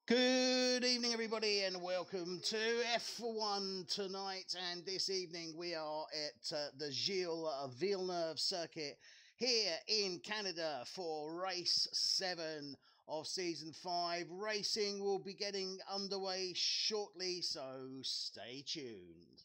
Good evening, everybody, and welcome to F1 tonight. And this evening we are at the Gilles Villeneuve circuit here in Canada for race 7 of season 5. Racing will be getting underway shortly, so stay tuned.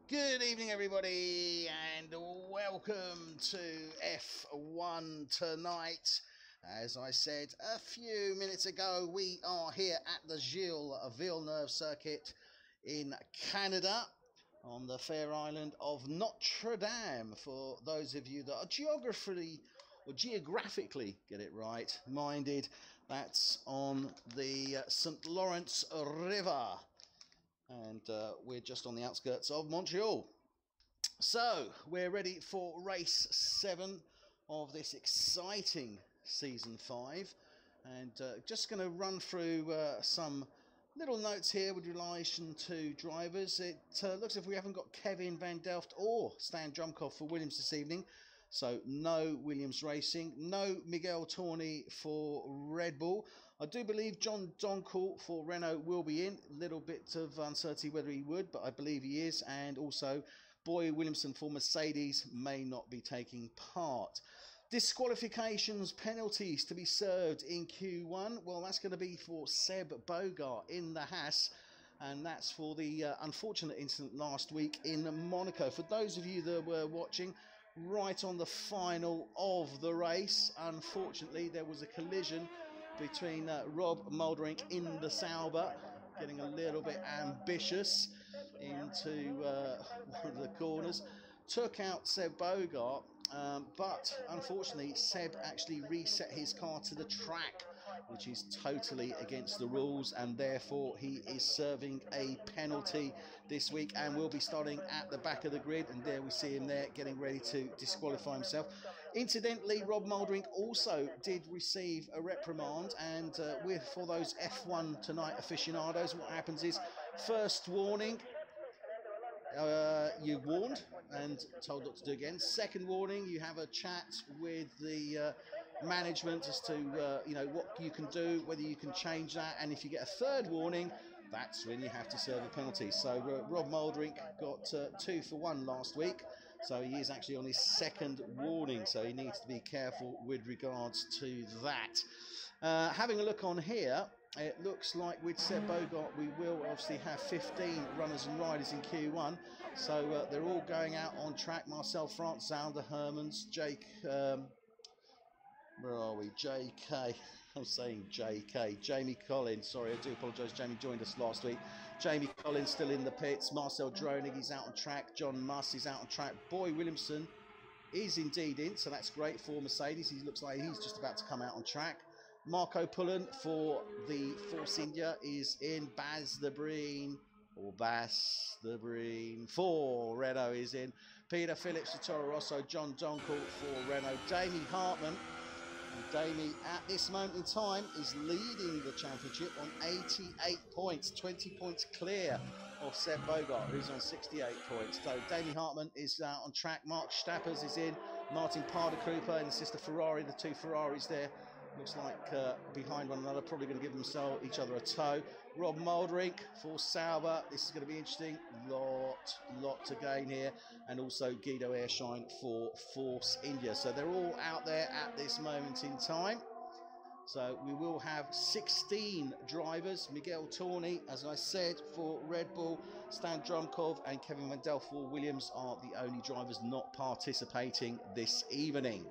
Good evening, everybody, and welcome to F1 tonight. As I said a few minutes ago, we are here at the Gilles Villeneuve circuit in Canada on the fair island of Notre Dame. For those of you that are geographically get it right minded, that's on the St. Lawrence River. And we're just on the outskirts of Montreal. So we're ready for race 7 of this exciting season 5, and just going to run through some little notes here with relation to drivers. It looks as if we haven't got Kevin Van Delft or Stan Drumkoff for Williams this evening, so no Williams racing. No Miguel Tourney for Red Bull. I do believe John Doncourt for Renault will be in. A little bit of uncertainty whether he would, but I believe he is. And also Boy Williamson for Mercedes may not be taking part. Disqualifications, penalties to be served in Q1. Well, that's going to be for Seb Bogart in the Haas, and that's for the unfortunate incident last week in Monaco. For those of you that were watching, right on the final of the race, unfortunately there was a collision between Rob Mulderink in the Sauber, getting a little bit ambitious into one of the corners, took out Seb Bogart, but unfortunately Seb actually reset his car to the track, which is totally against the rules, and therefore he is serving a penalty this week and will be starting at the back of the grid. And there we see him there getting ready to disqualify himself. Incidentally, Rob Mulderink also did receive a reprimand, and for those F1 tonight aficionados, what happens is, first warning, you're warned and told not to do again. Second warning, you have a chat with the management as to what you can do, whether you can change that, and if you get a third warning, that's when you have to serve a penalty. So Rob Mulderink got 2 for 1 last week, so he is actually on his second warning, so he needs to be careful with regards to that. Having a look on here, it looks like with Seb Bogart we will obviously have 15 runners and riders in Q1, so they're all going out on track. Marcel France, Zalder, Hermans, Jake Where are we? JK. I'm saying JK. Jamie Collins. Sorry, I do apologise. Jamie joined us last week. Jamie Collins still in the pits. Marcel Dronig, he's out on track. John Muss is out on track. Boy Williamson is indeed in, so that's great for Mercedes. He looks like he's just about to come out on track. Marco Pullen for the Force India is in. Baz the Breen, or Bass the Breen for Renault is in. Peter Phillips for Toro Rosso. John Donkel for Renault. Damie Hartman. And Damie, at this moment in time, is leading the championship on 88 points, 20 points clear of Seb Bogart, who's on 68 points. So Damie Hartman is on track. Mark Stappers is in. Martin Parder-Cooper and sister Ferrari, the two Ferraris there. Looks like behind one another, probably going to give each other a tow. Rob Moldrink for Sauber. This is going to be interesting. Lot to gain here. And also Guido Airshine for Force India. So they're all out there at this moment in time. So we will have 16 drivers. Miguel Tawney, as I said, for Red Bull. Stan Drumkov and Kevin Mandel for Williams are the only drivers not participating this evening.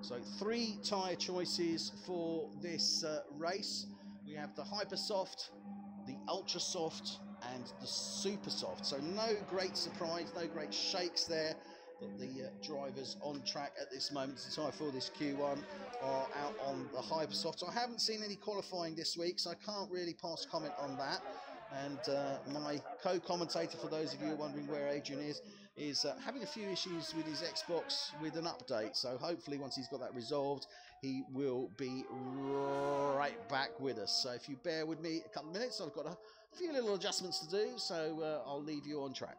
So 3 tyre choices for this race. We have the Hyper Soft, the Ultra Soft and the Super Soft. So no great surprise, no great shakes there. But the drivers on track at this moment in time for this Q1 are out on the Hyper Soft. So I haven't seen any qualifying this week, so I can't really pass comment on that. And my co-commentator, for those of you wondering where Adrian is having a few issues with his Xbox with an update. So hopefully once he's got that resolved, he will be right back with us. So if you bear with me a couple of minutes, I've got a few little adjustments to do, so I'll leave you on track.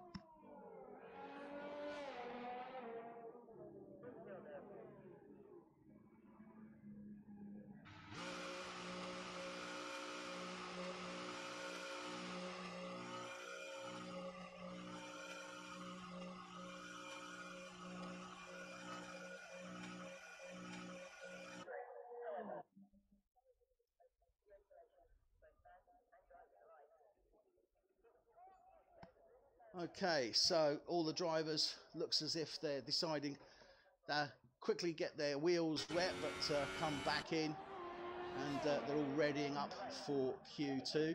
Okay, so all the drivers looks as if they're deciding to quickly get their wheels wet, but come back in, and they're all readying up for Q2.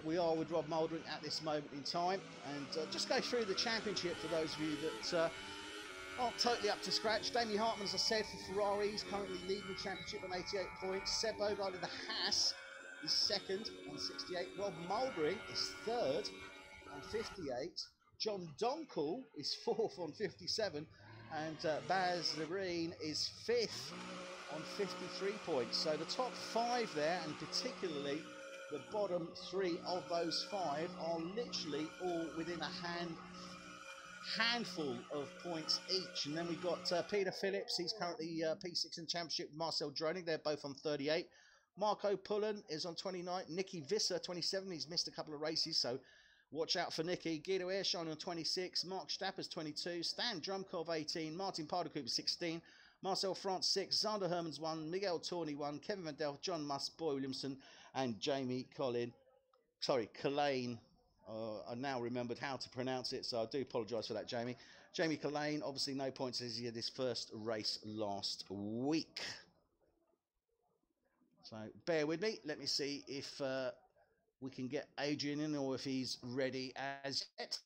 We are with Rob Moldring at this moment in time, and just go through the championship for those of you that aren't totally up to scratch. Damie Hartman, as I said, for Ferrari, is currently leading the championship on 88 points. Seb Bogart of the Haas is second on 68. Rob Moldring is third on 58. John Donkel is fourth on 57, and Baz the Breen is fifth on 53 points. So the top 5 there, and particularly the bottom 3 of those 5, are literally all within a handful of points each. And then we've got Peter Phillips, he's currently P6 in championship. Marcel Dronig, they're both on 38. Marco Pullen is on 29. Nicky Visser, 27. He's missed a couple of races, so watch out for Nicky. Guido Airshine on 26. Mark Stappers 22. Stan Drumkov 18. Martin Parder-Cooper 16. Marcel France 6. Zander Hermans 1. Miguel Tawney 1. Kevin Mandel, John Muss, Boy Williamson, and Jamie Collane. I now remembered how to pronounce it, so I do apologise for that, Jamie. Jamie Collane, obviously no points as he had his first race last week. So bear with me. Let me see if we can get Adrian in, or if he's ready as yet.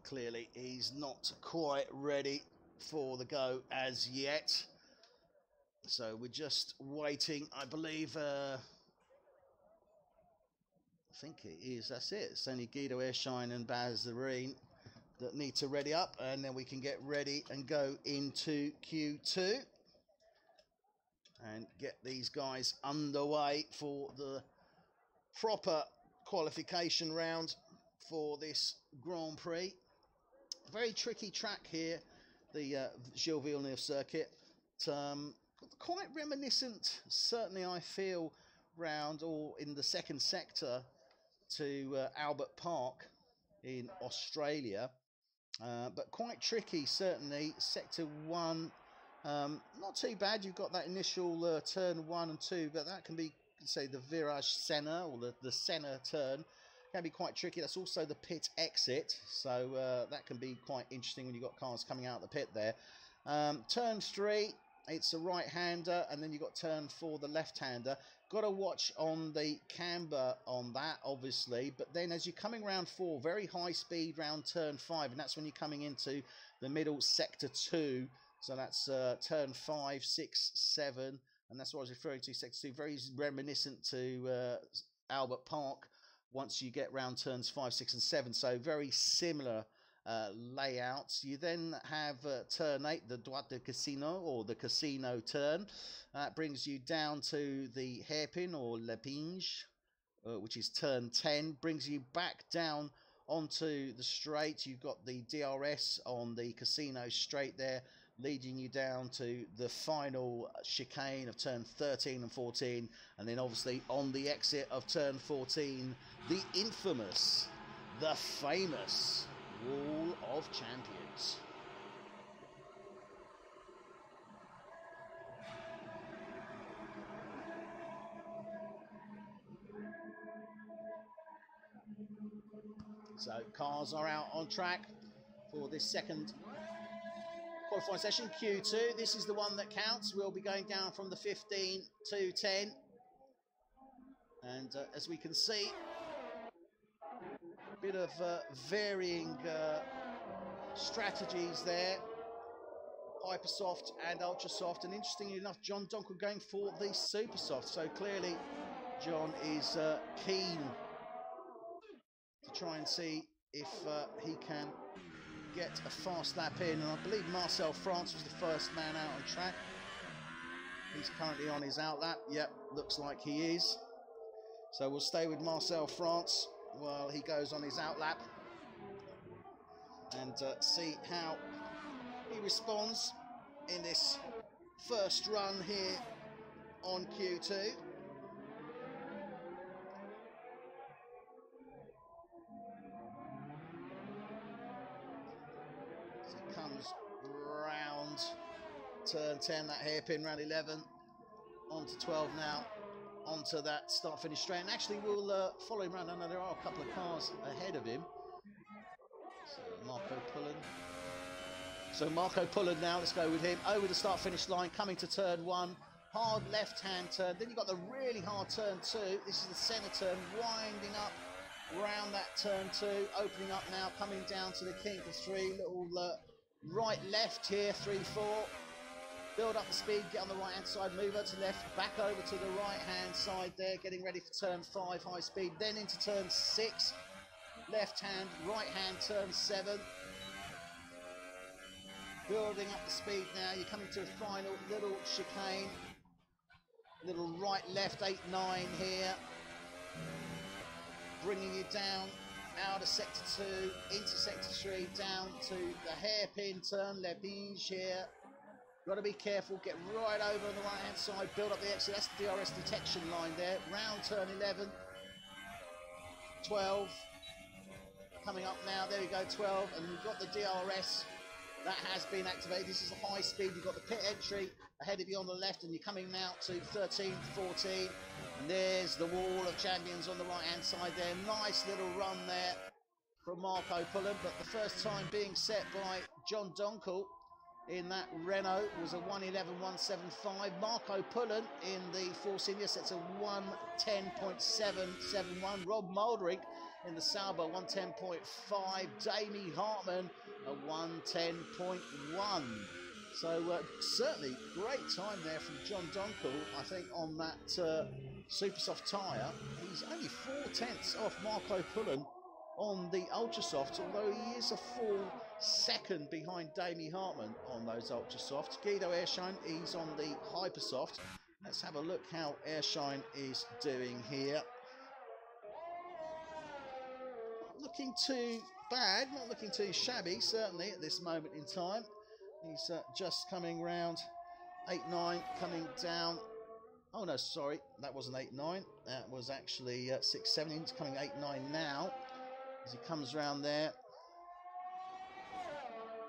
Clearly, he's not quite ready for the go as yet. So we're just waiting, I believe. I think it is. That's it. It's only Guido Airshine and Baz the Breen that need to ready up, and then we can get ready and go into Q2 and get these guys underway for the proper qualification round for this Grand Prix. Very tricky track here, the Gilles Villeneuve circuit. quite reminiscent, certainly I feel, round or in the second sector to Albert Park in Australia. But quite tricky, certainly. Sector 1, not too bad. You've got that initial turn 1 and 2, but that can be, say, the virage Senna or the Senna turn. Can be quite tricky. That's also the pit exit, so that can be quite interesting when you've got cars coming out of the pit there. Turn 3, it's a right-hander, and then you've got turn 4, the left-hander. Got to watch on the camber on that, obviously, but then as you're coming round 4, very high speed round turn 5, and that's when you're coming into the middle sector 2. So that's turn 5, 6, 7, and that's what I was referring to, sector 2. Very reminiscent to Albert Park once you get round turns 5, 6, and 7. So very similar layouts. You then have turn 8, the droite de casino, or the casino turn. That brings you down to the hairpin or l'épingle, which is turn 10. Brings you back down onto the straight. You've got the DRS on the casino straight there, leading you down to the final chicane of turn 13 and 14, and then obviously on the exit of turn 14, the infamous, the famous Wall of Champions. So cars are out on track for this second qualifying session, Q2. This is the one that counts. We'll be going down from the 15 to 10. And as we can see, a bit of varying strategies there. Hypersoft and Ultrasoft. And interestingly enough, John Donkel going for the Supersoft. So clearly, John is keen to try and see if he can get a fast lap in, and I believe Marcel France was the first man out on track. He's currently on his out lap. Yep, looks like he is. So we'll stay with Marcel France while he goes on his out lap and see how he responds in this first run here on Q2. Comes round turn 10, that hairpin, round 11, onto 12 now, onto that start-finish straight. And actually we'll follow him around. I know there are a couple of cars ahead of him. So Marco Pullen now, let's go with him, over the start-finish line, coming to turn 1, hard left-hand turn. Then you've got the really hard turn 2. This is the centre turn, winding up round that turn 2, opening up now, coming down to the kink of 3, little right left here, 3, 4, build up the speed, get on the right hand side, move over to left, back over to the right hand side there, getting ready for turn 5, high speed, then into turn 6, left hand, right hand, turn 7, building up the speed now. You're coming to a final little chicane, little right left, 8, 9 here, bringing you down out of sector 2 into sector 3, down to the hairpin turn, l'épingle here. Got to be careful, get right over on the right hand side, build up the exit. That's the DRS detection line there. Round turn 11, 12, coming up now, there we go, 12, and you've got the DRS that has been activated. This is a high speed. You've got the pit entry ahead of you on the left, and you're coming now to 13, 14, and there's the Wall of Champions on the right hand side there. Nice little run there from Marco Pullen, but the first time being set by John Donkel in that Renault was a 1:11.175. Marco Pullen in the Force India sets a 1:10.771. Rob Moldering in the Sauber 1:10.5. Damie Hartman a 1:10.1. So certainly great time there from John Donkel, I think, on that Supersoft tyre. He's only 4/10 off Marco Pullen on the Ultrasoft, although he is a full second behind Damie Hartman on those Ultrasofts. Guido Ershine, he's on the Hypersoft. Let's have a look how Ershine is doing here. Not looking too bad, not looking too shabby, certainly at this moment in time. He's just coming round 8-9 coming down. Oh no, sorry, that wasn't 8-9. That was actually 6-7. He's coming 8-9 now as he comes round there.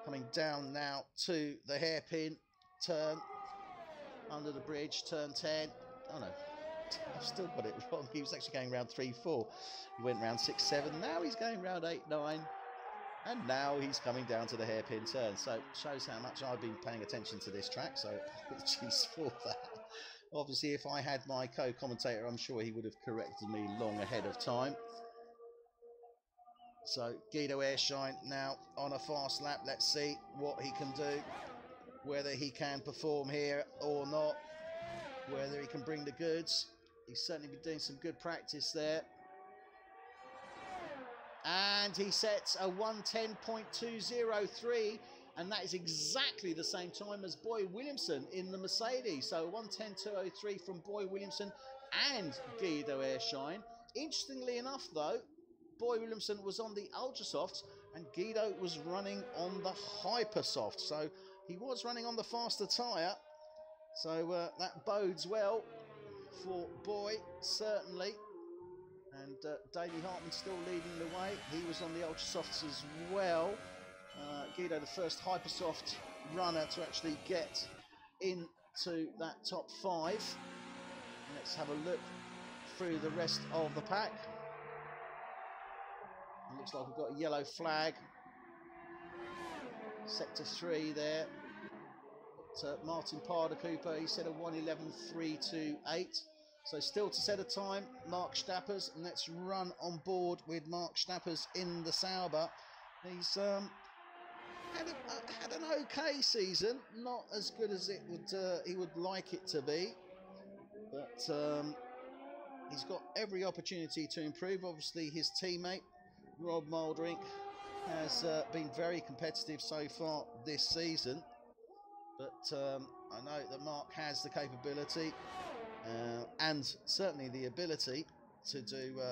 Coming down now to the hairpin turn under the bridge, turn 10. Oh no, I've still got it wrong. He was actually going round 3-4. He went round 6-7. Now he's going round 8-9. And now he's coming down to the hairpin turn. So shows how much I've been paying attention to this track. So apologies for that. Obviously, if I had my co-commentator, I'm sure he would have corrected me long ahead of time. So Guido Airshine now on a fast lap. Let's see what he can do, whether he can perform here or not, whether he can bring the goods. He's certainly been doing some good practice there. And he sets a 1:10.203, and that is exactly the same time as Boy Williamson in the Mercedes. So 1:10.203 from Boy Williamson and Guido Airshine. Interestingly enough, though, Boy Williamson was on the Ultra Soft and Guido was running on the Hyper Soft. So he was running on the faster tyre. So that bodes well for Boy, certainly. And Davey Hartman still leading the way. He was on the Ultra Softs as well. Guido, the first Hypersoft runner to actually get into that top 5. Let's have a look through the rest of the pack. It looks like we've got a yellow flag. Sector 3 there. But, Martin Parder Cooper, he said a 1:11.328. So still to set a time, Mark Stappers, and let's run on board with Mark Stappers in the Sauber. He's had an okay season, not as good as he would like it to be, but he's got every opportunity to improve. Obviously, his teammate Rob Mouldering has been very competitive so far this season, but I know that Mark has the capability. And certainly the ability to do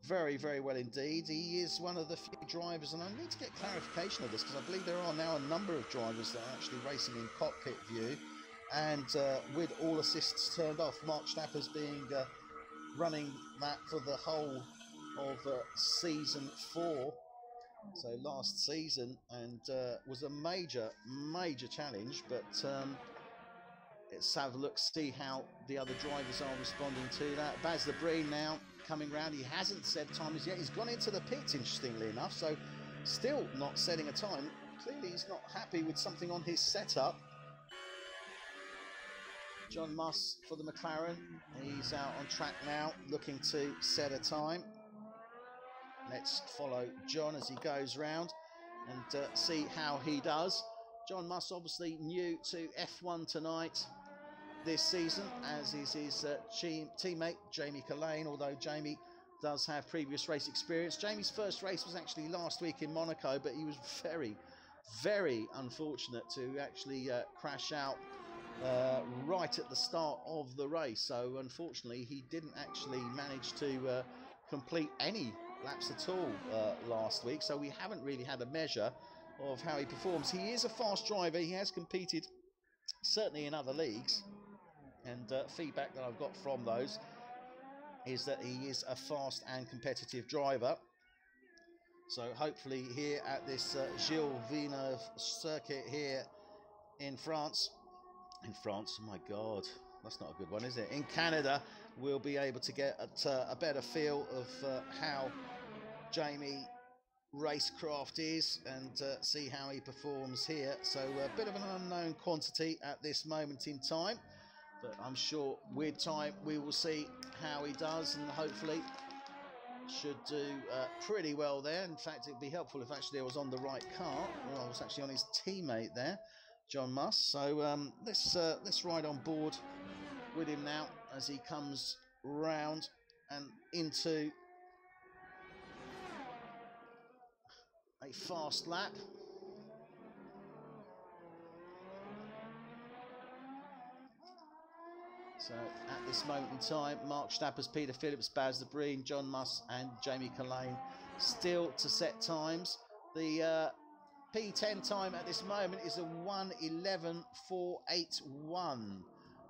very, very well indeed. He is one of the few drivers, and I need to get clarification of this because I believe there are now a number of drivers that are actually racing in cockpit view and with all assists turned off. Mark Stappers being running that for the whole of season 4, so last season, and was a major challenge, but let's have a look, see how the other drivers are responding to that. Baz Lebreen now coming round. He hasn't set times yet. He's gone into the pits, interestingly enough, so still not setting a time. Clearly he's not happy with something on his setup. John Muss for the McLaren. He's out on track now, looking to set a time. Let's follow John as he goes round and see how he does. John Muss obviously new to F1 tonight this season, as is his teammate Jamie Collane, although Jamie does have previous race experience. Jamie's first race was actually last week in Monaco, but he was very, very unfortunate to actually crash out right at the start of the race. So unfortunately he didn't actually manage to complete any laps at all last week, so we haven't really had a measure of how he performs. He is a fast driver. He has competed certainly in other leagues, and feedback that I've got from those is that he is a fast and competitive driver. So hopefully here at this Gilles Villeneuve circuit here in France, oh my God, that's not a good one, is it? In Canada, we'll be able to get a better feel of how Jamie racecraft is and see how he performs here. So a bit of an unknown quantity at this moment in time, but I'm sure with time we will see how he does, and hopefully should do pretty well there. In fact, it'd be helpful if actually I was on the right car. Well, I was actually on his teammate there, John Muss. So let's ride on board with him now as he comes round and into a fast lap. So at this moment in time, Mark Stappers, Peter Phillips, Baz Lebreen, John Muss and Jamie Collane still to set times. The P10 time at this moment is a 1:11.481.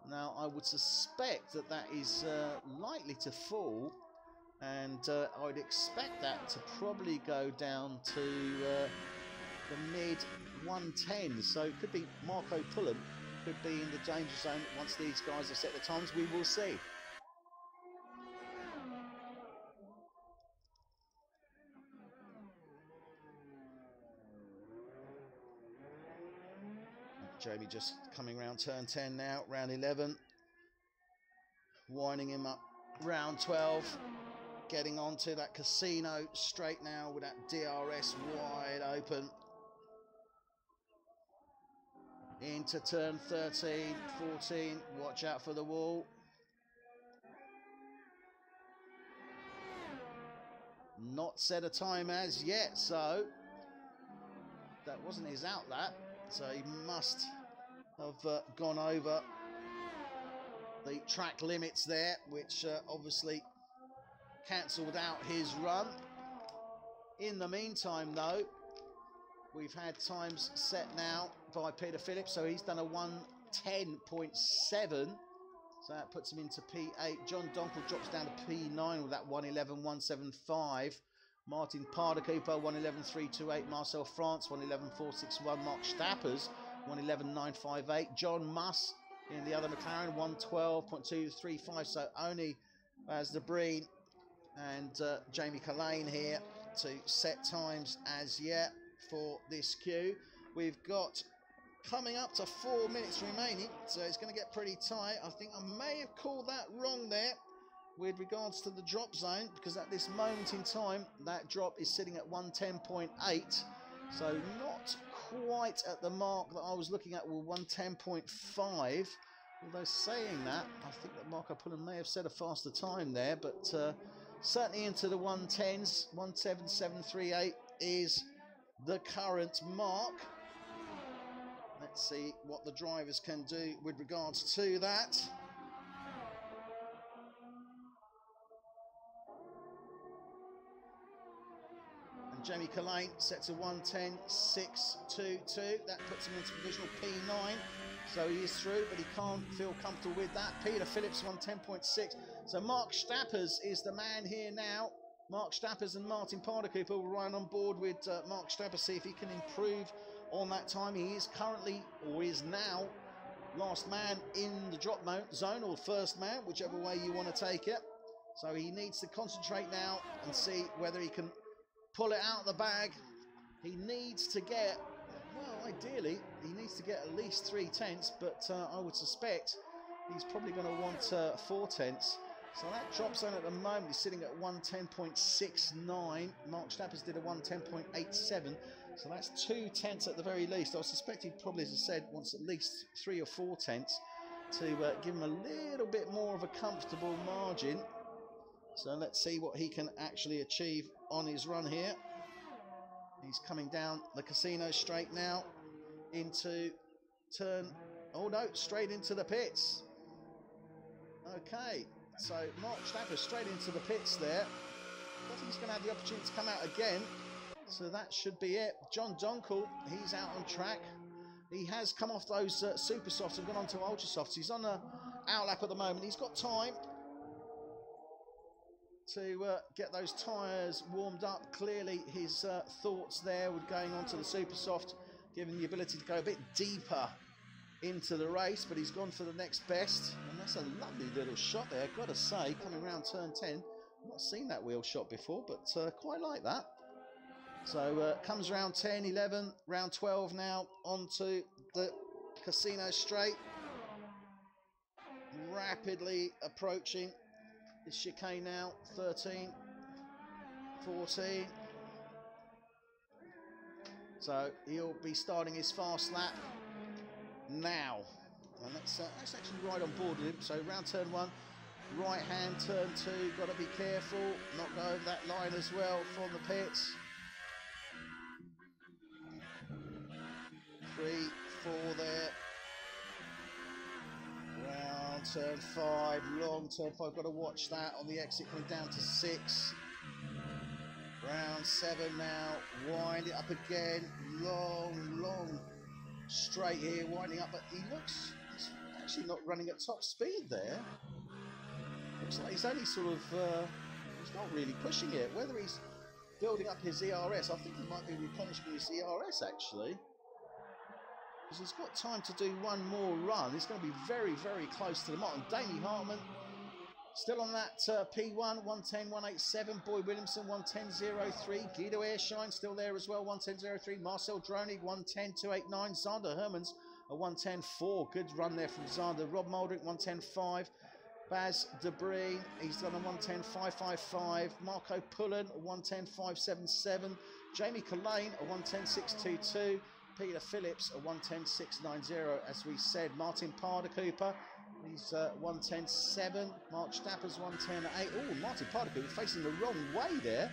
Now, I would suspect that that is likely to fall, and I would expect that to probably go down to the mid 110. So it could be Marco Pullen, could be in the danger zone once these guys have set the times. We will see. Jamie just coming round turn 10 now, round 11. Winding him up round 12. Getting onto that casino straight now with that DRS wide open. Into turn 13, 14. Watch out for the wall. Not set a time as yet, so that wasn't his outlap. So he must have gone over the track limits there, which obviously cancelled out his run. In the meantime, though, we've had times set now by Peter Phillips, so he's done a 1:10.7, so that puts him into P8. John Donkel drops down to P9 with that 1:11.175. Martin Pardakupo 1:11.328. Marcel France 1:11.461. Mark Stappers 1:11.958. John Muss in the other McLaren 1:12.235. So only as the Breen and Jamie Collane here to set times as yet for this queue. We've got coming up to 4 minutes remaining, so it's going to get pretty tight. I think I may have called that wrong there with regards to the drop zone, because at this moment in time that drop is sitting at 1:10.8, so not quite at the mark that I was looking at with 1:10.5. Although saying that, I think that Marco Pullen may have set a faster time there, but certainly into the 1:10s. 1:17.738 is the current mark. Let's see what the drivers can do with regards to that. Jamie Collane sets a 1:10.622. That puts him into provisional P9. So he is through, but he can't feel comfortable with that. Peter Phillips 1:10.6. So Mark Stappers is the man here now. Mark Stappers and Martin Pardakupo will run on board with Mark Stappers, see if he can improve on that time. He is currently, or is now, last man in the drop zone, or first man, whichever way you want to take it. So he needs to concentrate now and see whether he can pull it out of the bag. He needs to get, well, ideally, he needs to get at least 3/10, but I would suspect he's probably going to want 4/10. So that drop zone at the moment is sitting at 1:10.69. Mark Stappers did a 1:10.87, so that's 2/10 at the very least. I suspect he probably, as I said, wants at least 3 or 4/10 to give him a little bit more of a comfortable margin. So let's see what he can actually achieve on his run here. He's coming down the casino straight now into turn, oh no, straight into the pits. Okay, so Mark Stappers straight into the pits there. I think he's going to have the opportunity to come out again, so that should be it. John Donkel, he's out on track. He has come off those super softs and gone on to ultra softs. He's on a outlap at the moment. He's got time to get those tyres warmed up. Clearly his thoughts there with going on to the super soft, giving the ability to go a bit deeper into the race, but he's gone for the next best, and that's a lovely little shot there, I've got to say, coming around turn 10. I've not seen that wheel shot before, but quite like that. So comes round 10, 11, round 12 now, onto the casino straight, rapidly approaching the chicane now. 13, 14. So he'll be starting his fast lap now, and that's actually right on board with him. So round turn 1, right hand, turn 2, got to be careful not go over that line as well from the pits. 3, 4 there. Round turn 5, long turn 5, got to watch that on the exit, coming down to 6. Round 7 now, wind it up again, long straight here, winding up, but he's actually not running at top speed there. Looks like he's only sort of, he's not really pushing it. Whether he's building up his ERS, I think he might be replenishing his ERS actually. Because he's got time to do one more run. It's going to be very close to the mark. And Damie Hartman still on that P1, 110.187. Boy Williamson, 110.03. Guido Airshine still there as well, 110.03. Marcel Dronig, 110.289. Zander Hermans, a 110.4. Good run there from Zander. Rob Mouldrick, 110.5. Baz Debris, he's done a 110.555. Marco Pullen, a 110.577. Jamie Collane, a 110.622. Peter Phillips, a 110.690. As we said, Martin Parder-Cooper, he's 110.7. Mark Stapper's 110.8. Oh, Martin Parder-Cooper facing the wrong way there,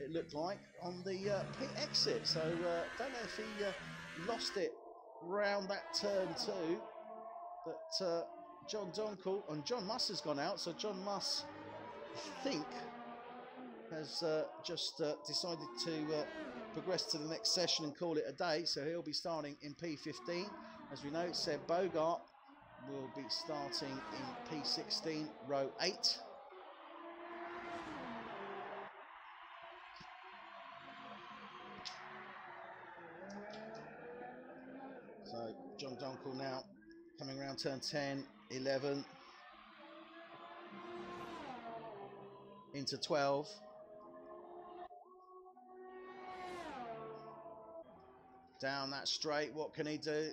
it looked like, on the pit exit. So, don't know if he lost it round that turn too. But John Donkel and John Muss has gone out. So John Muss, I think, has just decided to progress to the next session and call it a day. So he'll be starting in P15. As we know, Seb Bogart will be starting in P16, row 8. So John Donkel now coming around turn 10, 11, into 12. Down that straight, what can he do?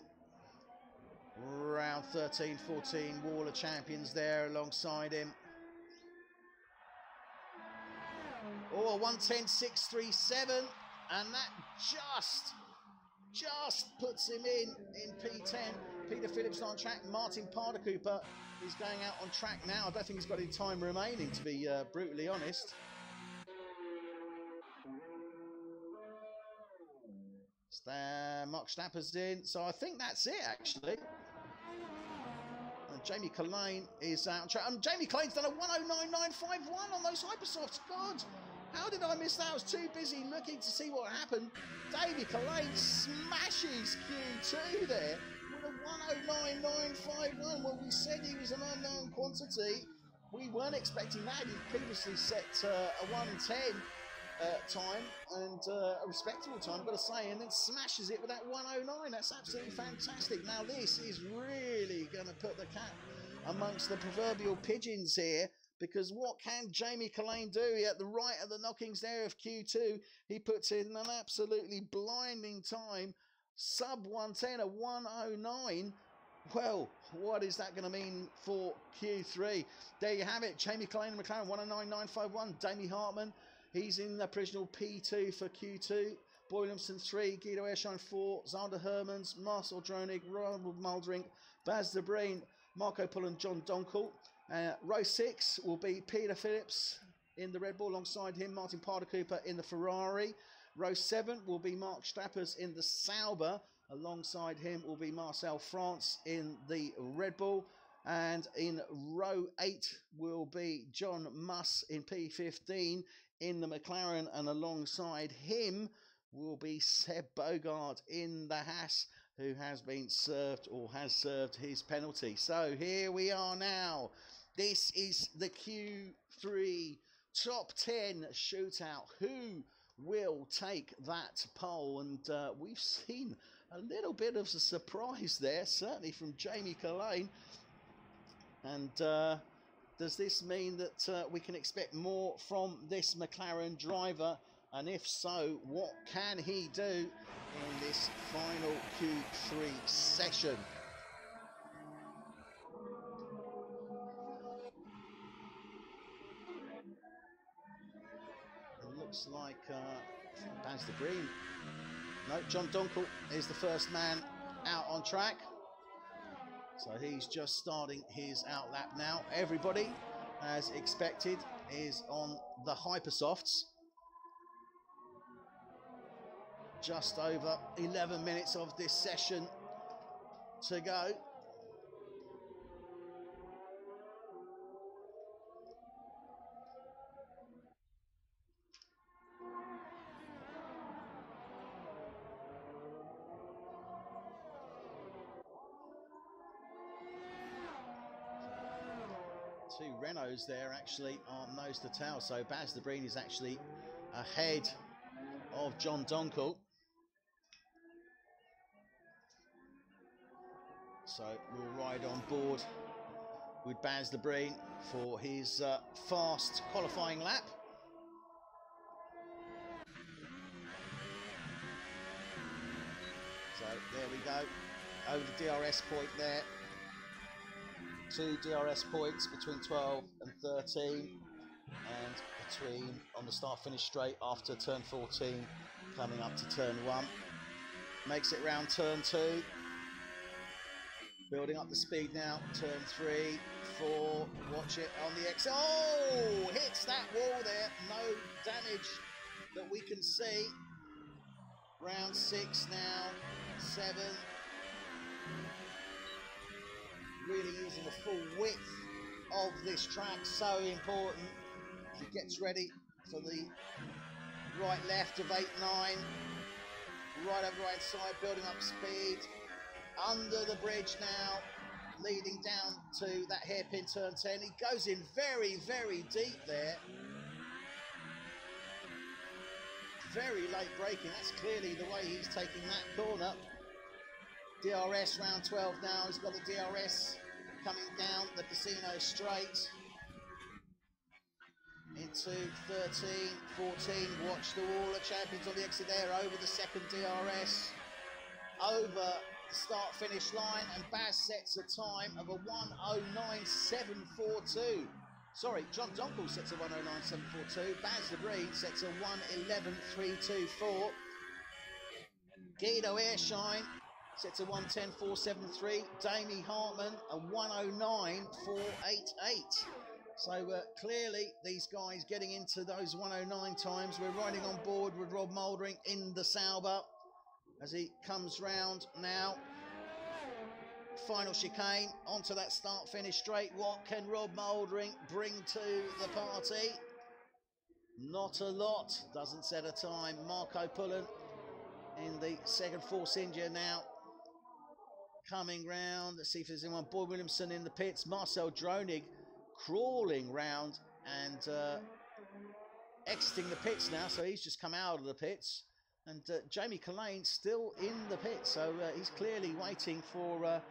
Round 13, 14, Wall of Champions there alongside him. Oh, 110.637, and that just puts him in P10. Peter Phillips on track. Martin Parder-Cooper is going out on track now. I don't think he's got any time remaining, to be brutally honest. Mark Stapper's in, so I think that's it actually. And Jamie Collane is out on track. And Jamie Collane's done a 109.951 on those hypersofts. God, how did I miss that? I was too busy looking to see what happened. Jamie Collane smashes Q2 there with a 109.951. Well, we said he was an unknown quantity. We weren't expecting that. He previously set a 110 time, and a respectable time, I've got to say, and then smashes it with that 109. That's absolutely fantastic. Now this is really going to put the cat amongst the proverbial pigeons here, because what can Jamie Collane do? He, at the right of the knockings there of Q2, he puts in an absolutely blinding time, sub 110, a 109. Well, what is that going to mean for Q3? There you have it. Jamie Collane and McLaren, 109.951. Damie Hartman, he's in the provisional P2 for Q2. Boy Williamson 3, Guido Airshine 4, Zander Hermans, Marcel Dronig, Ronald Muldrink, Baz de Breen, Marco Pullen, John Donkel. Row 6 will be Peter Phillips in the Red Bull, alongside him Martin Parder-Cooper in the Ferrari. Row 7 will be Mark Stappers in the Sauber, alongside him will be Marcel France in the Red Bull. And in row 8 will be John Muss in P15 in the McLaren, and alongside him will be Seb Bogart in the Haas, who has been served, or has served his penalty. So here we are now. This is the Q3 top 10 shootout. Who will take that pole? And we've seen a little bit of a surprise there, certainly from Jamie Collane. And does this mean that we can expect more from this McLaren driver? And if so, what can he do in this final Q3 session? It looks like Baz de Breen. No, John Donkel is the first man out on track. So he's just starting his out lap now. Everybody, as expected, is on the hypersofts. Just over 11 minutes of this session to go. Two Renaults there actually are nose to tail, so Baz the Breen is actually ahead of John Donkel. So we'll ride on board with Baz the Breen for his fast qualifying lap. So there we go, over the DRS point there. 2 DRS points between 12 and 13, and between on the start finish straight after turn 14 coming up to turn 1. Makes it round turn 2, building up the speed now. Turn 3, 4, watch it on the exit. Oh, hits that wall there, no damage that we can see. Round 6 now, 7. Really using the full width of this track, so important. He gets ready for the right left of 8, 9, right over the right side, building up speed. Under the bridge now, leading down to that hairpin turn 10. He goes in very, very deep there. Very late braking, that's clearly the way he's taking that corner. DRS round 12 now, he's got the DRS coming down the casino straight into 13, 14, watch the wall of champions on the exit there, over the second DRS, over the start finish line, and Baz sets a time of a 1:09.742. Sorry, John Donkel sets a 1:09.742, Baz the Breen sets a 1:11.324, Guido Airshine sets a 1:10.473, Damie Hartman a 1:09.488. So clearly these guys getting into those 1:09 times. We're riding on board with Rob Mouldering in the Sauber as he comes round now. Final chicane onto that start finish straight. What can Rob Mouldering bring to the party? Not a lot. Doesn't set a time. Marco Pullen in the second Force India now, coming round. Let's see if there's anyone. Boyd Williamson in the pits. Marcel Dronig crawling round and exiting the pits now, so he's just come out of the pits. And Jamie Collane still in the pits, so he's clearly waiting for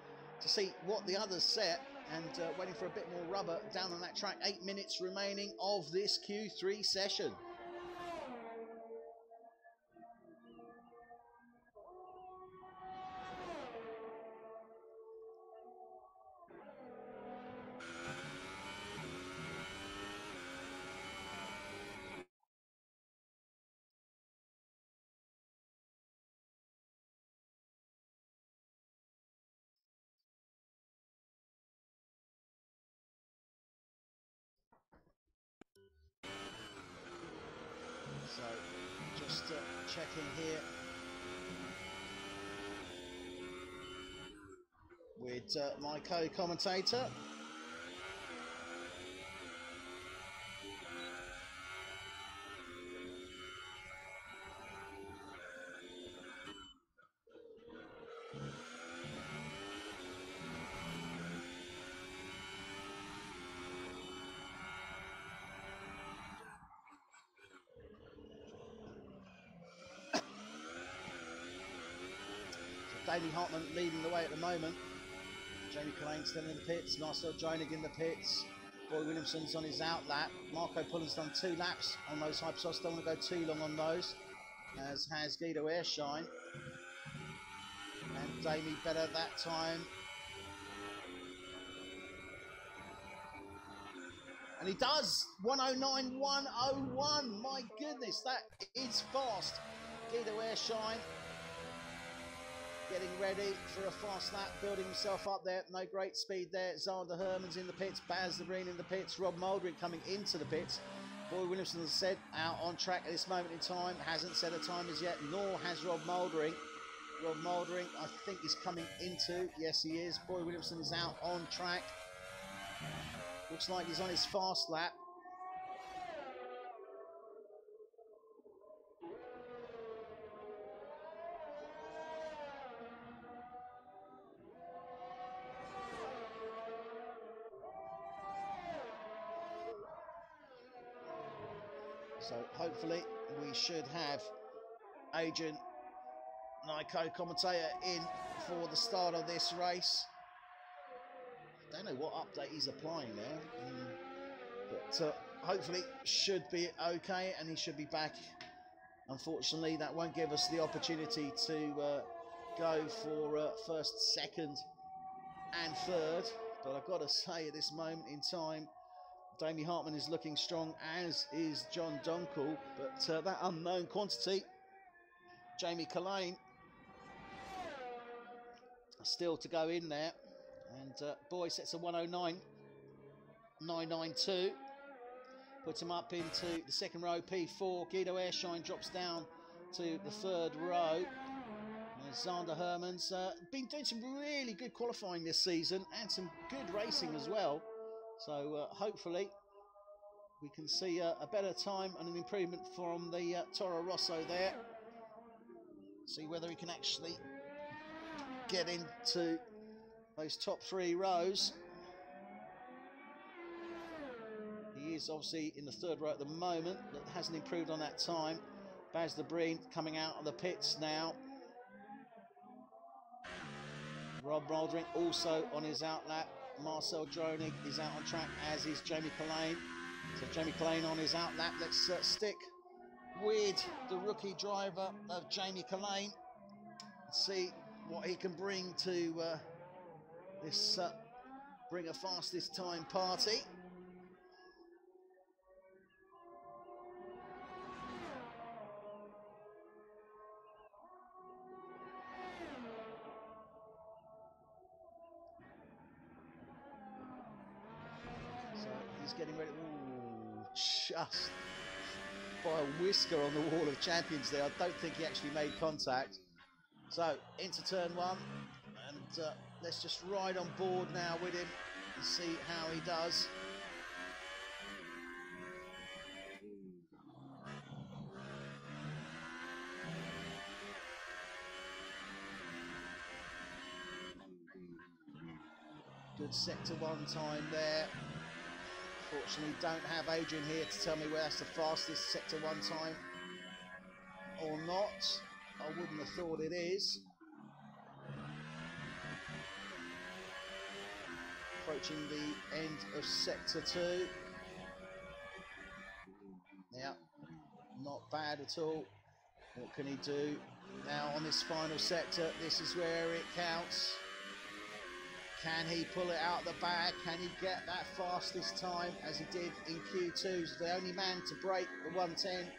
to see what the others set, and waiting for a bit more rubber down on that track. 8 minutes remaining of this Q3 session. So just checking here with my co-commentator. Davey Hartman leading the way at the moment. Jamie Collane still in the pits. Marcel Dronig in the pits. Boy Williamson's on his out lap. Marco Pullen's done 2 laps on those hypersofts. Don't want to go too long on those, as has Guido Airshine. And Damie better that time. And he does! 1:09.101. My goodness, that is fast. Guido Airshine getting ready for a fast lap, building himself up there. No great speed there. Zander Herman's in the pits. Baz the Breen in the pits. Rob Mouldering coming into the pits. Boy Williamson, as I said, out on track at this moment in time. Hasn't set a time as yet, nor has Rob Mouldering. Rob Mouldering, I think, is coming into. Yes, he is. Boy Williamson is out on track. Looks like he's on his fast lap. So hopefully we should have Adrian VIII, commentator, in for the start of this race. I don't know what update he's applying there, but hopefully should be okay, and he should be back. Unfortunately, that won't give us the opportunity to go for first, second and third. But I've got to say, at this moment in time, Damie Hartman is looking strong, as is John Donkel. But that unknown quantity, Jamie Collane, still to go in there. And Boy sets a 109.992. Puts him up into the second row, P4. Guido Airshine drops down to the third row. Zander Herman's been doing some really good qualifying this season and some good racing as well. So hopefully we can see a better time and an improvement from the Toro Rosso there. See whether he can actually get into those top 3 rows. He is obviously in the third row at the moment, but hasn't improved on that time. Baz de Breen coming out of the pits now. Rob Mouldering also on his outlap. Marcel Dronig is out on track, as is Jamie Collane. So Jamie Collane on his outlap. Let's stick with the rookie driver of Jamie Collane and see what he can bring to this Bring a Fastest Time party. So he's getting ready. Ooh, just by a whisker on the wall of champions there. I don't think he actually made contact. So into turn 1, and let's just ride on board now with him and see how he does. Good sector 1 time there. Fortunately, don't have Adrian here to tell me where that's the fastest sector 1 time or not. I wouldn't have thought it is. Approaching the end of sector 2. Yeah, not bad at all. What can he do now on this final sector? This is where it counts. Can he pull it out of the bag? Can he get that fastest time as he did in Q2? He's the only man to break the 110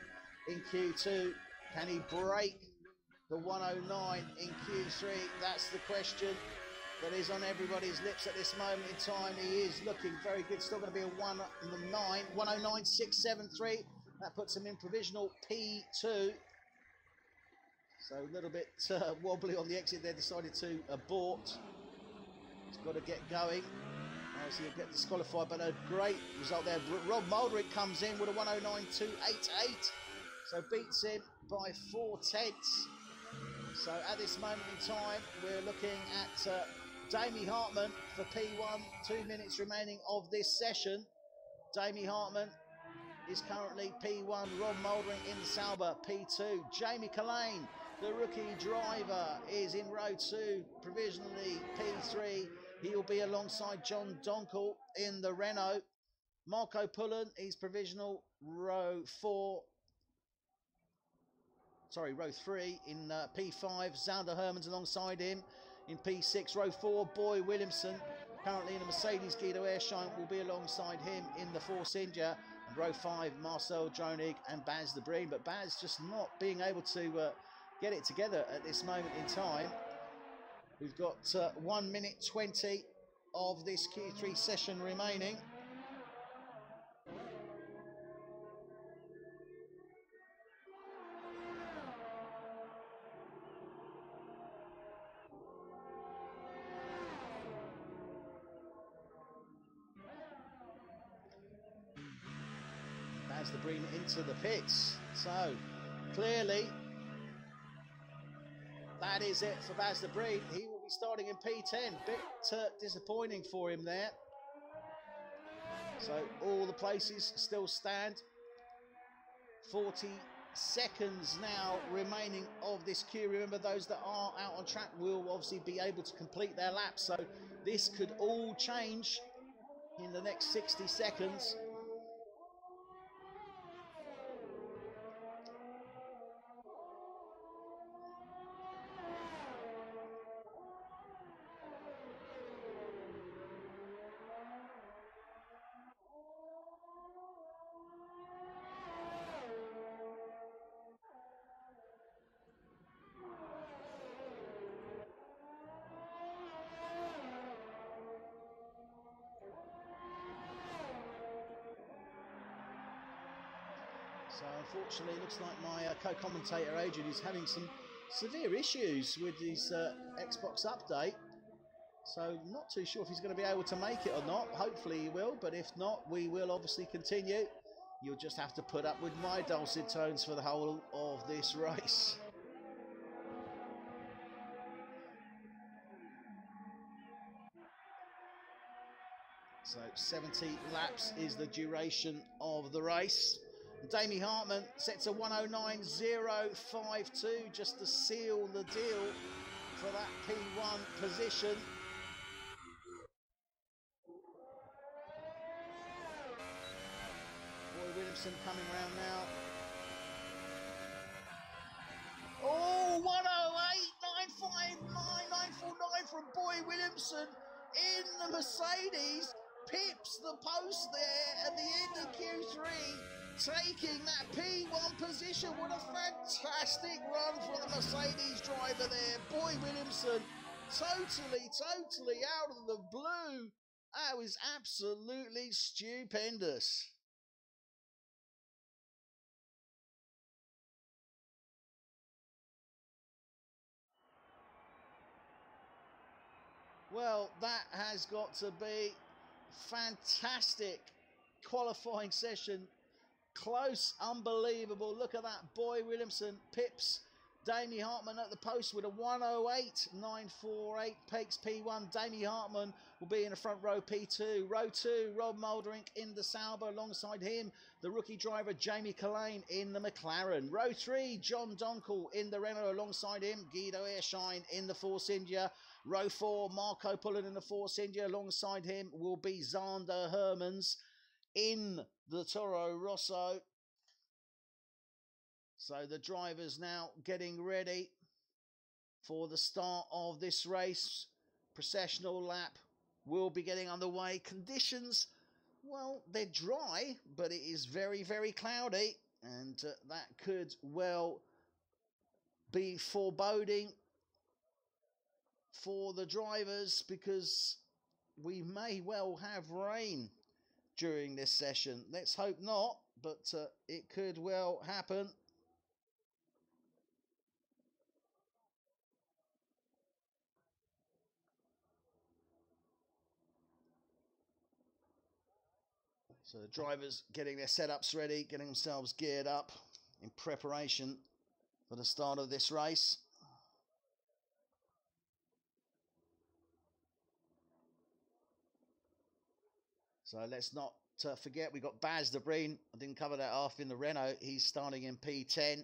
in Q2. Can he break the 109 in Q3? That's the question that is on everybody's lips at this moment in time. He is looking very good. Still going to be a 109.673. That puts him in provisional P2. So a little bit wobbly on the exit there. Decided to abort. He's got to get going. Obviously he'll get disqualified, but a great result there. Rob Mouldering comes in with a 109.288. So beats him by 4/10. So at this moment in time, we're looking at Damie Hartman for P1. 2 minutes remaining of this session. Damie Hartman is currently P1. Rob Mouldering in the Sauber, P2. Jamie Collane, the rookie driver, is in row 2, provisionally P3. He will be alongside John Donkel in the Renault. Marco Pullen is provisional row 3 in P5. Zander Herman's alongside him in P6. Row 4, Boy Williamson, currently in a Mercedes. Guido Airshine will be alongside him in the Force India. And row 5, Marcel Dronig and Baz de Breen. But Baz just not being able to get it together at this moment in time. We've got 1 minute 20 of this Q3 session remaining. Baz de Breen into the pits. So clearly that is it for Baz de Breen. He will be starting in P10. Bit disappointing for him there. So all the places still stand 40 seconds now remaining of this queue. Remember, those that are out on track will obviously be able to complete their lap, so this could all change in the next 60 seconds. So unfortunately, it looks like my co-commentator Adrian is having some severe issues with his Xbox update. So not too sure if he's going to be able to make it or not. Hopefully he will, but if not, we will obviously continue. You'll just have to put up with my dulcet tones for the whole of this race. So 70 laps is the duration of the race. Damie Hartman sets a 109.052 just to seal the deal for that P1 position. Boy Williamson coming around now. Oh, 108.959.949 from Boy Williamson in the Mercedes. Pips the post there at the end of Q3, taking that P1 position. What a fantastic run for the Mercedes driver there. Boy Williamson, totally out of the blue. That was absolutely stupendous. Well, that has got to be fantastic qualifying session. Close, unbelievable. Look at that. Boy Williamson pips Damie Hartman at the post with a 108.948. Pakes P1. Damie Hartman will be in the front row P2. Row 2, Rob Moldering in the Sauber. Alongside him, the rookie driver Jamie Collane in the McLaren. Row 3, John Donkel in the Renault. Alongside him, Guido Ershine in the Force India. Row 4, Marco Pullen in the Force India. Alongside him will be Zander Hermans in the Toro Rosso. So the drivers now getting ready for the start of this race. Processional lap will be getting underway. Conditions, well, they're dry, but it is very, very cloudy, and that could well be foreboding for the drivers, because we may well have rain during this session. Let's hope not, but it could well happen. So the drivers getting their setups ready, getting themselves geared up in preparation for the start of this race. So let's not forget, we've got Baz de Breen. I didn't cover that off in the Renault. He's starting in P10.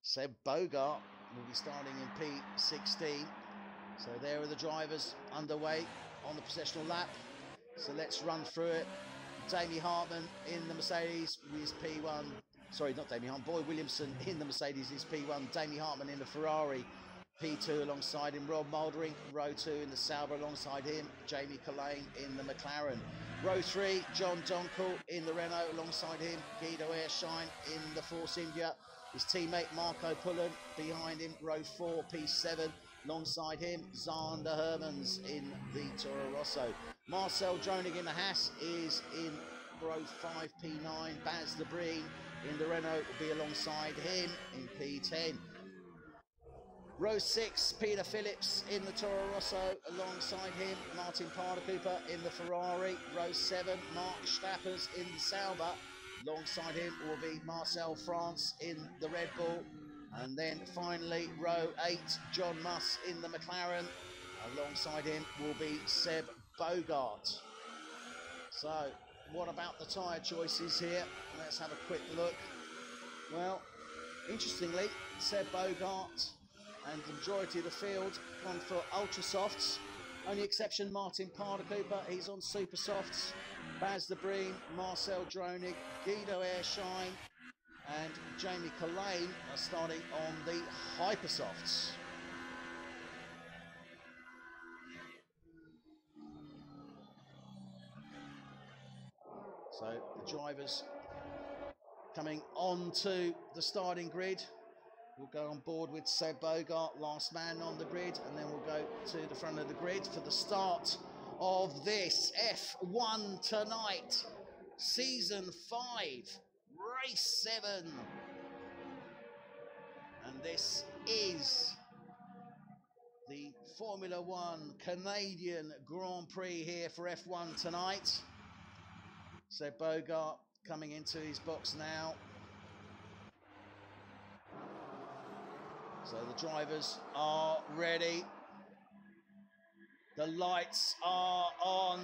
Seb Bogart will be starting in P16. So there are the drivers underway on the processional lap. So let's run through it. Damie Hartman in the Mercedes is P1. Sorry, not Damie Hartman. Boy Williamson in the Mercedes is P1. Damie Hartman in the Ferrari, P2 alongside him. Rob Moldering, row 2 in the Sauber alongside him. Jamie Collane in the McLaren. Row 3, John Donkel in the Renault alongside him. Guido Ershine in the Force India. His teammate Marco Pullen behind him. Row 4, P7 alongside him. Zander Hermans in the Toro Rosso. Marcel Dronig in the Haas is in row 5, P9. Baz de Breen in the Renault will be alongside him in P10. Row 6, Peter Phillips in the Toro Rosso alongside him. Martin Parder-Cooper in the Ferrari. Row 7, Mark Stappers in the Sauber. Alongside him will be Marcel France in the Red Bull. And then finally, row 8, John Muss in the McLaren. Alongside him will be Seb Bogart. So, what about the tyre choices here? Let's have a quick look. Well, interestingly, Seb Bogart and the majority of the field gone for ultra softs. Only exception, Martin Parder-Cooper, he's on super softs. Baz the Breen, Marcel Dronig, Guido Airshine and Jamie Collane are starting on the hyper softs. So the drivers coming onto the starting grid. We'll go on board with Seb Bogart, last man on the grid, and then we'll go to the front of the grid for the start of this F1 tonight, season 5, race 7. And this is the Formula One Canadian Grand Prix here for F1 tonight. Seb Bogart coming into his box now. So the drivers are ready. The lights are on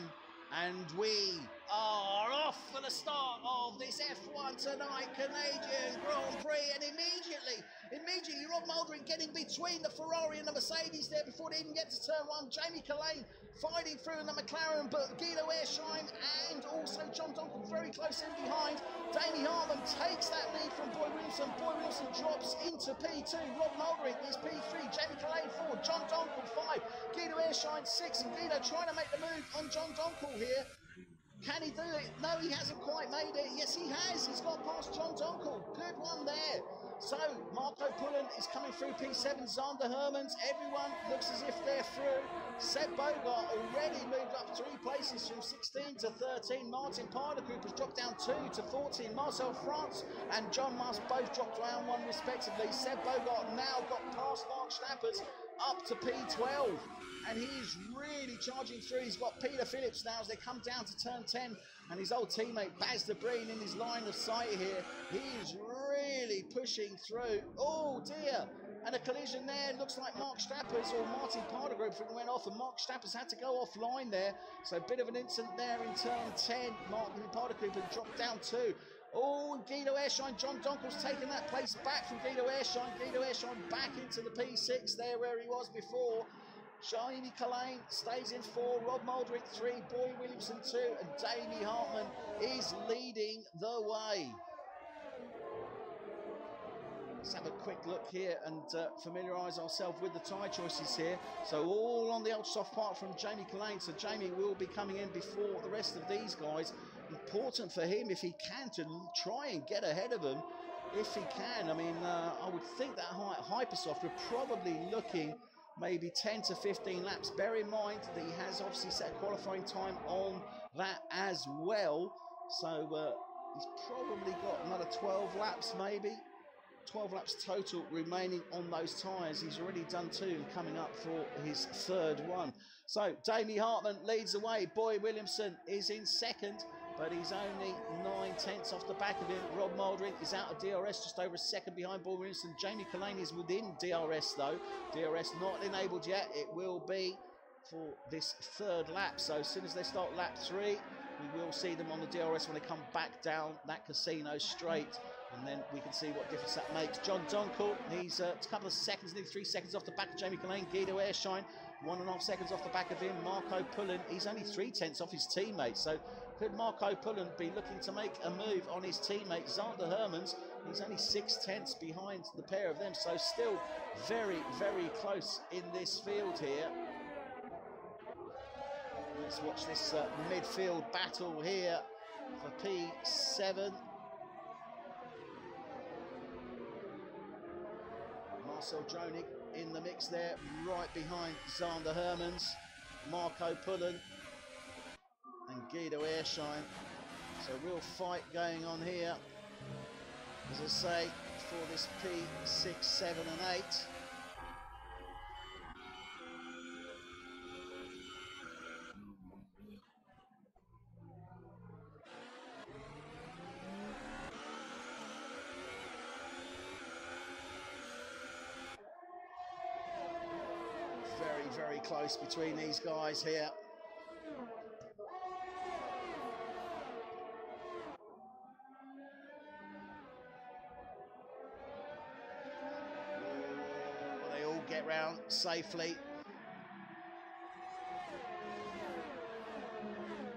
and we are off for the start of this F1 tonight Canadian Grand Prix, and immediately Rob Muldering getting between the Ferrari and the Mercedes there before they even get to turn 1. Jamie Collane fighting through in the McLaren, but Guido Airshine and also John Donkin very close in behind. Damie Hartman takes that lead from Boy Williamson. Boy Williamson drops into P2. Rob Muldering is P3. Jamie Collane 4. John Donkin 5. Guido Airshine 6. And Guido trying to make the move on John Donkin here. Can he do it? No, he hasn't quite made it. Yes, he has. He's got past John Donkin. Good one there. So, Marco Pullen is coming through P7. Zander Hermans. Everyone looks as if they're through. Seb Bogart already moved up 3 places from 16 to 13. Martin Parder-Cooper has dropped down 2 to 14. Marcel France and John Musk both dropped down 1 respectively. Seb Bogart now got past Mark Schnappers up to P12. And he's really charging through. He's got Peter Phillips now as they come down to turn 10. And his old teammate Baz the Breen in his line of sight here. He's really pushing through. Oh dear. And a collision there. Looks like Mark Strappers or Martin Parder-Cooper went off, and Mark Strappers had to go offline there. So a bit of an incident there in turn 10. Martin Parder-Cooper dropped down 2. Oh, Guido Airshine, John Donkel's taken that place back from Guido Airshine. Guido Airshine back into the P6 there where he was before. Jamie Collane stays in 4, Rob Muldering 3, Boy Williamson 2, and Damie Hartman is leading the way. Let's have a quick look here and familiarise ourselves with the tyre choices here. So all on the ultra soft part from Jamie Collane. So Jamie will be coming in before the rest of these guys. Important for him if he can to try and get ahead of them. If he can, I mean, I would think that Hypersoft we're probably looking maybe 10 to 15 laps. Bear in mind that he has obviously set a qualifying time on that as well. So he's probably got another 12 laps maybe. 12 laps total remaining on those tyres. He's already done 2 and coming up for his 3rd one. So Damie Hartman leads the way. Boy Williamson is in 2nd, but he's only 9/10 off the back of him. Rob Muldering is out of DRS, just over a 2nd behind Boy Williamson. Jamie Collane is within DRS though. DRS not enabled yet. It will be for this 3rd lap. So as soon as they start lap 3, we will see them on the DRS when they come back down that casino straight. And then we can see what difference that makes. John Donkel, he's a couple of seconds, nearly 3 seconds off the back of Jamie Collane. Guido Airshine, 1.5 seconds off the back of him. Marco Pullen, he's only 3/10 off his teammate. So could Marco Pullen be looking to make a move on his teammate Zander Hermans? He's only 6/10 behind the pair of them. So still very, very close in this field here. Let's watch this midfield battle here for P7. Marcel Dronig in the mix there, right behind Zander Hermans, Marco Pullen and Guido Airshine. So a real fight going on here, as I say, for this P6, 7 and 8. Very close between these guys here. round safely.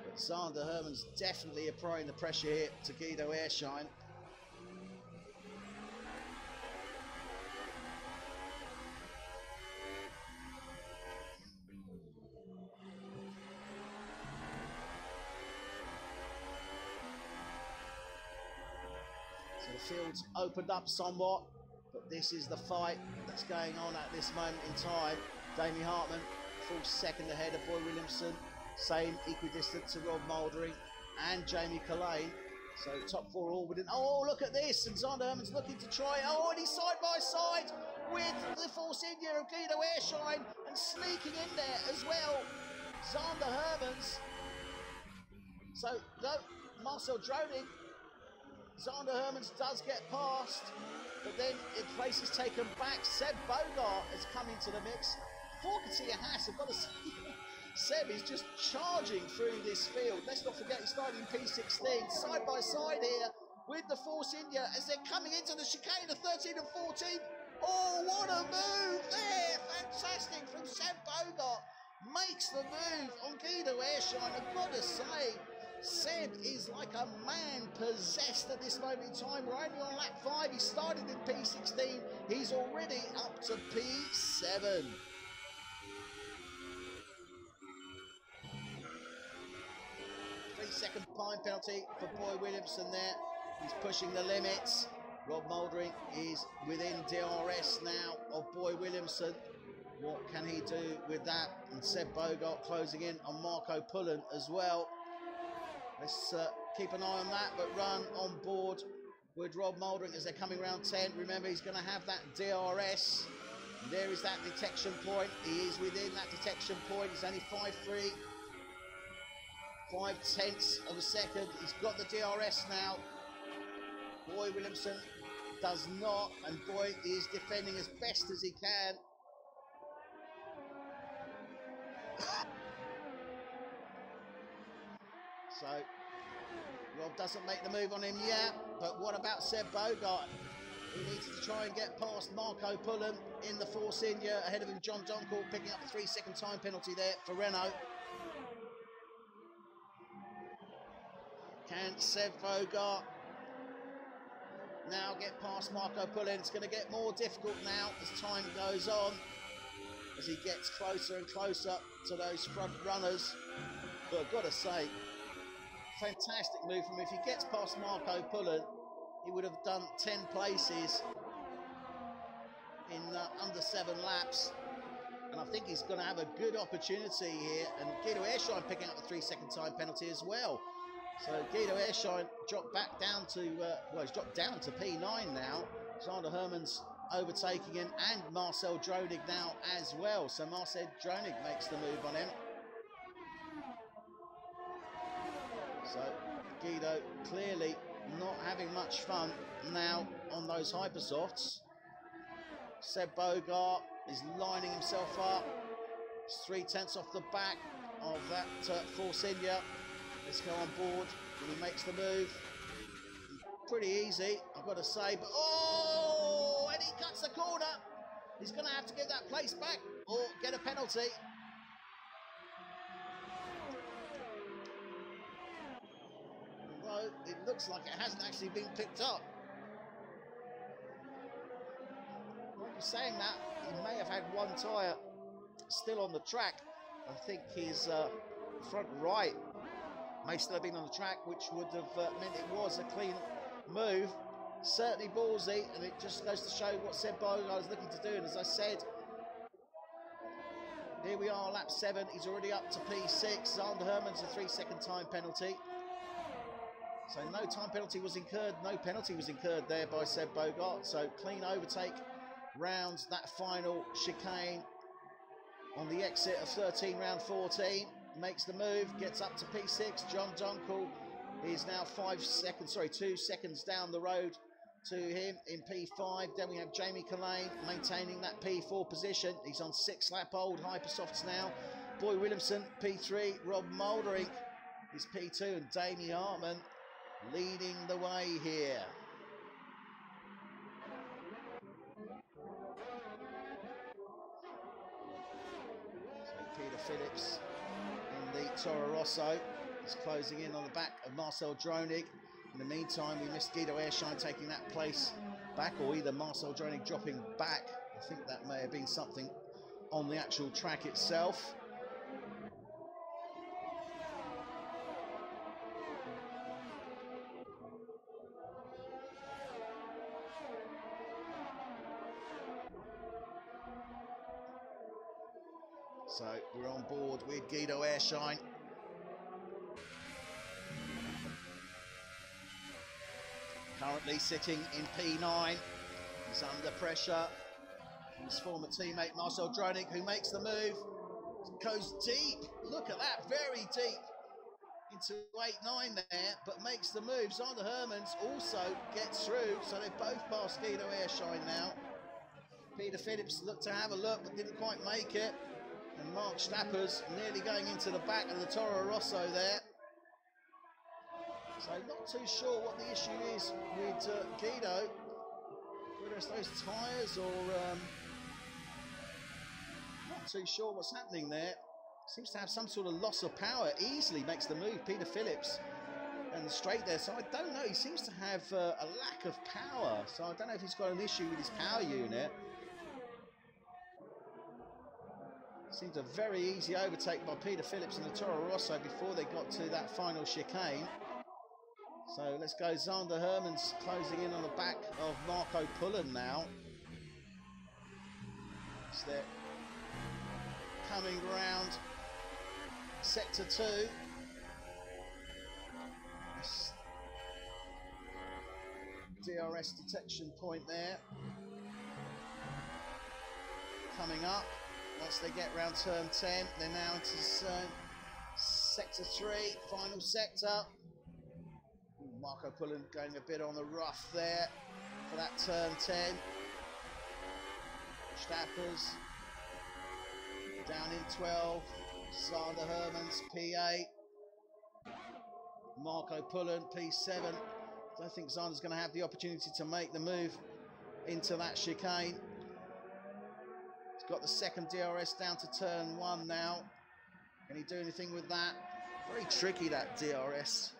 But Zander Herman's definitely applying the pressure here to Guido Airshine. So the field's opened up somewhat, but this is the fight that's going on at this moment in time. Damien Hartman, full second ahead of Boy Williamson, same equidistant to Rob Mouldering and Jamie Collane. So top four all within. Oh, look at this! And Zander Herman's looking to try. Oh, and he's side by side with the Force India of Guido Airshine and sneaking in there as well. Zander Herman's. So no, Marcel Droning. Zander Hermans does get past, but then the place is taken back. Seb Bogart has come into the mix. Before Katia Haas, I've got to say, Seb is just charging through this field. Let's not forget he started in P16, side by side here with the Force India as they're coming into the chicane of 13 and 14. Oh, what a move there! Fantastic from Seb Bogart. Makes the move on Guido Airshine. I've got to say, Seb is like a man possessed at this moment in time. We're only on lap 5. He started in P16. He's already up to P7. Second time penalty for Boy Williamson there. He's pushing the limits. Rob Mouldering is within DRS now of Boy Williamson. What can he do with that? And Seb Bogart closing in on Marco Pullen as well. Let's keep an eye on that, but run on board with Rob Mouldering as they're coming round 10. Remember, he's going to have that DRS. And there is that detection point. He is within that detection point. He's only 5.3. 0.5 of a second. He's got the DRS now. Boy Williamson does not, and Boy is defending as best as he can. So Rob doesn't make the move on him yet, but what about Seb Bogart? He needs to try and get past Marco Pullen in the Force India. Ahead of him, John Doncourt picking up a 3-second time penalty there for Renault. Can Seb Bogart now get past Marco Pullen? It's going to get more difficult now as time goes on, as he gets closer and closer to those front runners. But I've got to say, fantastic move from him. If he gets past Marco Pullen, he would have done 10 places in under 7 laps. And I think he's going to have a good opportunity here. And Guido Airshine picking up the 3-second time penalty as well. So Guido Airshine dropped back down to, well, he's dropped down to P9 now. Zander Herman's overtaking him, and Marcel Dronig now as well. So Marcel Dronig makes the move on him. So Guido clearly not having much fun now on those hypersofts. Seb Bogart is lining himself up. It's 3/10 off the back of that Force India. Let's go on board when he makes the move. Pretty easy, I've got to say. But oh, and he cuts the corner. He's going to have to get that place back or get a penalty. Although it looks like it hasn't actually been picked up. When you're saying that, he may have had one tyre still on the track. I think his front right may still have been on the track, which would have meant it was a clean move. Certainly ballsy, and it just goes to show what Seb Bogart is looking to do. And as I said, here we are, lap 7. He's already up to P6. Zander Herman's a 3-second time penalty. So no time penalty was incurred. No penalty was incurred there by Seb Bogart. So clean overtake rounds that final chicane on the exit of 13, round 14. Makes the move, gets up to P6. John Doncourt is now 2 seconds down the road to him in P5. Then we have Jamie Collane maintaining that P4 position. He's on 6-lap-old hypersofts now. Boy Williamson, P3. Rob Mouldering is P2, and Damien Hartman leading the way here. Phillips in the Toro Rosso. He's closing in on the back of Marcel Dronig. In the meantime, we missed Guido Airshine taking that place back, or either Marcel Dronig dropping back. I think that may have been something on the actual track itself. So we're on board with Guido Airshine. Currently sitting in P9. He's under pressure. His former teammate Marcel Dronig, who makes the move, goes deep. Look at that, very deep into 8-9 there, but makes the move. Zander Hermans also gets through, so they've both passed Guido Airshine now. Peter Phillips looked to have a look, but didn't quite make it. And Mark Stappers nearly going into the back of the Toro Rosso there. So not too sure what the issue is with Guido. Whether it's those tyres or not too sure what's happening there. Seems to have some sort of loss of power. Easily makes the move, Peter Phillips, and straight there. So I don't know. He seems to have a lack of power. So I don't know if he's got an issue with his power unit. Seems a very easy overtake by Peter Phillips and the Toro Rosso before they got to that final chicane. So let's go. Zander Hermans closing in on the back of Marco Pullen now. So they're coming round sector 2. DRS detection point there. Coming up. Once they get round turn 10, they're now into sector 3, final sector. Marco Pullen going a bit on the rough there for that turn 10. Stappers down in 12. Zander Hermans P8. Marco Pullen P7. Don't think Zander's going to have the opportunity to make the move into that chicane. He's got the second DRS down to turn 1 now. Can he do anything with that? Very tricky, that DRS.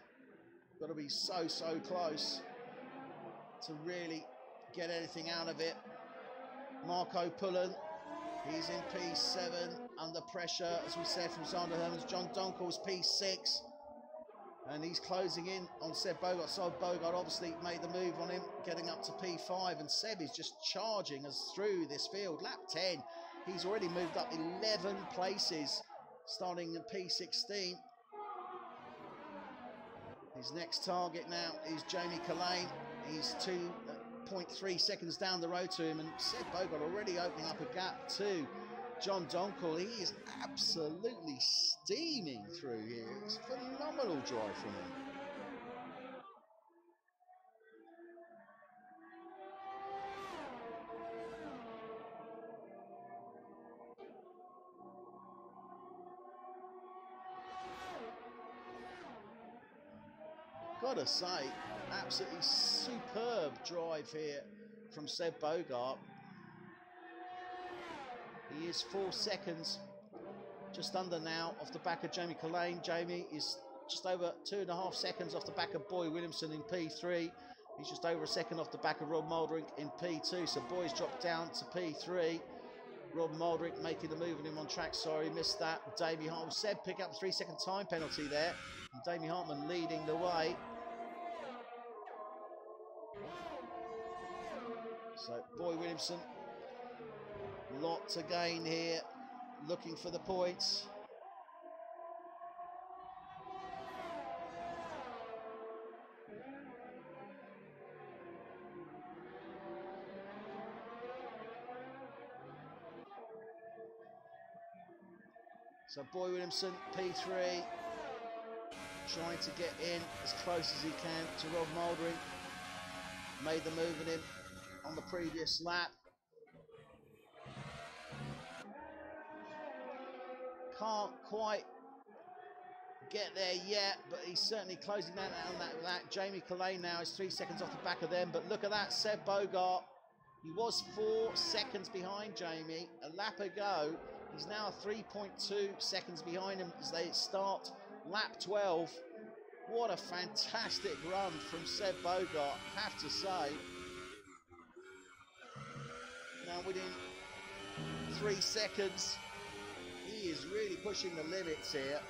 Got to be so close to really get anything out of it. Marco Pullen, he's in P7, under pressure, as we said, from Zander Hermans. John Donkel's P6, and he's closing in on Seb Bogart. So Bogart obviously made the move on him, getting up to P5, and Seb is just charging us through this field. Lap 10, he's already moved up 11 places, starting in P16. His next target now is Jamie Collane. He's 2.3 seconds down the road to him, and Seb Bogart already opening up a gap to John Donkel. He is absolutely steaming through here. It's a phenomenal drive from him. Gotta say, absolutely superb drive here from Seb Bogart. He is 4 seconds, just under now, off the back of Jamie Collane. Jamie is just over 2.5 seconds off the back of Boy Williamson in P3. He's just over a second off the back of Rob Muldrink in P2. So Boy's dropped down to P3. Rob Muldrink making the move on him on track. Sorry, missed that. Damie Hartman. Seb pick up a 3-second time penalty there. And Damie Hartman leading the way. So Boy Williamson, lot to gain here, looking for the points. So Boy Williamson, P3, trying to get in as close as he can to Rob Muldrink. Made the move at him on the previous lap. Can't quite get there yet, but he's certainly closing down on that. Jamie Collane now is 3 seconds off the back of them, but look at that, Seb Bogart. He was 4 seconds behind Jamie a lap ago. He's now 3.2 seconds behind him as they start lap 12. What a fantastic run from Seb Bogart, have to say. Now within 3 seconds, he is really pushing the limits here.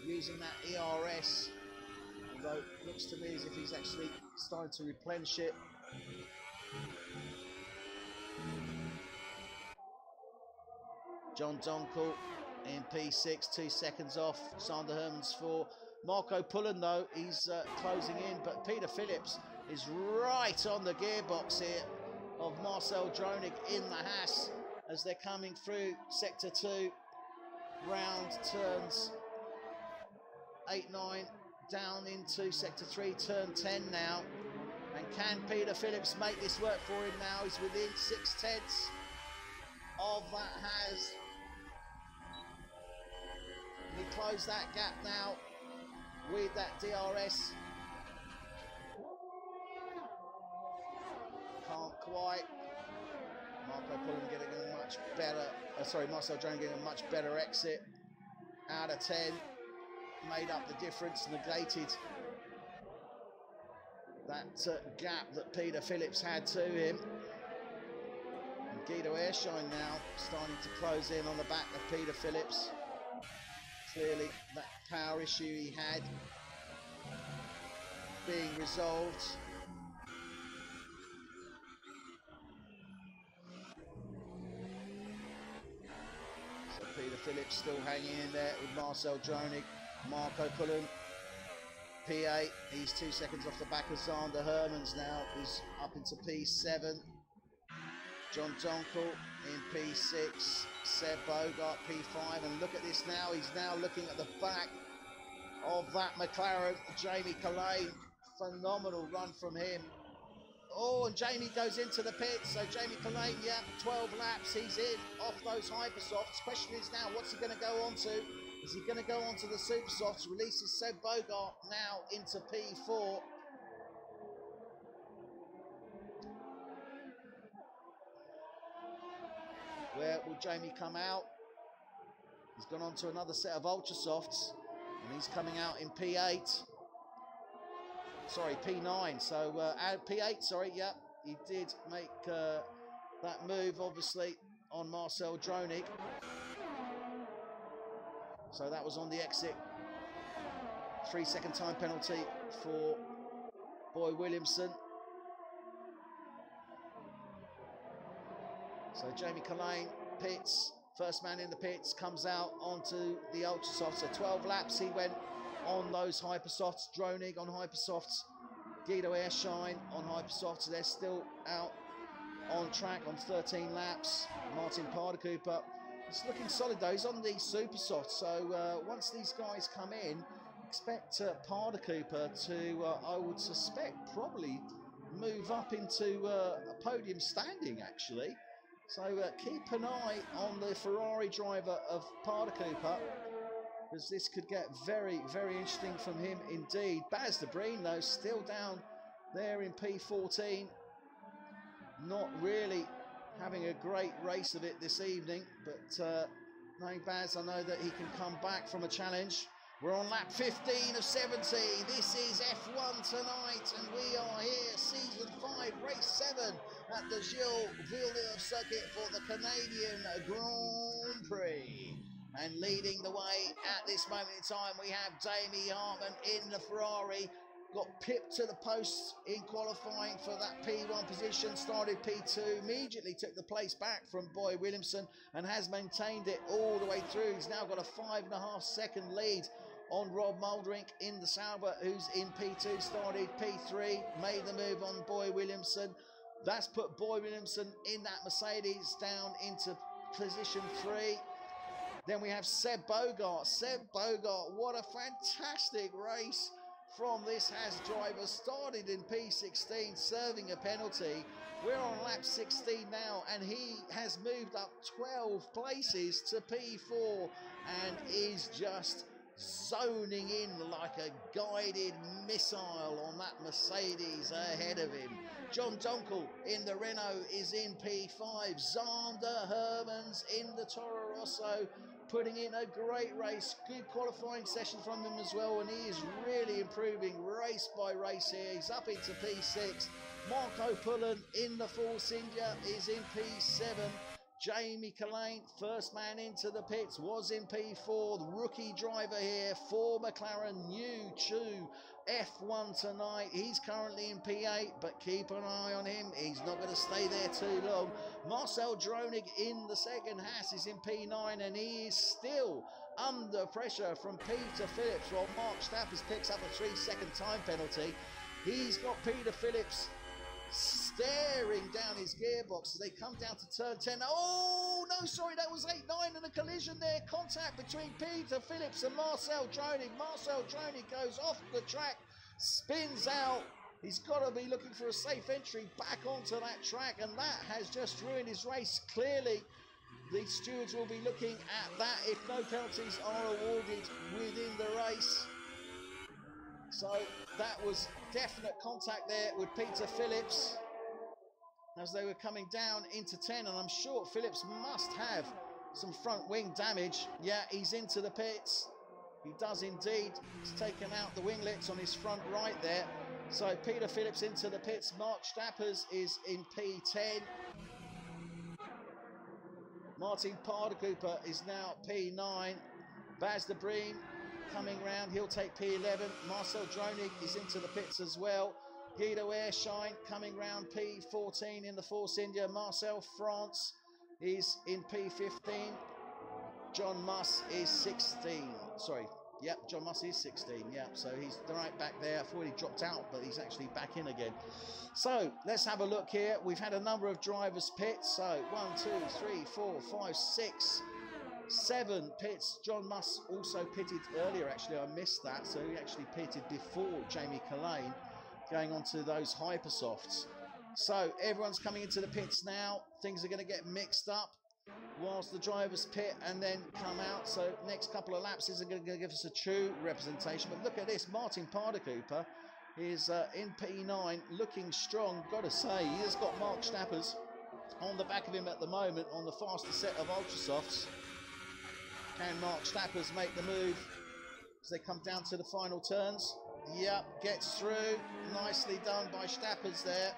Using that ERS, although it looks to me as if he's actually starting to replenish it. John Donkel in P6, 2 seconds off. Sander Hermans for Marco Pullen, though. He's closing in, but Peter Phillips is right on the gearbox here of Marcel Dronig in the Haas as they're coming through Sector 2. Round turns 8, 9, down into Sector 3, turn 10 now. And can Peter Phillips make this work for him now? He's within 6/10 of that Haas. He closed that gap now with that DRS. Can't quite. Marco Pullen getting a much better, Marcel Dronig getting a much better exit out of 10. Made up the difference, negated that gap that Peter Phillips had to him. And Guido Airshine now starting to close in on the back of Peter Phillips. Clearly that power issue he had being resolved. So Peter Phillips still hanging in there with Marcel Dronig. Marco Pullen, P8, he's 2 seconds off the back of Sander Hermans now, he's up into P7. John Donkel in P6, Seb Bogart P5, and look at this now, he's now looking at the back of that McLaren, Jamie Collane. Phenomenal run from him. Oh, and Jamie goes into the pits, so Jamie Collane, yeah, 12 laps, he's in, off those Hypersofts. Question is now, what's he going to go on to? Is he going to go on to the Supersofts? Releases Seb Bogart now into P4. Where will Jamie come out? He's gone on to another set of Ultra Softs, and he's coming out in P8. Sorry, P9. So P8, sorry, yeah. He did make that move, obviously, on Marcel Dronig. So that was on the exit. 3-second time penalty for Boy Williamson. So Jamie Collane pits, first man in the pits, comes out onto the Ultra Softs. So 12 laps he went on those Hypersofts. Dronig on Hypersofts. Guido Airshine on Hypersofts. They're still out on track on 13 laps. Martin Pardecooper, it's looking solid though. He's on the Supersoft, so once these guys come in, expect Pardecooper to, I would suspect, probably move up into a podium standing actually. So keep an eye on the Ferrari driver of Pardecooper, because this could get very, very interesting from him indeed. Baz de Breen though still down there in P14, not really having a great race of it this evening, but knowing Baz, I know that he can come back from a challenge. We're on lap 15 of 70. This is F1 tonight, and we are here, season 5, race 7 at the Gilles Villeneuve circuit for the Canadian Grand Prix. And leading the way at this moment in time, we have Jamie Hartman in the Ferrari. Got pipped to the post in qualifying for that P1 position, started P2, immediately took the place back from Boy Williamson and has maintained it all the way through. He's now got a 5.5 second lead on Rob Muldrink in the Sauber, who's in P2, started P3, made the move on Boy Williamson. That's put Boy Williamson in that Mercedes down into position 3. Then we have Seb Bogart. Seb Bogart, what a fantastic race from this Haas driver. Started in P16, serving a penalty. We're on lap 16 now, and he has moved up 12 places to P4 and is just zoning in like a guided missile on that Mercedes ahead of him. John Donkel in the Renault is in P5. Zander Hermans in the Toro Rosso, putting in a great race. Good qualifying session from him as well, and he is really improving race by race here. He's up into P6. Marco Pullen in the Force India is in P7. Jamie Collane, first man into the pits, was in P4. The rookie driver here for McLaren, New Chu, F1 tonight. He's currently in P8, but keep an eye on him. He's not going to stay there too long. Marcel Dronig in the second Haas is in P9, and he is still under pressure from Peter Phillips, while Mark Stappers picks up a 3-second time penalty. He's got Peter Phillips staring down his gearbox as they come down to turn 10. Oh, no, sorry, that was 8-9 and a collision there. Contact between Peter Phillips and Marcel Dronig. Marcel Dronig goes off the track, spins out. He's got to be looking for a safe entry back onto that track, and that has just ruined his race. Clearly, the stewards will be looking at that if no penalties are awarded within the race. So that was definite contact there with Peter Phillips as they were coming down into 10, and I'm sure Phillips must have some front wing damage. Yeah, he's into the pits. He does indeed. He's taken out the winglets on his front right there. So Peter Phillips into the pits. Mark Stappers is in P10. Martin Paardekooper is now P9. Baz de Breen coming round, he'll take P11. Marcel Dronig is into the pits as well. Guido Airshine coming round P14 in the Force India. Marcel France is in P15. John Muss is 16. Sorry, yep, John Muss is 16. Yep, so he's right back there. I thought he dropped out, but he's actually back in again. So let's have a look here. We've had a number of drivers pit. So 1, 2, 3, 4, 5, 6, 7 pits. John Muss also pitted earlier, actually. I missed that. So he actually pitted before Jamie Collane, going on to those Hypersofts. So everyone's coming into the pits now. Things are going to get mixed up whilst the drivers pit and then come out. So next couple of laps isn't going to give us a true representation. But look at this. Martin Paardekooper is in P9, looking strong. Got to say, he has got Mark Stappers on the back of him at the moment on the faster set of Ultrasofts. Can Mark Stappers make the move as they come down to the final turns? Yep, gets through. Nicely done by Stappers there.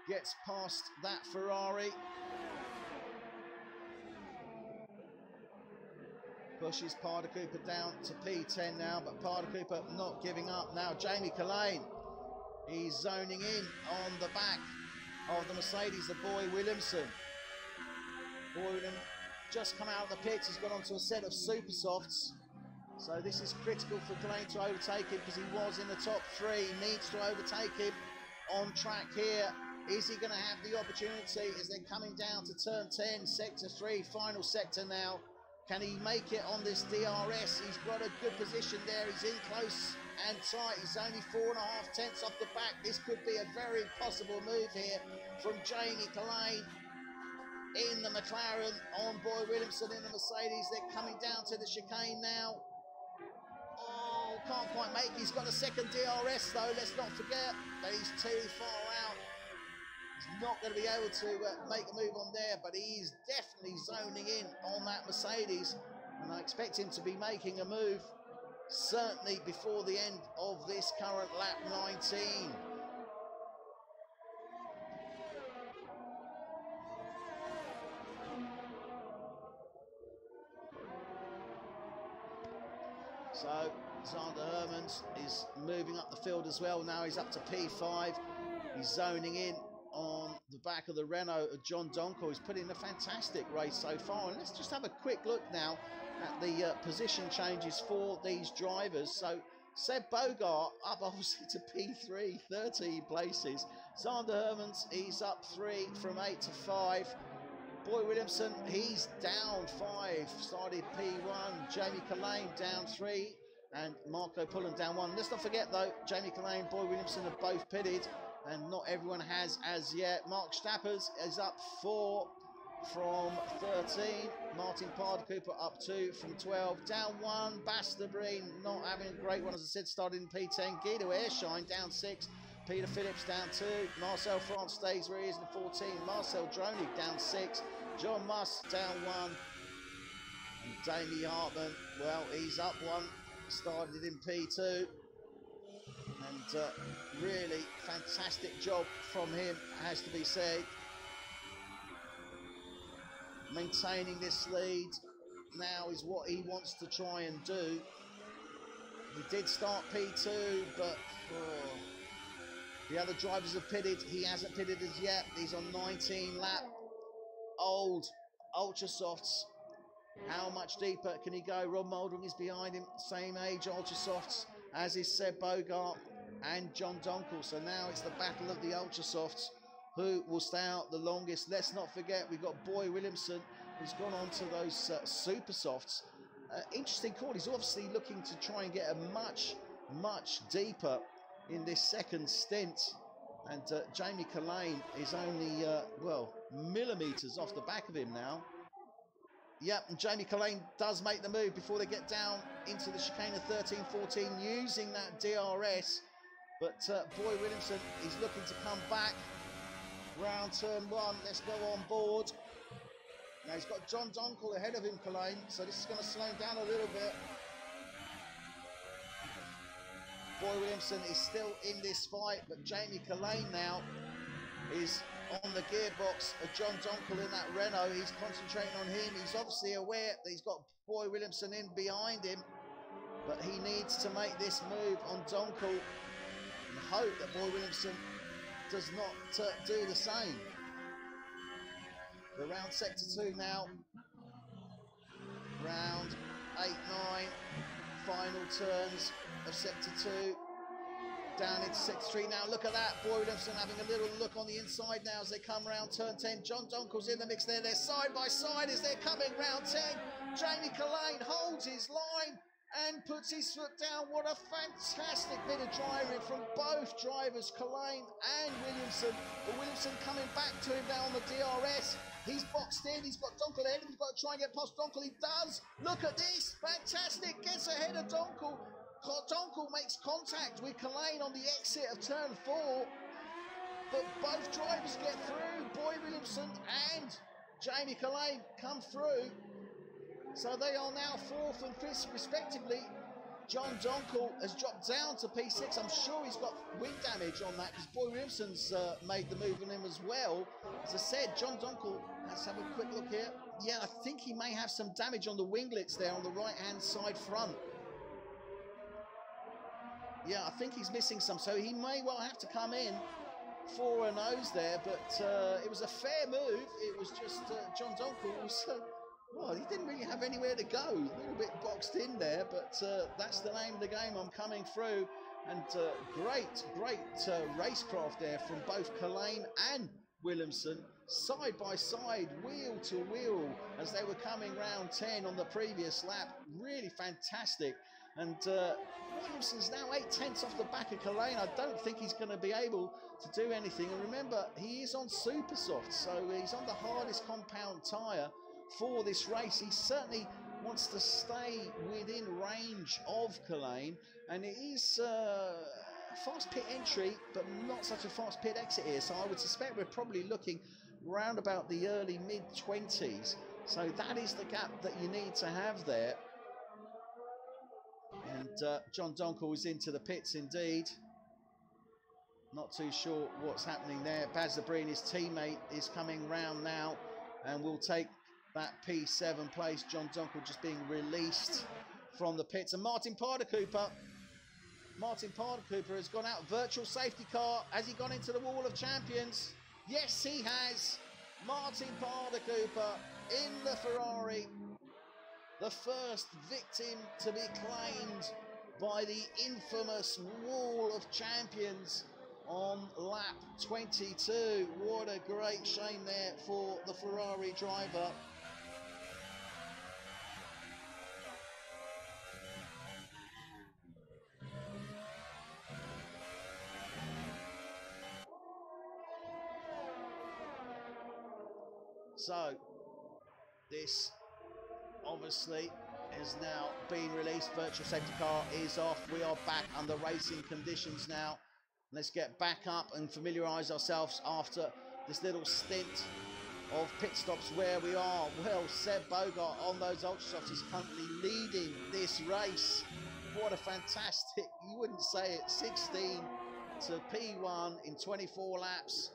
Gets past that Ferrari. Pushes Paardekooper down to P10 now, but Paardekooper not giving up now. Jamie Collane, he's zoning in on the back of the Mercedes, the Boy Williamson. Boy just come out of the pits, he's gone onto a set of super softs. So this is critical for Collane to overtake him because he was in the top 3. He needs to overtake him on track here. Is he going to have the opportunity as they're coming down to turn 10, sector 3, final sector now? Can he make it on this DRS? He's got a good position there. He's in close and tight. He's only 4.5 tenths off the back. This could be a very possible move here from Jamie Collane in the McLaren, on Boy Williamson in the Mercedes. They're coming down to the chicane now. Oh, can't quite make it. He's got a second DRS though. Let's not forget that he's too far out. He's not going to be able to make a move on there, but he's definitely zoning in on that Mercedes, and I expect him to be making a move certainly before the end of this current lap 19. So Zander Hermans is moving up the field as well. Now he's up to P5. He's zoning in on the back of the Renault of John Donkel. He's put in a fantastic race so far. And let's just have a quick look now at the position changes for these drivers. So Seb Bogart up obviously to P3, 13 places. Zander Hermans, he's up 3 from 8 to 5. Boy Williamson, he's down 5, started P1. Jamie Collane down 3, and Marco Pullen down 1. Let's not forget though, Jamie Collane and Boy Williamson have both pitted, and not everyone has as yet. Mark Stappers is up 4 from 13. Martin Parder-Cooper up 2 from 12. Down 1, Basterbreen not having a great one, as I said, started in P10. Guido Airshine down 6. Peter Phillips down 2. Marcel France stays where he is in 14. Marcel Dronig down 6. John Musk down 1. And Damie Hartman, well, he's up 1. Started in P2. And really fantastic job from him, has to be said. Maintaining this lead now is what he wants to try and do. He did start P2, but the other drivers have pitted. He hasn't pitted as yet. He's on 19 lap. Old Ultra Softs. How much deeper can he go? Rob Mouldering is behind him. Same age Ultra Softs as is Seb Bogart and John Donkel. So now it's the battle of the Ultra Softs. Who will stay out the longest? Let's not forget we've got Boy Williamson, who's gone on to those Super Softs. Interesting call. He's obviously looking to try and get a much deeper in this second stint. And Jamie Collane is only, well, millimetres off the back of him now. Yep, and Jamie Collane does make the move before they get down into the chicane of 13-14, using that DRS. But Boy Williamson is looking to come back. Round turn 1, let's go on board. Now he's got John Donkel ahead of him, Collane, so this is going to slow him down a little bit. Boy Williamson is still in this fight, but Jamie Collane now is on the gearbox of John Donkel in that Renault. He's concentrating on him. He's obviously aware that he's got Boy Williamson in behind him, but he needs to make this move on Donkel and hope that Boy Williamson does not do the same. We're around sector 2 now. Round 8, 9. Final turns of sector 2. Down into sector 3 now. Look at that. Boy Williamson having a little look on the inside now as they come around turn 10. John Donkel's in the mix there. They're side by side as they're coming round 10. Jamie Collane holds his line and puts his foot down. What a fantastic bit of driving from both drivers, Collane and Williamson. But Williamson coming back to him now on the DRS. He's boxed in, he's got Donkel ahead, he's got to try and get past Donkel. He does. Look at this, fantastic, gets ahead of Donkel. Donkel makes contact with Collane on the exit of turn 4. But both drivers get through. Boy Williamson and Jamie Collane come through. So they are now 4th and 5th respectively. John Donkel has dropped down to P6. I'm sure he's got wing damage on that because Boy Williamson's made the move on him as well. As I said, John Donkel, let's have a quick look here. Yeah, I think he may have some damage on the winglets there on the right-hand side front. Yeah, I think he's missing some, so he may well have to come in for a nose there, but it was a fair move. It was just John Donkel was... well, he didn't really have anywhere to go. A little bit boxed in there, but that's the name of the game. I'm coming through. And great racecraft there from both Collane and Williamson. Side by side, wheel to wheel, as they were coming round 10 on the previous lap. Really fantastic. And Williamson's now 8/10 off the back of Collane. I don't think he's going to be able to do anything. And remember, he is on super soft, so he's on the hardest compound tyre for this race. He certainly wants to stay within range of Collane, and it is fast pit entry but not such a fast pit exit here, so I would suspect we're probably looking round about the early mid-20s. So that is the gap that you need to have there. And John Donkel is into the pits indeed. Not too sure what's happening there. Basterbreen, his teammate, is coming round now and will take that P7 place. John Donkel just being released from the pits. And Martin Parder-Cooper has gone out. Virtual safety car. Has he gone into the wall of champions? Yes, he has. Martin Parder-Cooper in the Ferrari. The first victim to be claimed by the infamous wall of champions on lap 22. What a great shame there for the Ferrari driver. So this obviously has now been released. Virtual safety car is off. We are back under racing conditions now. Let's get back up and familiarise ourselves after this little stint of pit stops where we are. Well, Seb Bogart on those Ultrasofts is currently leading this race. What a fantastic, you wouldn't say it, 16 to P1 in 24 laps.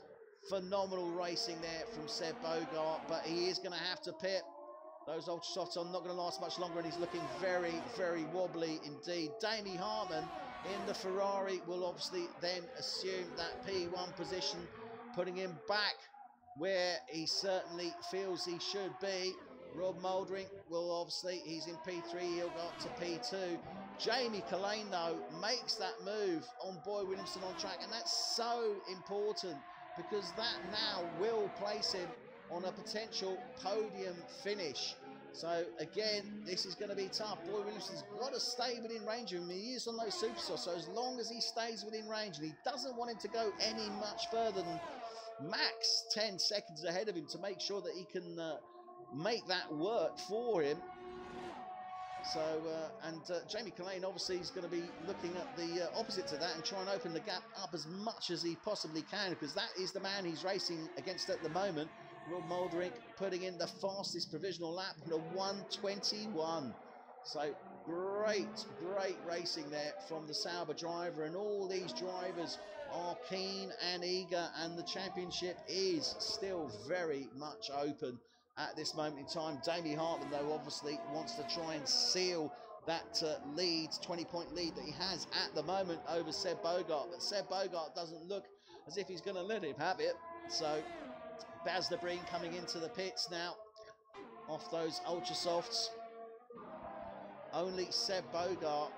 Phenomenal racing there from Seb Bogart, but he is going to have to pit. Those Ultrasofts are not going to last much longer, and he's looking very, very wobbly indeed. Damie Hartman in the Ferrari will obviously then assume that P1 position, putting him back where he certainly feels he should be. Rob Mouldering will obviously, he's in P3, he'll go up to P2. Jamie Collane, though, makes that move on Boy Williamson on track, and that's so important because that now will place him on a potential podium finish. So again, this is going to be tough. Boy Williamson's got to stay within range of him. He is on those superstars, so as long as he stays within range, and he doesn't want him to go any much further than max 10 seconds ahead of him to make sure that he can make that work for him. So, Jamie Collane obviously is going to be looking at the opposite to that and try and open the gap up as much as he possibly can, because that is the man he's racing against at the moment. Rob Mouldering putting in the fastest provisional lap with a 1:21. So great racing there from the Sauber driver, and all these drivers are keen and eager, and the championship is still very much open at this moment in time. Damie Hartman, though, obviously wants to try and seal that 20-point lead that he has at the moment over Seb Bogart, but Seb Bogart doesn't look as if he's going to let him have it. So Baz Lebreen coming into the pits now off those Ultrasofts. Only Seb Bogart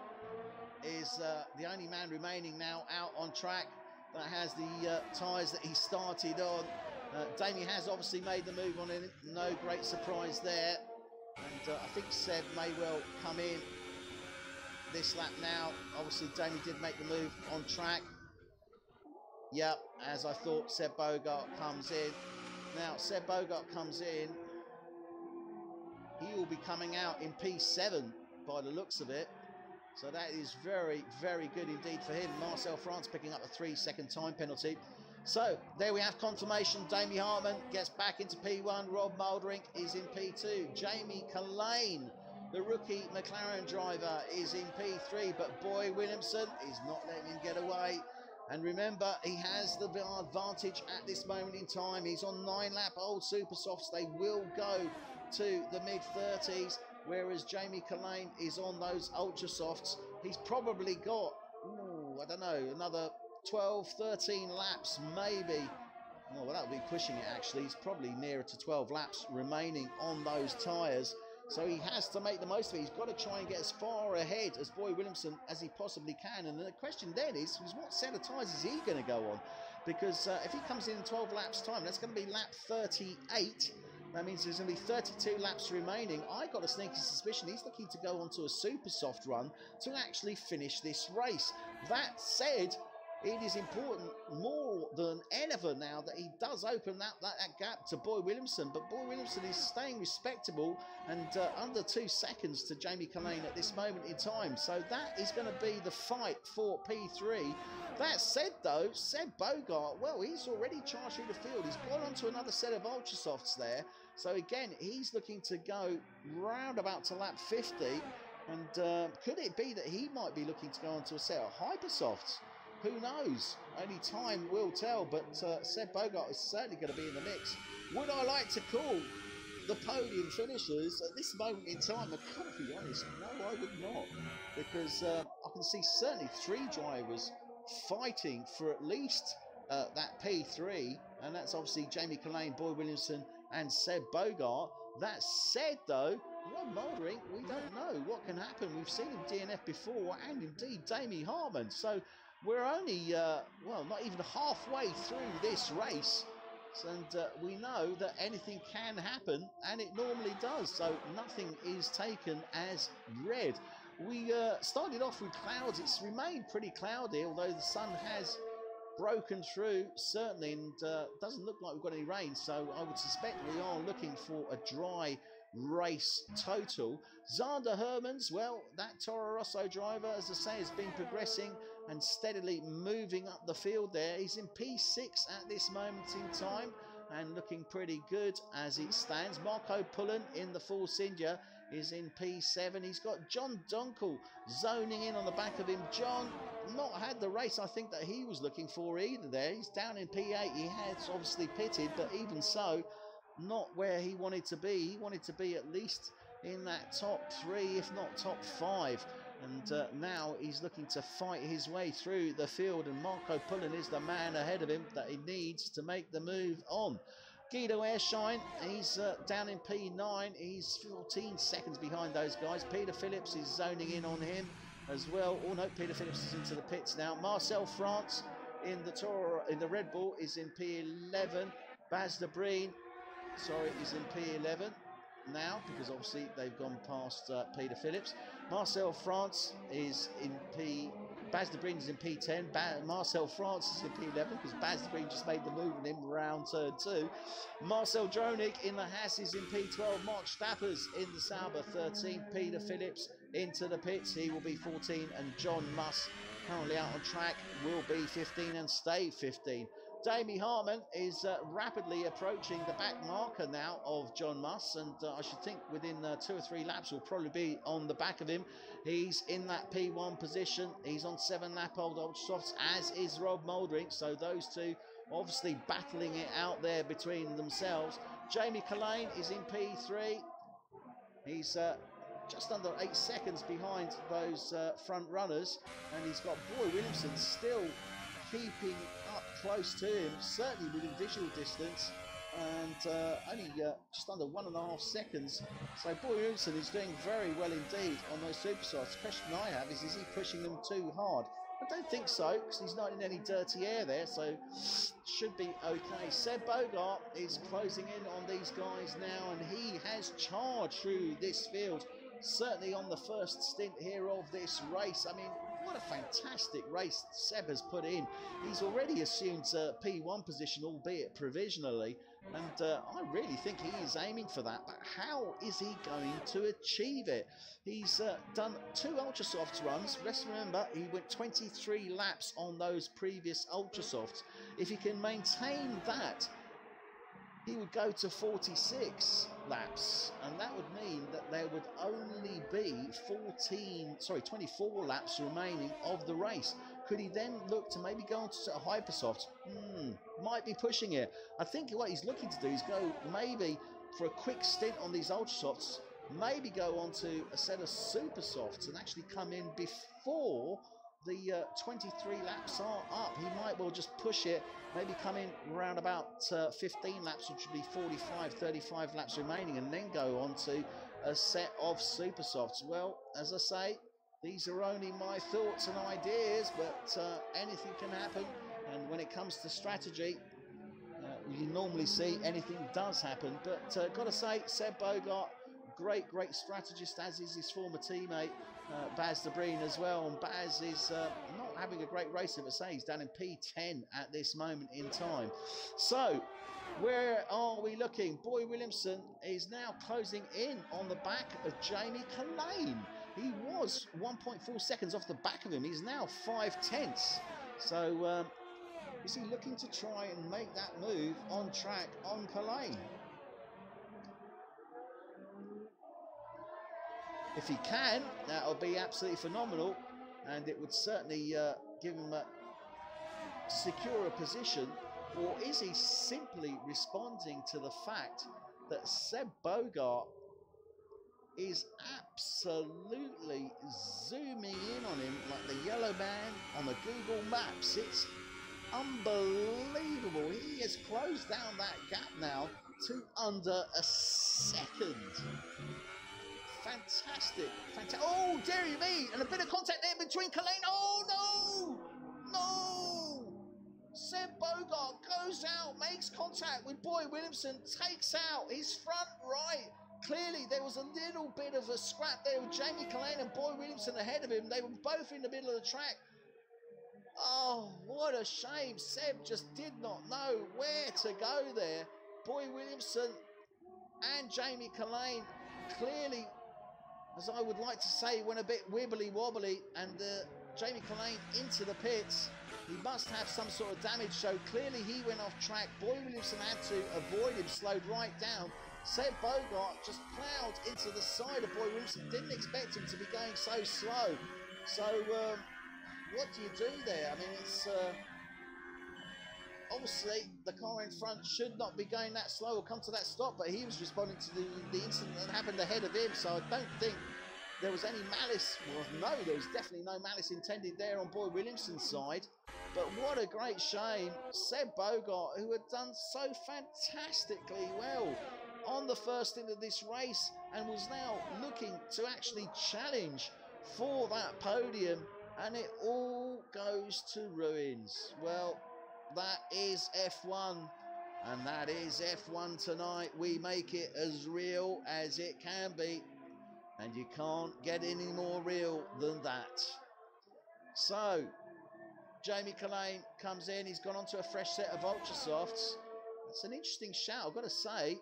is the only man remaining now out on track that has the tyres that he started on. Damien has obviously made the move on it, no great surprise there. And I think Seb may well come in this lap now. Obviously Damien did make the move on track. Yep, as I thought, Seb Bogart comes in. Now, Seb Bogart comes in. He will be coming out in P7 by the looks of it. So that is very, very good indeed for him. Marcel France picking up a 3-second time penalty. So there we have confirmation. Damie Hartman gets back into P1. Rob Mouldering is in P2. Jamie Collane, the rookie McLaren driver, is in P3. But Boy Williamson is not letting him get away. And remember, he has the advantage at this moment in time. He's on 9-lap-old Supersofts. They will go to the mid-30s, whereas Jamie Collane is on those Ultrasofts. He's probably got, I don't know, another 12, 13 laps, maybe. Oh, well, that would be pushing it, actually. He's probably nearer to 12 laps remaining on those tyres. So he has to make the most of it. He's got to try and get as far ahead as Boy Williamson as he possibly can. And the question then is what set of tyres is he going to go on? Because if he comes in 12 laps time, that's going to be lap 38. That means there's going to be 32 laps remaining. I got a sneaky suspicion he's looking to go onto a super soft run to actually finish this race. That said, it is important more than ever now that he does open that gap to Boy Williamson. But Boy Williamson is staying respectable and under 2 seconds to Jamie Collane at this moment in time. So that is going to be the fight for P3. That said, though, Seb Bogart, well, he's already charged through the field. He's gone on to another set of Ultrasofts there. So again, he's looking to go round about to lap 50. And could it be that he might be looking to go onto a set of Hypersofts? Who knows? Only time will tell, but Seb Bogart is certainly going to be in the mix. Would I like to call the podium finishers at this moment in time? I've got to be honest, no, I would not. Because I can see certainly 3 drivers fighting for at least that P3, and that's obviously Jamie Collane, Boy Williamson, and Seb Bogart. That said, though, Rob Mouldering, we don't know what can happen. We've seen him DNF before, and indeed Damie Hartman. So we're only, well, not even halfway through this race, and we know that anything can happen, and it normally does, so nothing is taken as read. We started off with clouds. It's remained pretty cloudy, although the sun has broken through, certainly, and doesn't look like we've got any rain, so I would suspect we are looking for a dry race total. Zander Hermans, well, that Toro Rosso driver, as I say, has been progressing and steadily moving up the field there. He's in P6 at this moment in time and looking pretty good as it stands. Marco Pullen in the Force India is in P7. He's got John Dunkel zoning in on the back of him. John not had the race I think that he was looking for either there. He's down in P8. He has obviously pitted, but even so, not where he wanted to be. He wanted to be at least in that top 3, if not top 5. And now he's looking to fight his way through the field, and Marco Pullen is the man ahead of him that he needs to make the move on. Guido Airshine, he's down in P9. He's 14 seconds behind those guys. Peter Phillips is zoning in on him as well. Oh no, Peter Phillips is into the pits now. Marcel France in the Red Bull is in P11. Baz de Breen, sorry, is in P11 now, because obviously they've gone past Peter Phillips. Marcel France is in Baz de Breen is in P10. Marcel France is in P11 because Baz de Breen just made the move in him round turn 2. Marcel Dronik in the Haas is in P12. Mark Stappers in the Sauber 13. Peter Phillips into the pits. He will be 14. And John Muss, currently out on track, will be 15 and stay 15. Damie Hartman is rapidly approaching the back marker now of John Muss, and I should think within 2 or 3 laps will probably be on the back of him. He's in that P1 position. He's on 7 lap old Ultrasofts, as is Rob Mouldering, so those two obviously battling it out there between themselves. Jamie Collane is in P3. He's just under 8 seconds behind those front runners, and he's got Boy Williamson still keeping up close to him, certainly within visual distance, and only just under 1.5 seconds. So Boy Williamson is doing very well indeed on those supersofts. The question I have is he pushing them too hard? I don't think so, because he's not in any dirty air there, so should be okay. Seb Bogart is closing in on these guys now, and he has charged through this field, certainly on the first stint here of this race. I mean, what a fantastic race Seb has put in. He's already assumed P1 position, albeit provisionally, and I really think he is aiming for that. But how is he going to achieve it? He's done 2 Ultrasofts runs. Let's remember, he went 23 laps on those previous Ultrasofts. If he can maintain that, he would go to 46 laps, and that would mean that there would only be 24 laps remaining of the race. Could he then look to maybe go on to a Hypersoft? Might be pushing it. I think what he's looking to do is go maybe for a quick stint on these Ultrasofts, maybe go on to a set of Supersofts and actually come in before the 23 laps are up. He might well just push it, maybe come in around about 15 laps, which would be 35 laps remaining, and then go on to a set of Supersofts. Well, as I say, these are only my thoughts and ideas, but anything can happen, and when it comes to strategy, you normally see anything does happen. But got to say, Seb Bogart, great strategist, as is his former teammate Baz de Breen as well, and Baz is not having a great race, as I say. He's down in P10 at this moment in time. So where are we looking? Boy Williamson is now closing in on the back of Jamie Collane. He was 1.4 seconds off the back of him. He's now 5/10. So is he looking to try and make that move on track on Collane? If he can, that'll be absolutely phenomenal, and it would certainly give him a secure position. Or is he simply responding to the fact that Seb Bogart is absolutely zooming in on him like the yellow man on the Google Maps? It's unbelievable. He has closed down that gap now to under a second. Fantastic. Oh, dearie me. And a bit of contact there between Collane. Oh, no. Seb Bogart goes out, makes contact with Boy Williamson, takes out his front right. Clearly, there was a little bit of a scrap there with Jamie Collane and Boy Williamson ahead of him. They were both in the middle of the track. Oh, what a shame. Seb just did not know where to go there. Boy Williamson and Jamie Collane clearly, as I would like to say, went a bit wibbly wobbly, and Jamie Collane into the pits. He must have some sort of damage, so clearly he went off track. Boy Williamson had to avoid him, slowed right down. Seb Bogart just ploughed into the side of Boy Williamson. Didn't expect him to be going so slow. So what do you do there? I mean, it's obviously the car in front should not be going that slow or come to that stop, but he was responding to the incident that happened ahead of him. So I don't think there was any malice. Well, no, there was definitely no malice intended there on Boy Williamson's side. But what a great shame. Seb Bogart, who had done so fantastically well on the first stint of this race and was now looking to actually challenge for that podium, and it all goes to ruins. Well, that is F1, and that is F1 tonight. We make it as real as it can be, and you can't get any more real than that. So Jamie Collane comes in. He's gone on to a fresh set of Ultra Softs. It's an interesting shout, I've got to say.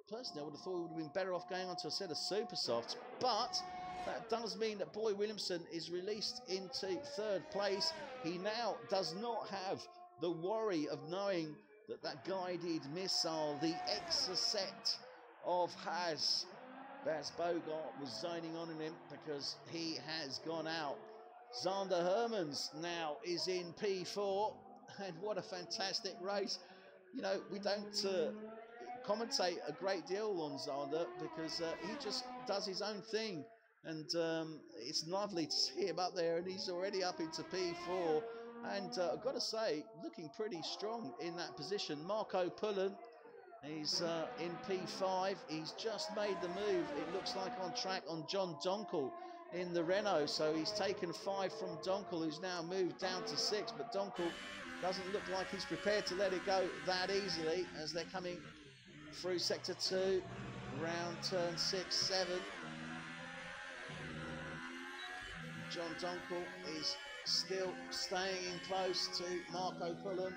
Personally, I would have thought we would have been better off going on to a set of Super Softs, but that does mean that Boy Williamson is released into third place. He now does not have the worry of knowing that that guided missile, the Exocet of Haas, Baz Bogart was zoning on him because he has gone out. Zander Hermans now is in P4, and what a fantastic race. You know, we don't commentate a great deal on Zander because he just does his own thing, and it's lovely to see him up there, and he's already up into P4, and I've got to say, looking pretty strong in that position. Marco Pullen, he's in P5. He's just made the move, it looks like, on track on John Donkel in the Renault, so he's taken 5 from Donkel, who's now moved down to 6, but Donkel doesn't look like he's prepared to let it go that easily as they're coming through sector 2, round turn 6, 7. John Donkel is still staying in close to Marco Pullen.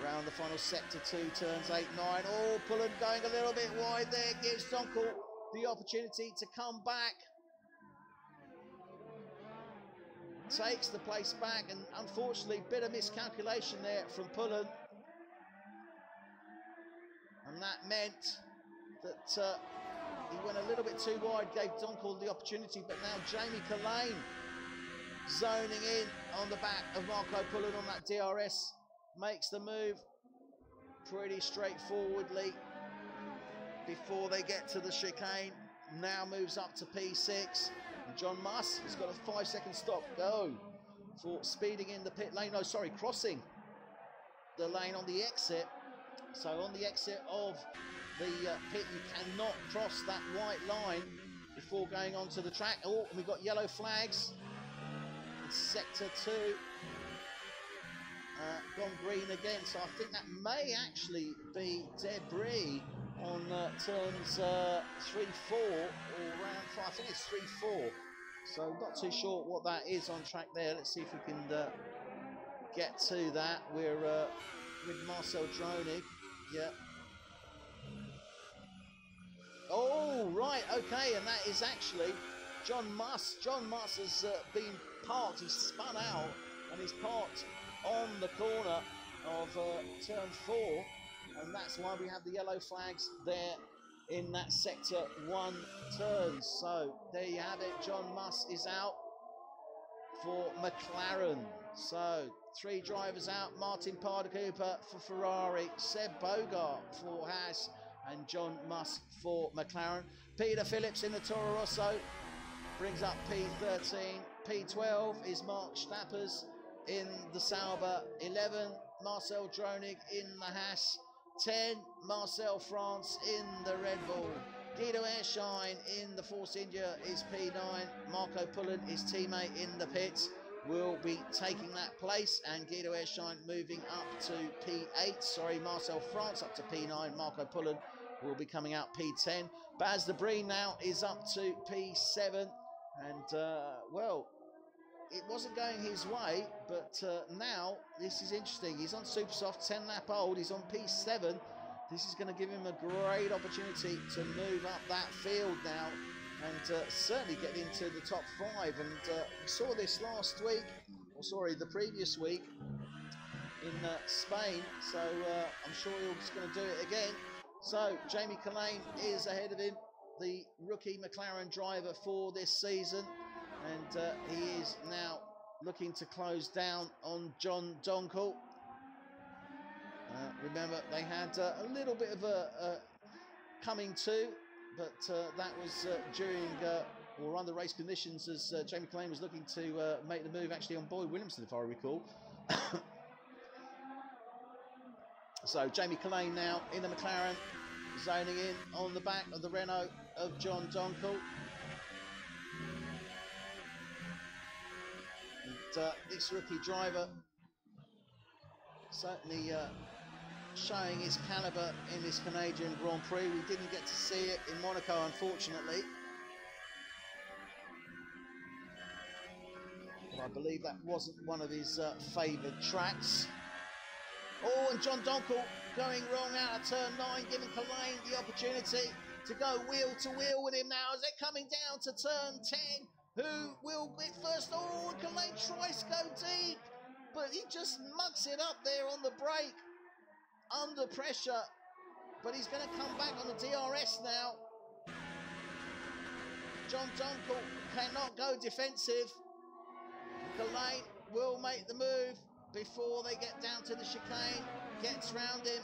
Round the final sector 2, turns 8, 9. Oh, Pullen going a little bit wide there, gives Donkel the opportunity to come back. Takes the place back, and unfortunately, bit of miscalculation there from Pullen. And that meant that he went a little bit too wide, gave Donkel the opportunity, but now Jamie Collane zoning in on the back of Marco Pullen on that DRS. Makes the move pretty straightforwardly before they get to the chicane. Now moves up to P6. And John Muss has got a 5-second stop go for speeding in the pit lane. No, sorry, crossing the lane on the exit. So on the exit of the pit, you cannot cross that white line before going onto the track. Oh, and we've got yellow flags. It's sector 2. Gone green again, so I think that may actually be debris on turns 3, 4 or round 5. I think it's 3, 4. So not too sure what that is on track there. Let's see if we can get to that. We're with Marcel Dronig. Yeah. Oh, right, okay, and that is actually John Muss. John Muss has been parked. He's spun out and he's parked on the corner of turn 4, and that's why we have the yellow flags there in that sector 1 turn. So there you have it. John Muss is out for McLaren. So 3 drivers out: Martin Parder-Cooper for Ferrari, Seb Bogart for Haas, and John Muss for McLaren. Peter Phillips in the Toro Rosso brings up P13. P12 is Mark Stappers in the Sauber. 11, Marcel Dronig in the Haas. 10, Marcel France in the Red Bull. Guido Ershine in the Force India is P9. Marco Pullen, his teammate in the pits, will be taking that place, and Guido Ershine moving up to P8. Sorry, Marcel France up to P9. Marco Pullen will be coming out P10. Baz de Breen now is up to P7, and well, it wasn't going his way, but now this is interesting. He's on Supersoft, 10 lap old. He's on P7, this is going to give him a great opportunity to move up that field now and certainly get into the top 5. And we saw this last week, or sorry, the previous week in Spain. So I'm sure he's going to do it again. So Jamie Culhane is ahead of him, the rookie McLaren driver for this season. And he is now looking to close down on John Donkel. Remember, they had a little bit of a coming to, but that was during or under race conditions as Jamie Culhane was looking to make the move actually on Boyd Williamson, if I recall. So Jamie Culhane now in the McLaren, zoning in on the back of the Renault of John Donkel. And this rookie driver certainly showing his calibre in this Canadian Grand Prix. We didn't get to see it in Monaco, unfortunately. But I believe that wasn't one of his favoured tracks. Oh, and John Donkel going wrong out of turn 9, giving Culhane the opportunity to go wheel to wheel with him now as they're coming down to turn 10. Who will get first? Oh, Culhane tries to go deep, but he just mucks it up there on the brake under pressure. But he's going to come back on the DRS now. John Donkel cannot go defensive. Culhane will make the move before they get down to the chicane. Gets round him,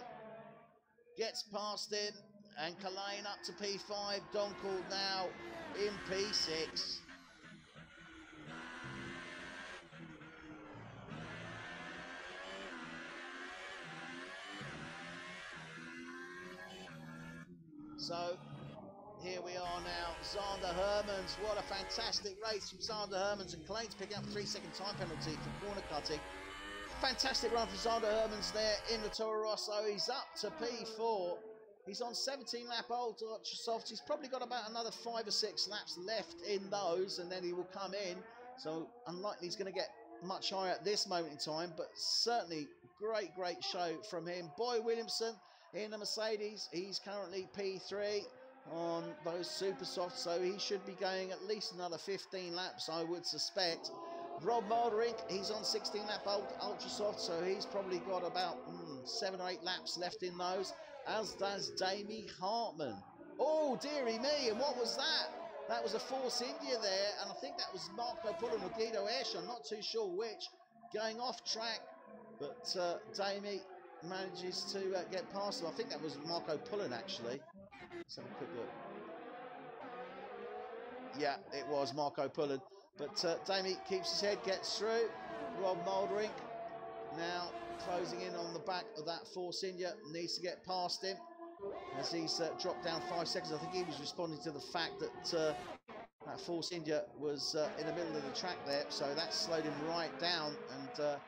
gets past him, and Culhane up to P5. Donkel now in P6. So here we are now, Zander Hermans. What a fantastic race from Zander Hermans, and Culhane's picking up a 3-second time penalty for corner cutting. Fantastic run for Zander Hermans there in the Toro Rosso. He's up to P4. He's on 17 lap old Ultrasoft. He's probably got about another 5 or 6 laps left in those, and then he will come in. So unlikely he's going to get much higher at this moment in time, but certainly great show from him. Boyd Williamson in the Mercedes, he's currently P3 on those super softs, so he should be going at least another 15 laps, I would suspect. Rob Mulderink, he's on 16 lap old ultra soft, so he's probably got about 7 or 8 laps left in those, as does Damie Hartman. Oh dearie me, and what was that? That was a Force India there, and I think that was Marco Pullen or Guido Esch, I'm not too sure which, going off track, but Damie manages to get past him. I think that was Marco Pullen actually. Let's have a quick look. Yeah, it was Marco Pullen. But Damie keeps his head, gets through. Rob Mulderink now closing in on the back of that Force India, needs to get past him as he's dropped down 5 seconds. I think he was responding to the fact that that Force India was in the middle of the track there, so that slowed him right down, and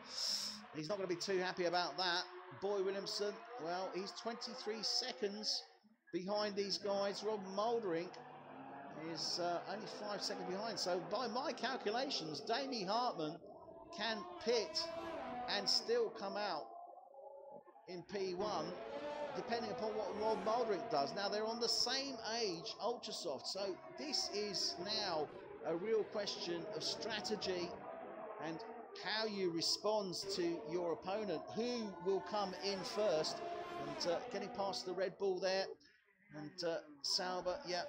he's not going to be too happy about that. Boyd Williamson, well, he's 23 seconds behind these guys. Rob Mulderink is only 5 seconds behind. So by my calculations, Damie Hartman can pit and still come out in P1, depending upon what Rob Mulderink does. Now, they're on the same age, Ultrasoft, so this is now a real question of strategy and how you respond to your opponent. Who will come in first? And getting past the Red Bull there, and Sauber, yeah,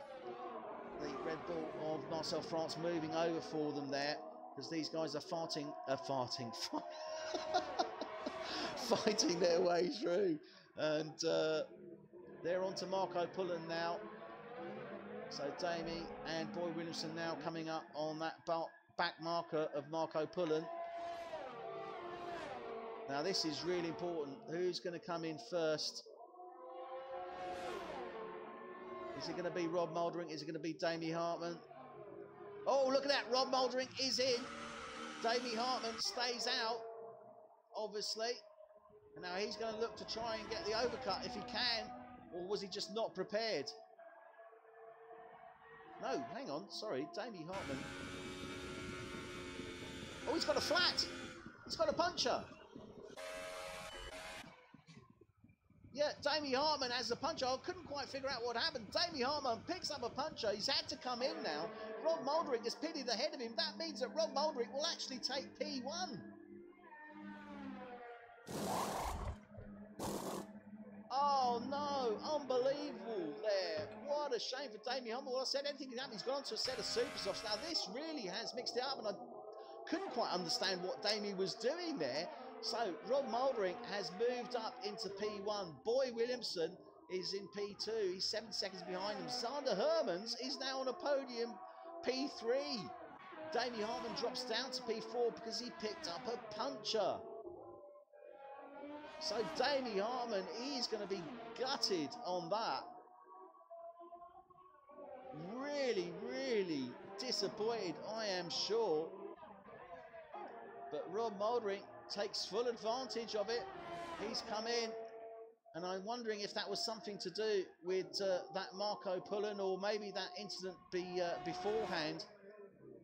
the Red Bull of Marcel France moving over for them there, because these guys are fighting their way through, and they're on to Marco Pullen now. So Damie and Boyd Williamson now coming up on that back marker of Marco Pullen. Now this is really important. Who's going to come in first? Is it going to be Rob Mulderink? Is it going to be Damie Hartman? Oh, look at that. Rob Mulderink is in. Damie Hartman stays out, obviously. And now he's going to look to try and get the overcut if he can. Or was he just not prepared? No, hang on. Sorry, Damie Hartman. Oh, he's got a flat. He's got a puncture. Yeah, Damie Hartman has the puncher. I couldn't quite figure out what happened. Damie Hartman picks up a puncher. He's had to come in now. Rob Mulderick has pitted ahead of him. That means that Rob Mulderick will actually take P1. Oh no, unbelievable there. What a shame for Damie Hartman. Well, I said anything can happen. He's gone to a set of super softs. Now this really has mixed it up, and I couldn't quite understand what Damie was doing there. So Rob Mulderick has moved up into P1. Boy Williamson is in P2. He's 7 seconds behind him. Zander Hermans is now on a podium, P3. Damie Hartman drops down to P4 because he picked up a puncher. So Damie Hartman, he's going to be gutted on that. Really, really disappointed, I am sure. But Rob Mulderick takes full advantage of it. He's come in, and I'm wondering if that was something to do with that Marco Pullen, or maybe that incident beforehand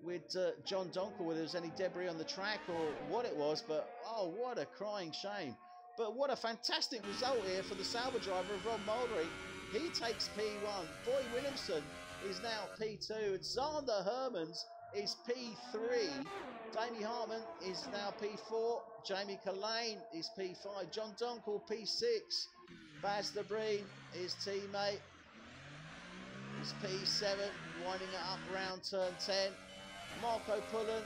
with John Donker, whether there was any debris on the track or what it was. But oh, what a crying shame. But what a fantastic result here for the Sauber driver of Rob Mulderick. He takes P1. Boy Williamson is now P2, and Zander Hermans is P3. Damie Hartman is now P4. Jamie Collane is P5. John Donker P6. Baz de Breen, his teammate, is P7, winding it up around turn 10. Marco Pullen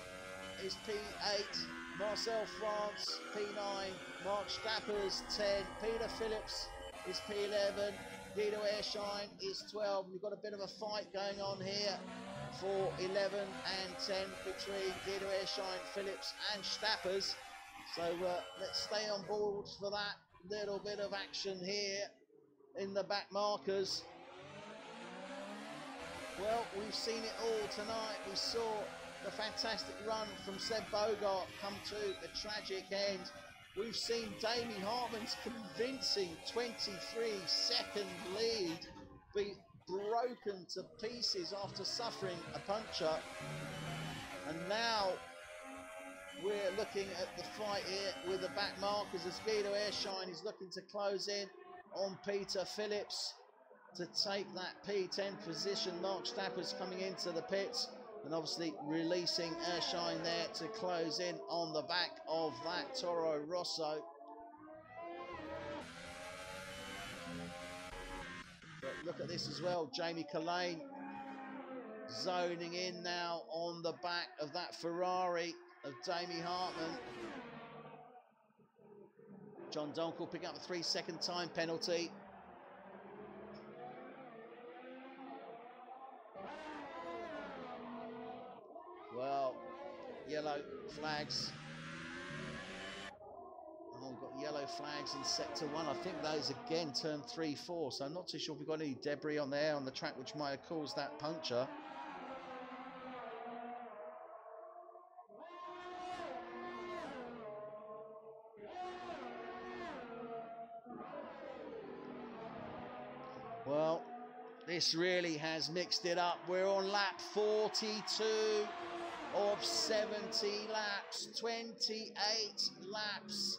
is P8. Marcel France, P9. Mark Stappers, 10. Peter Phillips is P11. Guido Airshine is 12. We've got a bit of a fight going on here for 11 and 10 between Guido Airshine, Phillips and Stappers. So let's stay on board for that little bit of action here in the back markers. Well, we've seen it all tonight. We saw the fantastic run from Seb Bogart come to a tragic end. We've seen Damie Hartman's convincing 23-second lead be broken to pieces after suffering a puncture. And now we're looking at the fight here with the back markers as Guido Airshine is looking to close in on Peter Phillips to take that P10 position. Mark Stappers coming into the pits and obviously releasing Airshine there to close in on the back of that Toro Rosso. But look at this as well, Jamie Collane zoning in now on the back of that Ferrari of Damie Hartman. John Donker picking up a 3-second time penalty. Well, yellow flags. Oh, we've got yellow flags in sector 1. I think those again turn 3-4. So I'm not too sure if we've got any debris on there on the track which might have caused that puncture. Well, this really has mixed it up. We're on lap 42 of 70 laps, 28 laps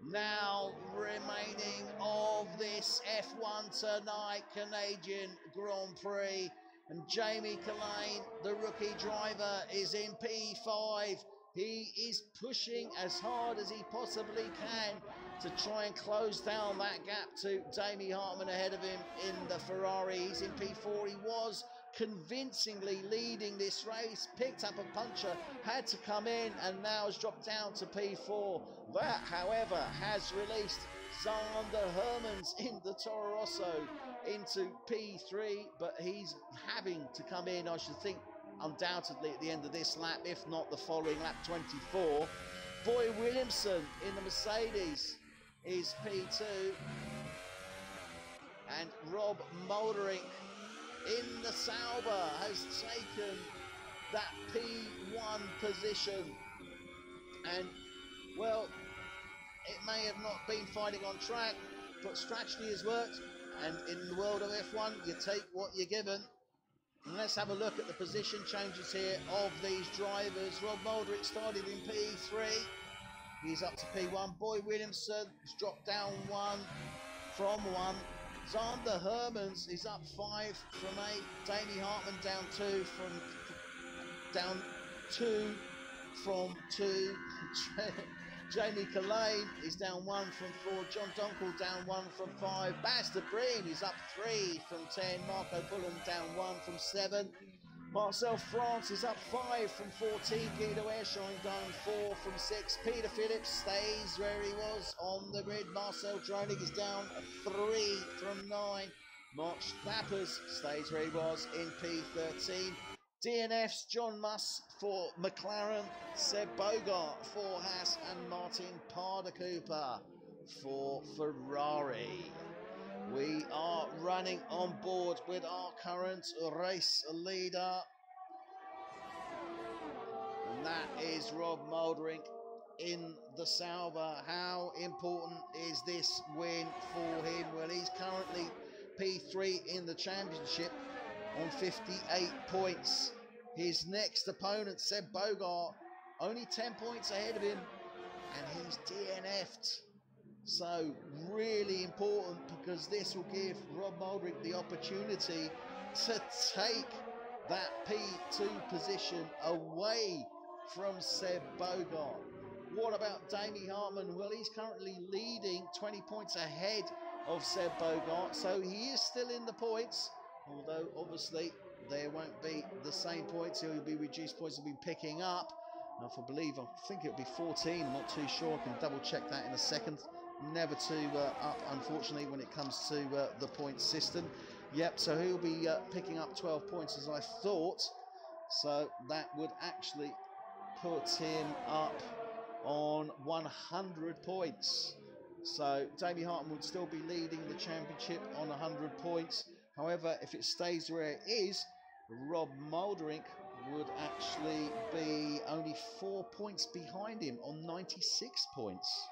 now remaining of this F1 tonight Canadian Grand Prix. And Jamie Collane, the rookie driver, is in P5. He is pushing as hard as he possibly can to try and close down that gap to Damie Hartman ahead of him in the Ferrari. He's in P4. He was convincingly leading this race, picked up a puncher, had to come in, and now has dropped down to P4. That, however, has released Zander Hermans in the Toro Rosso into P3, but he's having to come in, I should think, undoubtedly at the end of this lap, if not the following lap 24. Boy Williamson in the Mercedes is P2, and Rob Mulderick in the Sauber has taken that P1 position. And well, it may have not been fighting on track, but strategy has worked, and in the world of F1 you take what you're given. And let's have a look at the position changes here of these drivers. Rob Mulderick started in P3. He's up to P1. Boy Williamson has dropped down 1. from 1. Zander Hermans is up 5 from 8. Damie Hartman down 2 from 2. Jamie Collane is down 1 from 4. John Donkel down 1 from 5. Basta Breen is up 3 from 10. Marco Bullen down 1 from 7. Marcel France is up 5 from 14. Guido Airshine down 4 from 6. Peter Phillips stays where he was on the grid. Marcel Dronig is down 3 from 9. Mark Snappers stays where he was in P13. DNF's John Muss for McLaren, Seb Bogart for Haas, and Martin Parder-Cooper for Ferrari. We are running on board with our current race leader, and that is Rob Mouldering in the Sauber. How important is this win for him? Well, he's currently P3 in the championship on 58 points. His next opponent, Seb Bogart, only 10 points ahead of him, and he's DNF'd. So really important, because this will give Rob Mouldering the opportunity to take that P2 position away from Seb Bogart. What about Damie Hartman? Well, he's currently leading 20 points ahead of Seb Bogart, so he is still in the points, although obviously there won't be the same points. He'll be reduced points he'll be picking up. Now, I think it'll be 14. I'm not too sure. I can double check that in a second. Never too up, unfortunately, when it comes to the point system. Yep, so he'll be picking up 12 points, as I thought. So that would actually put him up on 100 points. So Damie Hartman would still be leading the championship on 100 points. However, if it stays where it is, Rob Mouldering would actually be only 4 points behind him on 96 points.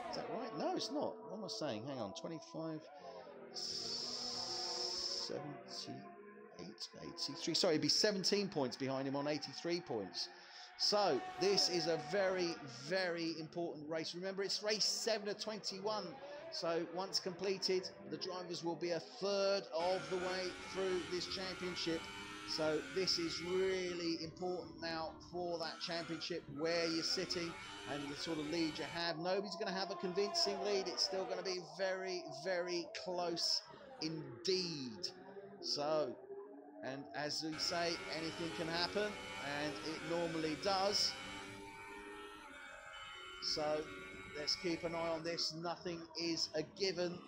Is that right? No, it's not. What am I saying? Hang on. 25, 78, 83. Sorry, it'd be 17 points behind him on 83 points. So this is a very, very important race. Remember, it's race 7 of 21. So once completed, the drivers will be a third of the way through this championship. So this is really important now for that championship, where you're sitting and the sort of lead you have. Nobody's going to have a convincing lead. It's still going to be very, very close indeed. So, and as we say, anything can happen, and it normally does. So let's keep an eye on this. Nothing is a given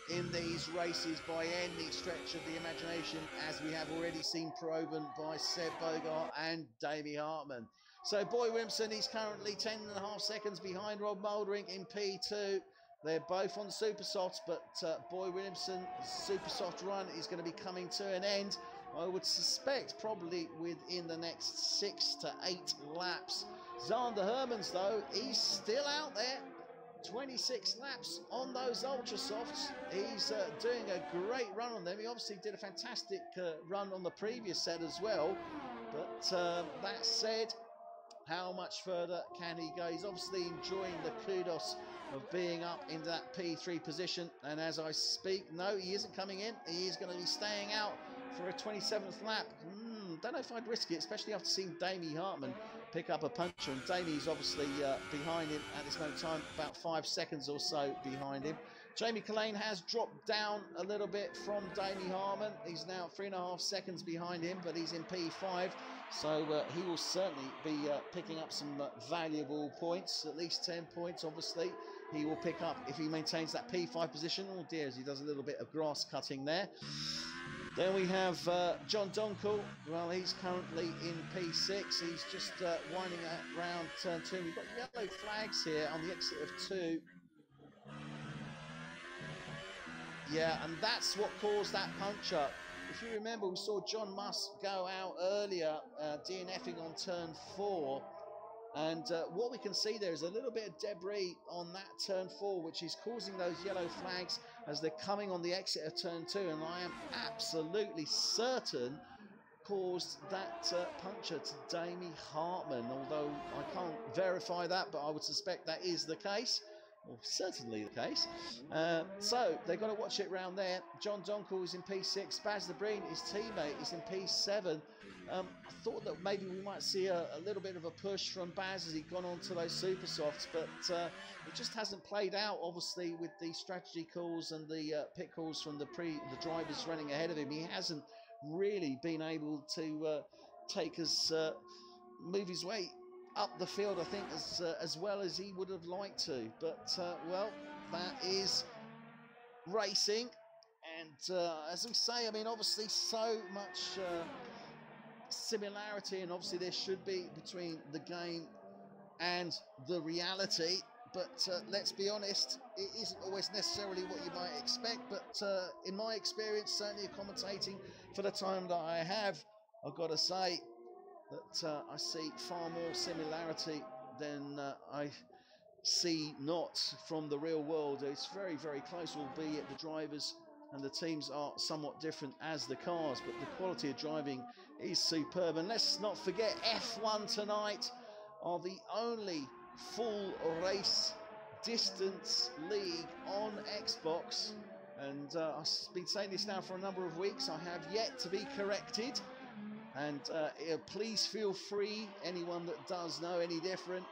in these races by any stretch of the imagination, as we have already seen proven by Seb Bogart and Damie Hartman. So Boy Williamson, he's currently 10.5 seconds behind Rob Mouldering in P2. They're both on super softs, but Boy Williamson's super soft run is going to be coming to an end, I would suspect, probably within the next 6 to 8 laps. Zander Hermans, though, he's still out there. 26 laps on those ultra softs. He's doing a great run on them. He obviously did a fantastic run on the previous set as well. But that said, how much further can he go? He's obviously enjoying the kudos of being up in that P3 position. And as I speak, no, he isn't coming in. He is going to be staying out for a 27th lap. Don't know if I'd risk it, especially after seeing Damie Hartman pick up a puncture. And Damie's obviously behind him at this moment in time, about 5 seconds or so behind him. Jamie Collane has dropped down a little bit from Damie Hartman. He's now 3.5 seconds behind him, but he's in P5. So he will certainly be picking up some valuable points, at least 10 points, obviously. He will pick up if he maintains that P5 position. Oh dear, as he does a little bit of grass cutting there. Then we have John Donkel. Well, he's currently in P6. He's just winding around turn 2. We've got yellow flags here on the exit of 2. Yeah, and that's what caused that puncture. If you remember, we saw John Muss go out earlier, DNFing on turn 4. And what we can see there is a little bit of debris on that turn 4, which is causing those yellow flags as they're coming on the exit of turn 2. And I am absolutely certain caused that puncture to Damie Hartman, although I can't verify that, but I would suspect that is the case. Well, certainly the case. So they've got to watch it round there. John Donkel is in P6. Baz the Breen, his teammate, is in P7. I thought that maybe we might see a little bit of a push from Baz as he'd gone on to those super softs, but it just hasn't played out, obviously, with the strategy calls and the pit calls from the drivers running ahead of him. He hasn't really been able to move his way up the field, I think, as well as he would have liked to. But, well, that is racing. And as we say, I mean, obviously so much similarity, and obviously there should be, between the game and the reality. But let's be honest, it isn't always necessarily what you might expect. But in my experience, certainly commentating for the time that I have, I've got to say that I see far more similarity than I see not from the real world. It's very, very close, albeit the drivers and the teams are somewhat different as the cars, but the quality of driving is superb. And let's not forget, F1 tonight are the only full race distance league on Xbox. And I've been saying this now for a number of weeks. I have yet to be corrected. And please feel free, anyone that does know any different.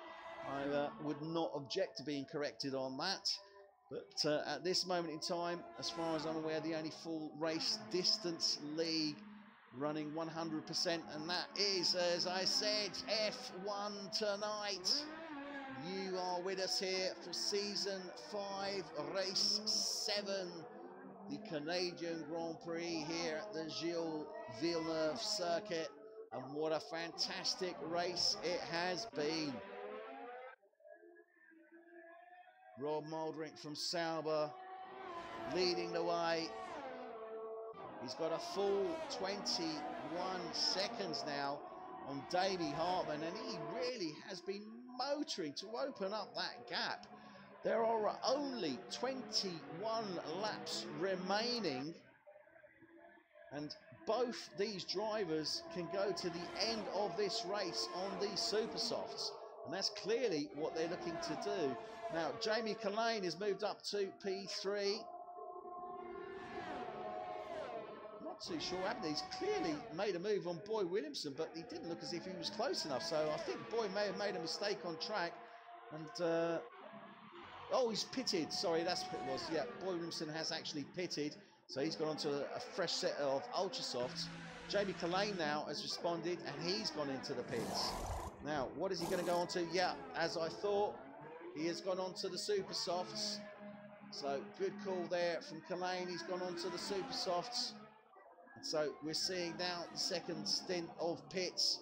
I would not object to being corrected on that. But at this moment in time, as far as I'm aware, the only full race distance league running 100%. And that is, as I said, F1 tonight. You are with us here for Season 5, Race 7. The Canadian Grand Prix here at the Gilles Villeneuve circuit, and what a fantastic race it has been. Rob Mouldrink from Sauber leading the way. He's got a full 21 seconds now on Davey Hartman, and he really has been motoring to open up that gap. There are only 21 laps remaining, and both these drivers can go to the end of this race on these super softs, and that's clearly what they're looking to do. Now, Jamie Collane has moved up to P3. Not too sure what happened. He's clearly made a move on Boy Williamson, but he didn't look as if he was close enough, so I think Boy may have made a mistake on track. And oh, he's pitted. Sorry, that's what it was. Yeah, Boy Williamson has actually pitted. So he's gone on to a fresh set of Ultra Softs. Jamie Collane now has responded, and he's gone into the pits. Now, what is he going to go on to? Yeah, as I thought, he has gone on to the Super Softs. So good call there from Collane. He's gone on to the Super Softs. And so we're seeing now the second stint of pits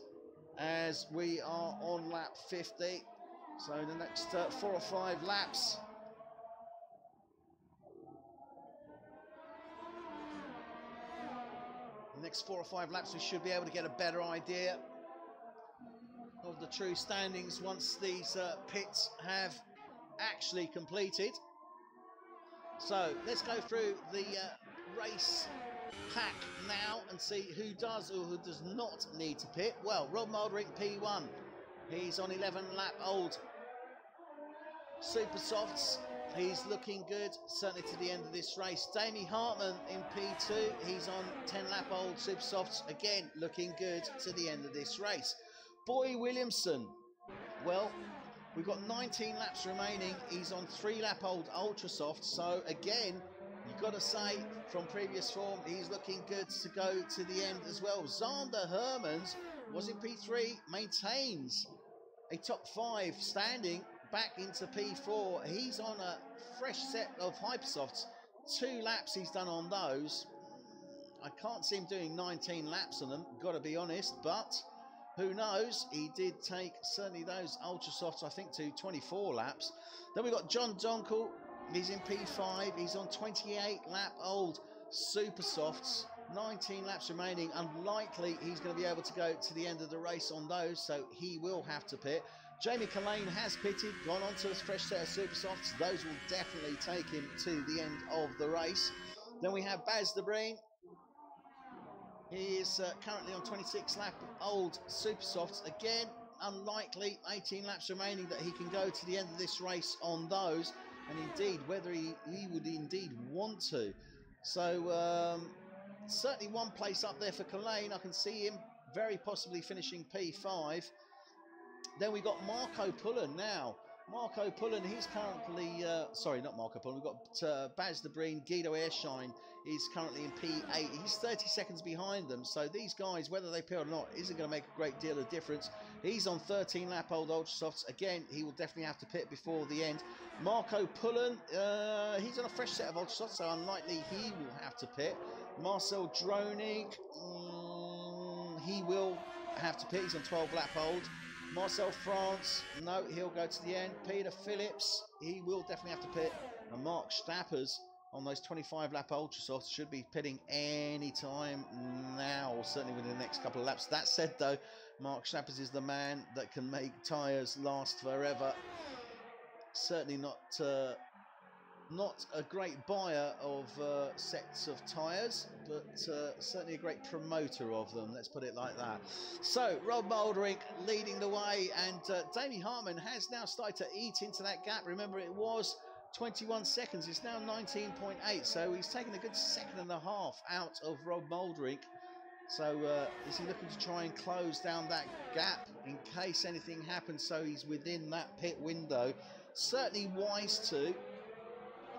as we are on lap 50. So the next 4 or 5 laps. The next 4 or 5 laps, we should be able to get a better idea of the true standings once these pits have actually completed. So let's go through the race pack now and see who does or who does not need to pit. Well, Rob Mouldrink, P1. He's on 11 lap old Super Softs. He's looking good, certainly to the end of this race. Damie Hartman in P2. He's on 10 lap old Super Softs. Again, looking good to the end of this race. Boy Williamson. Well, we've got 19 laps remaining. He's on 3 lap old Ultra Softs. So again, you've got to say, from previous form, he's looking good to go to the end as well. Zander Hermans was in P3, maintains a top 5 standing back into P4. He's on a fresh set of Hypersofts. 2 laps he's done on those. I can't see him doing 19 laps on them, got to be honest, but who knows? He did take certainly those Ultra Softs, I think, to 24 laps. Then we've got John Donkel. He's in P5. He's on 28 lap old Super Softs. 19 laps remaining. Unlikely he's going to be able to go to the end of the race on those, so he will have to pit. Jamie Collane has pitted, gone on to a fresh set of Super Softs. Those will definitely take him to the end of the race. Then we have Baz the Breen. He is currently on 26 lap old Super Softs. Again, unlikely, 18 laps remaining that he can go to the end of this race on those. and indeed whether he would indeed want to. So certainly one place up there for Culhane. I can see him very possibly finishing P5. Then we got Marco Pullen now. Marco Pullen, he's currently, sorry, not Marco Pullen, we've got Baz de Breen, Guido Airshine is currently in P8. He's 30 seconds behind them, so these guys, whether they pit or not, isn't going to make a great deal of difference. He's on 13 lap old Ultrasofts. Again, he will definitely have to pit before the end. Marco Pullen, he's on a fresh set of Ultrasofts, so unlikely he will have to pit. Marcel Dronig, he will have to pit. He's on 12 lap old. Marcel France, no, he'll go to the end. Peter Phillips, he will definitely have to pit. And Mark Stappers on those 25 lap Ultrasofts should be pitting any time now, or certainly within the next couple of laps. That said though, Mark Stappers is the man that can make tyres last forever. Certainly not a great buyer of sets of tyres, but certainly a great promoter of them, let's put it like that. So Rob Mouldering leading the way, and Damie Hartman has now started to eat into that gap. Remember, it was 21 seconds, it's now 19.8, so he's taken a good second and a half out of Rob Mouldering. So is he looking to try and close down that gap in case anything happens, so he's within that pit window? Certainly wise to.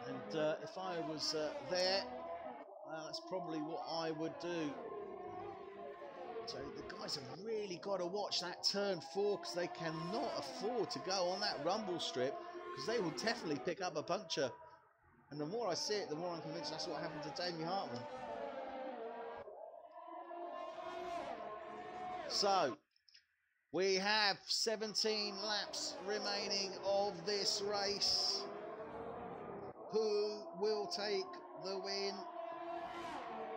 And if I was there, that's probably what I would do. So the guys have really got to watch that turn 4, because they cannot afford to go on that rumble strip, because they will definitely pick up a puncture. And the more I see it, the more I'm convinced that's what happened to Damie Hartman. So we have 17 laps remaining of this race. Who will take the win?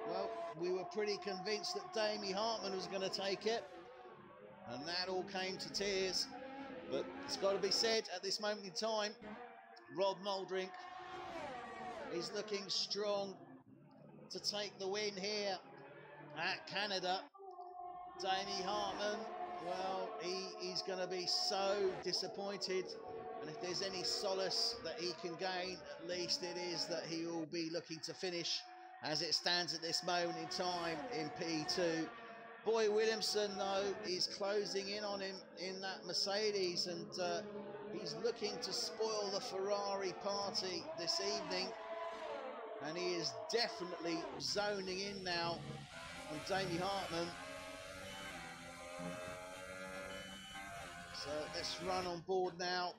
Well, we were pretty convinced that Damie Hartman was going to take it, and that all came to tears. But it's got to be said, at this moment in time, Rob Mouldering is looking strong to take the win here at Canada. Damie Hartman, well, he is going to be so disappointed. And if there's any solace that he can gain, at least it is that he will be looking to finish, as it stands at this moment in time, in P2. Boy Williamson, though, is closing in on him in that Mercedes, and he's looking to spoil the Ferrari party this evening. And he is definitely zoning in now on Damie Hartman. So let's run on board now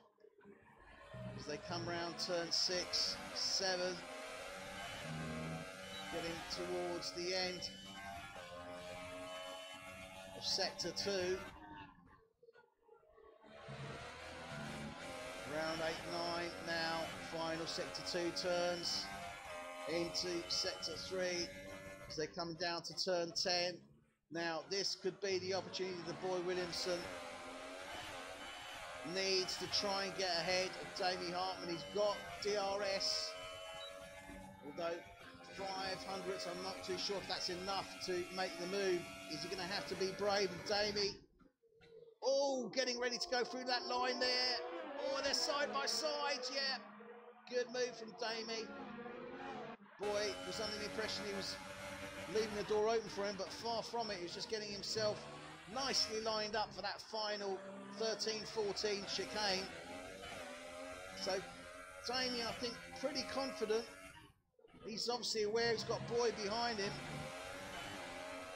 as they come round turn 6, 7, getting towards the end of sector 2. Round 8, 9 now, final sector 2 turns into sector 3 as they come down to turn 10. Now this could be the opportunity that Boy Williamson needs to try and get ahead of Damie Hartman. He's got DRS, although 500s, I'm not too sure if that's enough to make the move. Is he going to have to be brave? And Damie, oh, getting ready to go through that line there. Oh, they're side by side, yeah. Good move from Damie. Boy was under the impression he was leaving the door open for him, but far from it. He was just getting himself nicely lined up for that final 13-14 chicane. So Damie, I think, pretty confident. He's obviously aware he's got Boy behind him,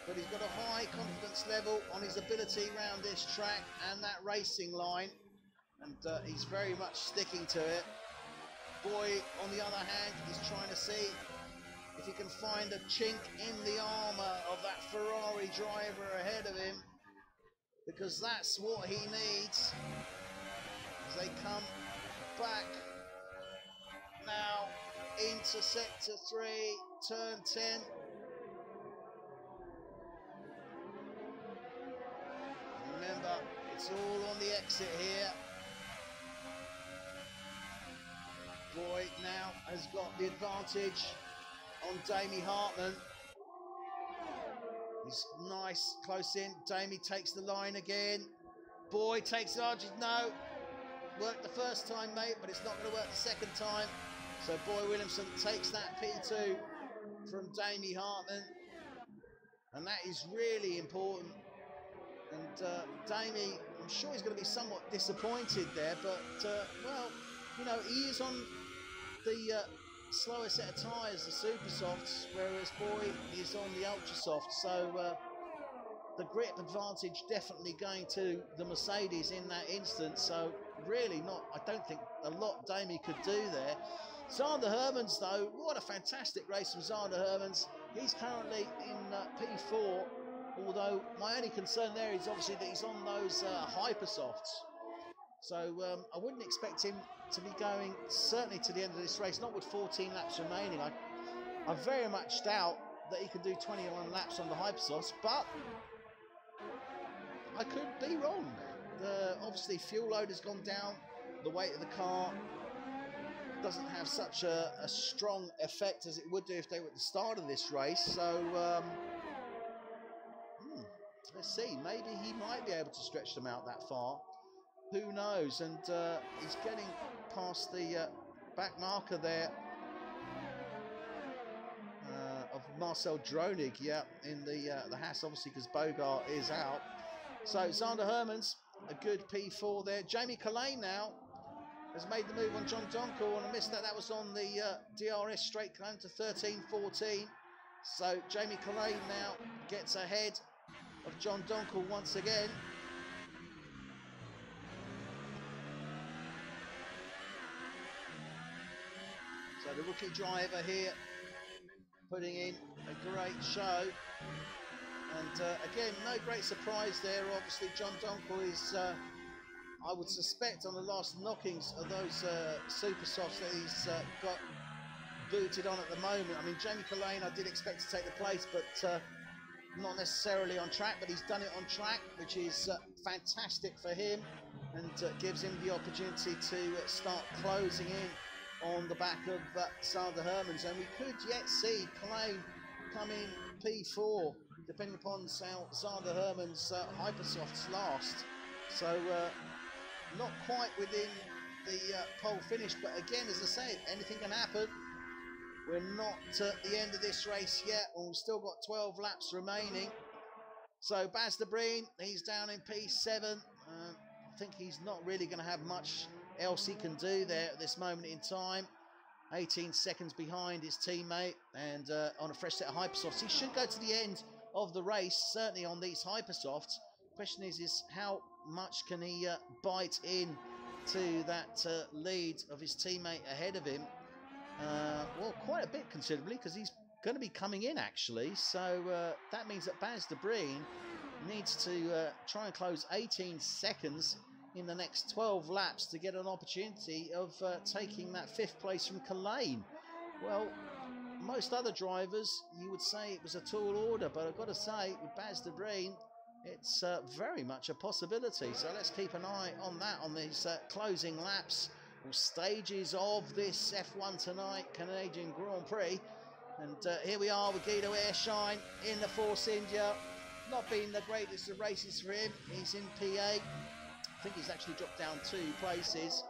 but he's got a high confidence level on his ability around this track and that racing line, and he's very much sticking to it. Boy, on the other hand, is trying to see if he can find a chink in the armour of that Ferrari driver ahead of him, because that's what he needs as they come back now into sector 3, turn 10. Remember, it's all on the exit here. Boy now has got the advantage on Damie Hartman. He's nice, close in. Damie takes the line again. Boy takes the advantage. No. worked the first time, mate, but it's not going to work the second time. So Boy Williamson takes that P2 from Damie Hartman, and that is really important. And Damie, I'm sure he's going to be somewhat disappointed there, but well, you know, he is on the slower set of tyres, the super softs, whereas Boy is on the ultra soft. So the grip advantage definitely going to the Mercedes in that instance. So really not, I don't think a lot Damie could do there. Zander Hermans though, what a fantastic race from Zander Hermans. He's currently in P4, although my only concern there is obviously that he's on those hyper softs. So I wouldn't expect him to be going certainly to the end of this race, not with 14 laps remaining. I very much doubt that he can do 21 laps on the hypersofts, but I could be wrong. Obviously fuel load has gone down, the weight of the car doesn't have such a strong effect as it would do if they were at the start of this race. So let's see, maybe he might be able to stretch them out that far. Who knows? And he's getting past the back marker there of Marcel Dronig, yeah, in the Haas, obviously, because Bogart is out. So Zander Hermans, a good P4 there. Jamie Collane now has made the move on John Doncourt, and I missed that. That was on the DRS straight claim to 13.14. So Jamie Collane now gets ahead of John Doncourt once again. So the rookie driver here putting in a great show. And again, no great surprise there. Obviously, John Doncourt is, I would suspect, on the last knockings of those super softs that he's got booted on at the moment. I mean, Jamie Collane, I did expect to take the place, but not necessarily on track, but he's done it on track, which is fantastic for him, and gives him the opportunity to start closing in on the back of Zander Hermans. And we could yet see Collane come in P4, depending upon how Zander Hermans hypersofts last. So not quite within the pole finish, but again, as I say, anything can happen. We're not at the end of this race yet, and we've still got 12 laps remaining. So Baz de Breen, he's down in P7. I think he's not really going to have much else he can do there at this moment in time. 18 seconds behind his teammate, and on a fresh set of hypersofts. He should go to the end of the race, certainly on these hypersofts. Question is how much can he bite in to that lead of his teammate ahead of him? Well, quite a bit considerably, because he's going to be coming in actually. So that means that Baz de Breen needs to try and close 18 seconds in the next 12 laps to get an opportunity of taking that 5th place from Collane. Well, most other drivers, you would say it was a tall order, but I've got to say, with Baz de Breen, it's very much a possibility. So let's keep an eye on that on these closing laps or stages of this F1 tonight, Canadian Grand Prix. And here we are with Guido Airshine in the Force India. Not been the greatest of races for him. He's in P8. I think he's actually dropped down 2 places.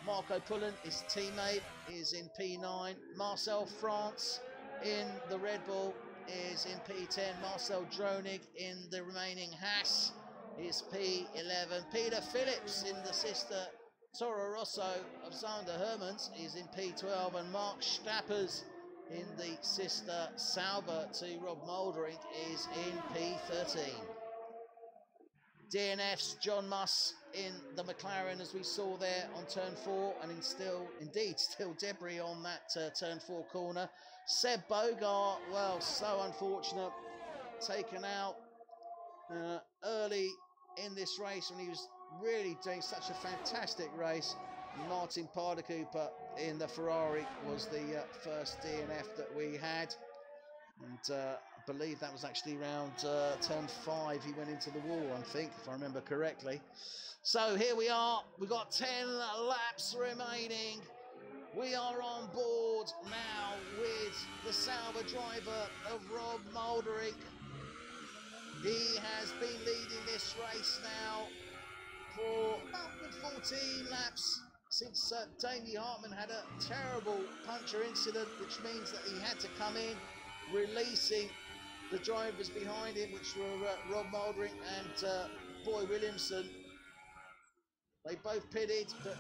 Marco Pullen, his teammate, is in P9. Marcel France in the Red Bull is in P10. Marcel Dronig in the remaining Haas is P11. Peter Phillips in the sister Toro Rosso of Zander Hermans is in P12. And Mark Stappers in the sister Sauber to Rob Moldering is in P13. DNF's John Muss in the McLaren, as we saw there on turn 4, and still debris on that turn 4 corner. Seb Bogart, well, so unfortunate, taken out early in this race when he was really doing such a fantastic race. Martin Pardakuper in the Ferrari was the first DNF that we had, and I believe that was actually around turn 5 he went into the wall, I think, if I remember correctly. So here we are, we've got 10 laps remaining. We are on board now with the Sauber driver of Rob Moldering. He has been leading this race now for about 40 14 laps since Damien Hartman had a terrible puncture incident, which means that he had to come in, releasing the drivers behind him, which were Rob Mouldering and Boy Williamson. They both pitted, but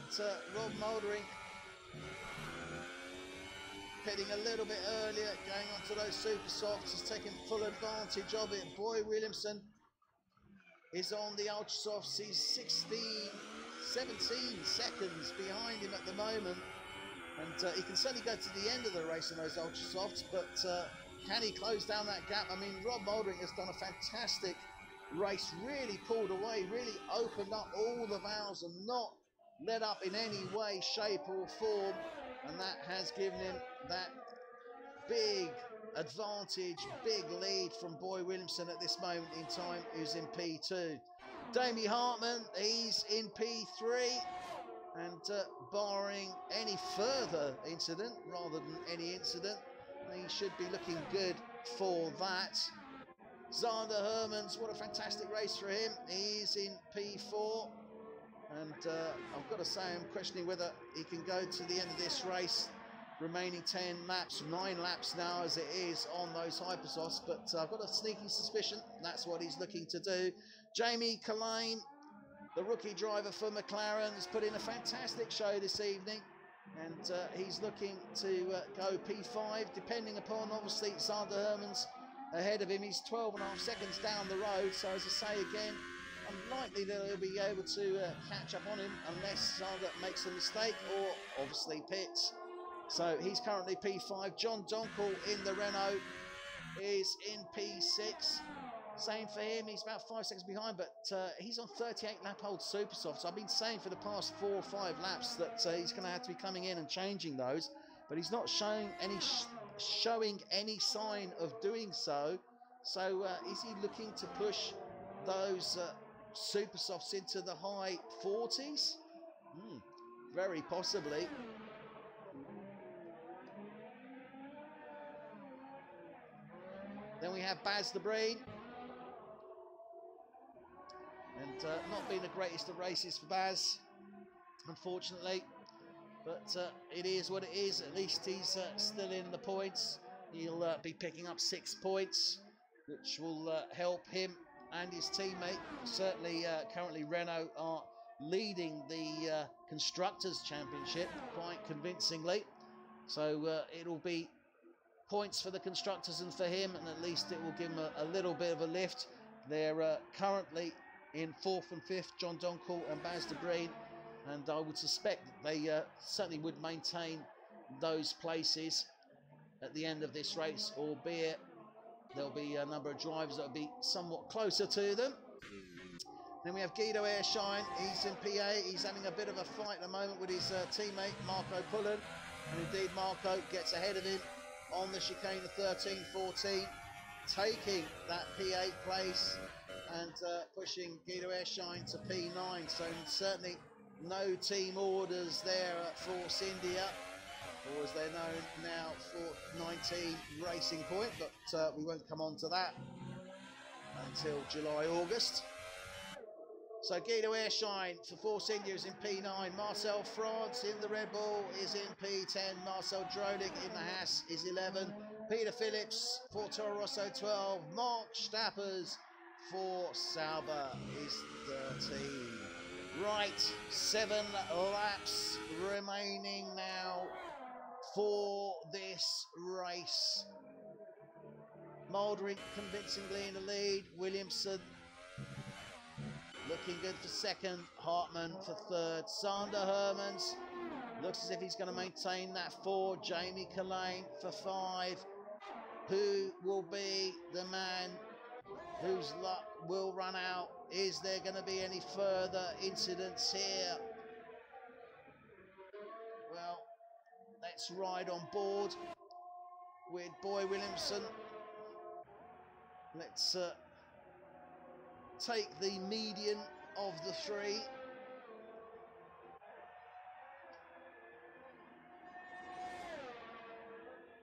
Rob Mouldering pitting a little bit earlier, going onto those super softs, is taking full advantage of it. Boy Williamson is on the ultra softs. He's 17 seconds behind him at the moment, and he can certainly go to the end of the race in those ultra softs, but can he close down that gap? I mean, Rob Mouldering has done a fantastic race, really pulled away, really opened up all the valves and not let up in any way, shape or form, and that has given him that big advantage, big lead from Boy Williamson at this moment in time, who's in P2. Damien Hartman, he's in P3, and barring any further incident, rather than any incident, he should be looking good for that. Zander Hermans, what a fantastic race for him. He's in P4, and I've got to say I'm questioning whether he can go to the end of this race. Remaining 10 laps, 9 laps now as it is on those hypersofts, but I've got a sneaking suspicion that's what he's looking to do. Jamie Collane, the rookie driver for McLaren, has put in a fantastic show this evening, and he's looking to go P5, depending upon, obviously, Zander Hermans ahead of him. He's 12.5 seconds down the road, so as I say again, unlikely that he'll be able to catch up on him unless Zander makes a mistake or obviously pits. So he's currently P5. John Donkel in the Renault is in P6. Same for him, he's about 5 seconds behind, but he's on 38 lap old super softs. I've been saying for the past 4 or 5 laps that he's going to have to be coming in and changing those, but he's not showing any sign of doing so. So is he looking to push those super softs into the high 40s? Very possibly. Then we have Baz the Breen, and not been the greatest of races for Baz, unfortunately, but it is what it is. At least he's still in the points. He'll be picking up 6 points, which will help him and his teammate. Certainly, currently Renault are leading the Constructors' Championship quite convincingly, so it'll be points for the Constructors and for him, and at least it will give him a little bit of a lift. They're currently in 4th and 5th, John Donkel and Baz de Breen, and I would suspect that they certainly would maintain those places at the end of this race, albeit there'll be a number of drivers that will be somewhat closer to them. Then we have Guido Airshine, he's in P8, he's having a bit of a fight at the moment with his teammate Marco Pullen, and indeed Marco gets ahead of him on the chicane of 13-14, taking that P8 place and pushing Guido Airshine to P9. So certainly no team orders there at Force India, or as they're known now, for 19 Racing Point, but we won't come on to that until July, August. So Guido Airshine for Force India is in P9. Marcel France in the Red Bull is in P10. Marcel Drolich in the Haas is 11. Peter Phillips for Toro Rosso 12. Mark Stappers for Sauber is 13. Right, 7 laps remaining now for this race. Mouldering convincingly in the lead. Williamson looking good for 2nd, Hartman for 3rd. Zander Hermans looks as if he's going to maintain that 4. Jamie Collane for 5. Who will be the man whose luck will run out? Is there going to be any further incidents here? Well, let's ride on board with Boy Williamson. Let's take the median of the 3.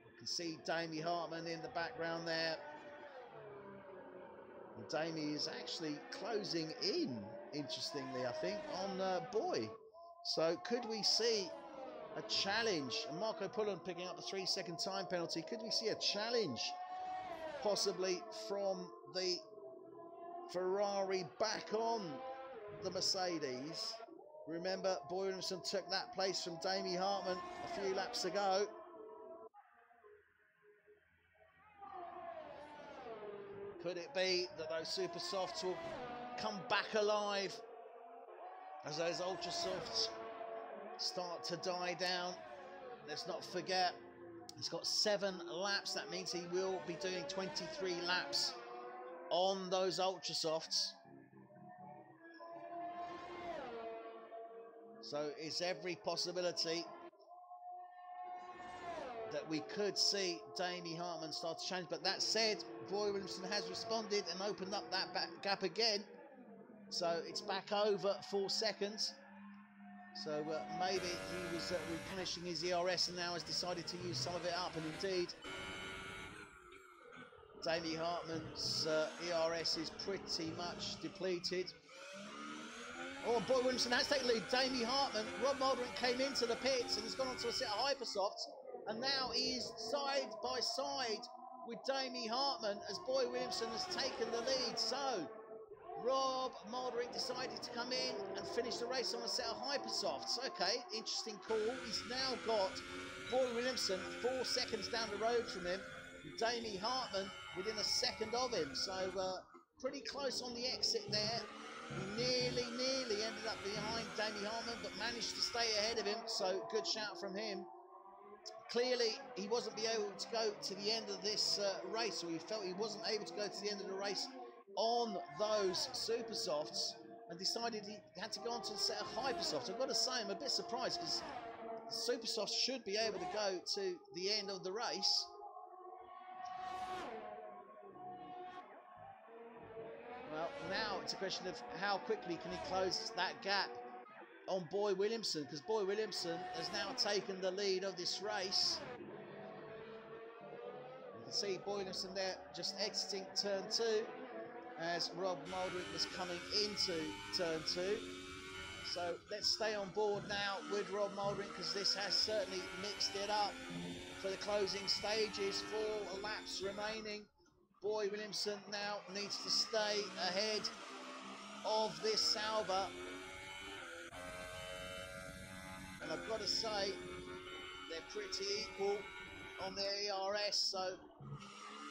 You can see Damien Hartman in the background there. And Damien is actually closing in, interestingly, I think, on Boy. So could we see a challenge? And Marco Pullen picking up the 3-second time penalty. Could we see a challenge possibly from the Ferrari back on the Mercedes? Remember, Boy Williamson took that place from Damie Hartman a few laps ago. Could it be that those super softs will come back alive as those ultra softs start to die down? Let's not forget, he's got 7 laps. That means he will be doing 23 laps on those ultra softs. So it's every possibility that we could see Damie Hartman start to change. But that said, Boy Williamson has responded and opened up that back gap again. So it's back over 4 seconds. So maybe he was replenishing his ERS and now has decided to use some of it up. And indeed, Damie Hartman's ERS is pretty much depleted. Oh, Boy Williamson has taken the lead. Damie Hartman, Rob Mouldering came into the pits and has gone on to a set of Hypersofts. And now he's side by side with Damie Hartman as Boy Williamson has taken the lead. So Rob Mouldering decided to come in and finish the race on a set of Hypersofts. Okay, interesting call. He's now got Boy Williamson 4 seconds down the road from him. Damie Hartman within a second of him. So pretty close on the exit there. He nearly ended up behind Damie Hartman, but managed to stay ahead of him. So good shout from him. Clearly, he wasn't able to go to the end of this race, or he felt he wasn't able to go to the end of the race on those super softs, and decided he had to go on to a set of hyper softs. I've got to say, I'm a bit surprised because super softs should be able to go to the end of the race. Well, now it's a question of how quickly can he close that gap on Boy Williamson, because Boy Williamson has now taken the lead of this race. You can see Boy Williamson there just exiting turn 2 as Rob Mouldering was coming into turn 2. So let's stay on board now with Rob Mouldering, because this has certainly mixed it up for the closing stages. 4 laps remaining. Boy Williamson now needs to stay ahead of this Sauber. And I've got to say, they're pretty equal on their ERS. So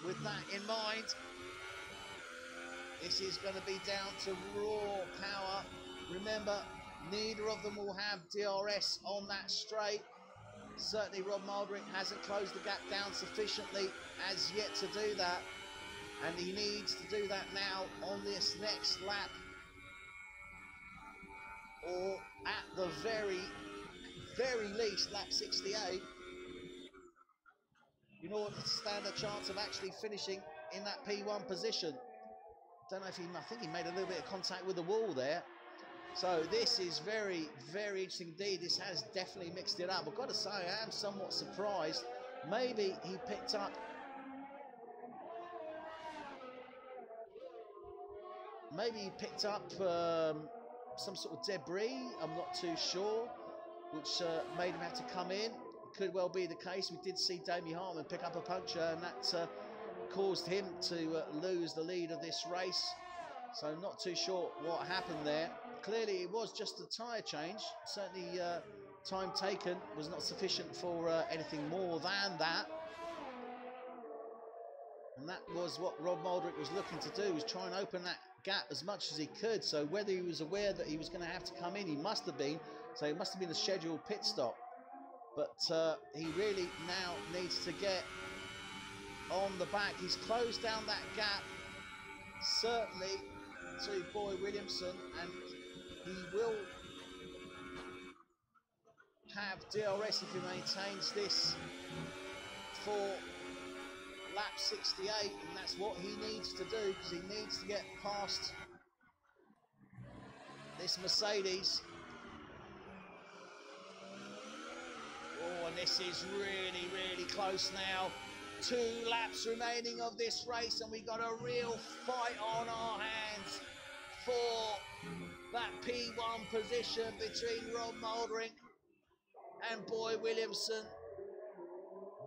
with that in mind, this is going to be down to raw power. Remember, neither of them will have DRS on that straight. Certainly Rob Mouldering hasn't closed the gap down sufficiently as yet to do that. And he needs to do that now on this next lap. Or at the very least, lap 68, in order to stand a chance of actually finishing in that P1 position. Don't know if I think he made a little bit of contact with the wall there. So this is very interesting indeed. This has definitely mixed it up. I've got to say, I am somewhat surprised. Maybe he picked up some sort of debris, I'm not too sure, which made him have to come in. Could well be the case. We did see Damie Hartman pick up a puncture, and that caused him to lose the lead of this race. So not too sure what happened there. Clearly it was just a tyre change. Certainly time taken was not sufficient for anything more than that. And that was what Rob Mouldering was looking to do, was try and open that gap as much as he could. So whether he was aware that he was going to have to come in, he must have been. So it must have been a scheduled pit stop. But he really now needs to get on the back. He's closed down that gap, certainly, to Boy Williamson, and he will have DRS if he maintains this for lap 68, and that's what he needs to do, because he needs to get past this Mercedes. Oh, and this is really close now. 2 laps remaining of this race, and we got a real fight on our hands for that P1 position between Rob Mouldering and Boy Williamson.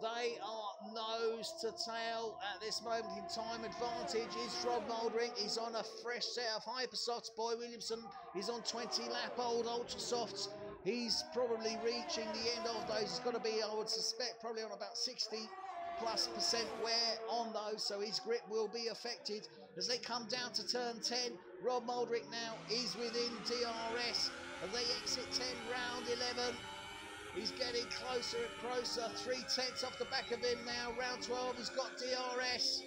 They are nose to tail at this moment in time. Advantage is Rob Mouldering. He's on a fresh set of hypersofts. Boy Williamson is on 20 lap old ultra softs. He's probably reaching the end of those. He's got to be, I would suspect, probably on about 60+% wear on those, so his grip will be affected. As they come down to turn 10, Rob Mouldering now is within DRS. As they exit 10, round 11. He's getting closer and closer, 3/10 off the back of him now. Round 12, he's got DRS.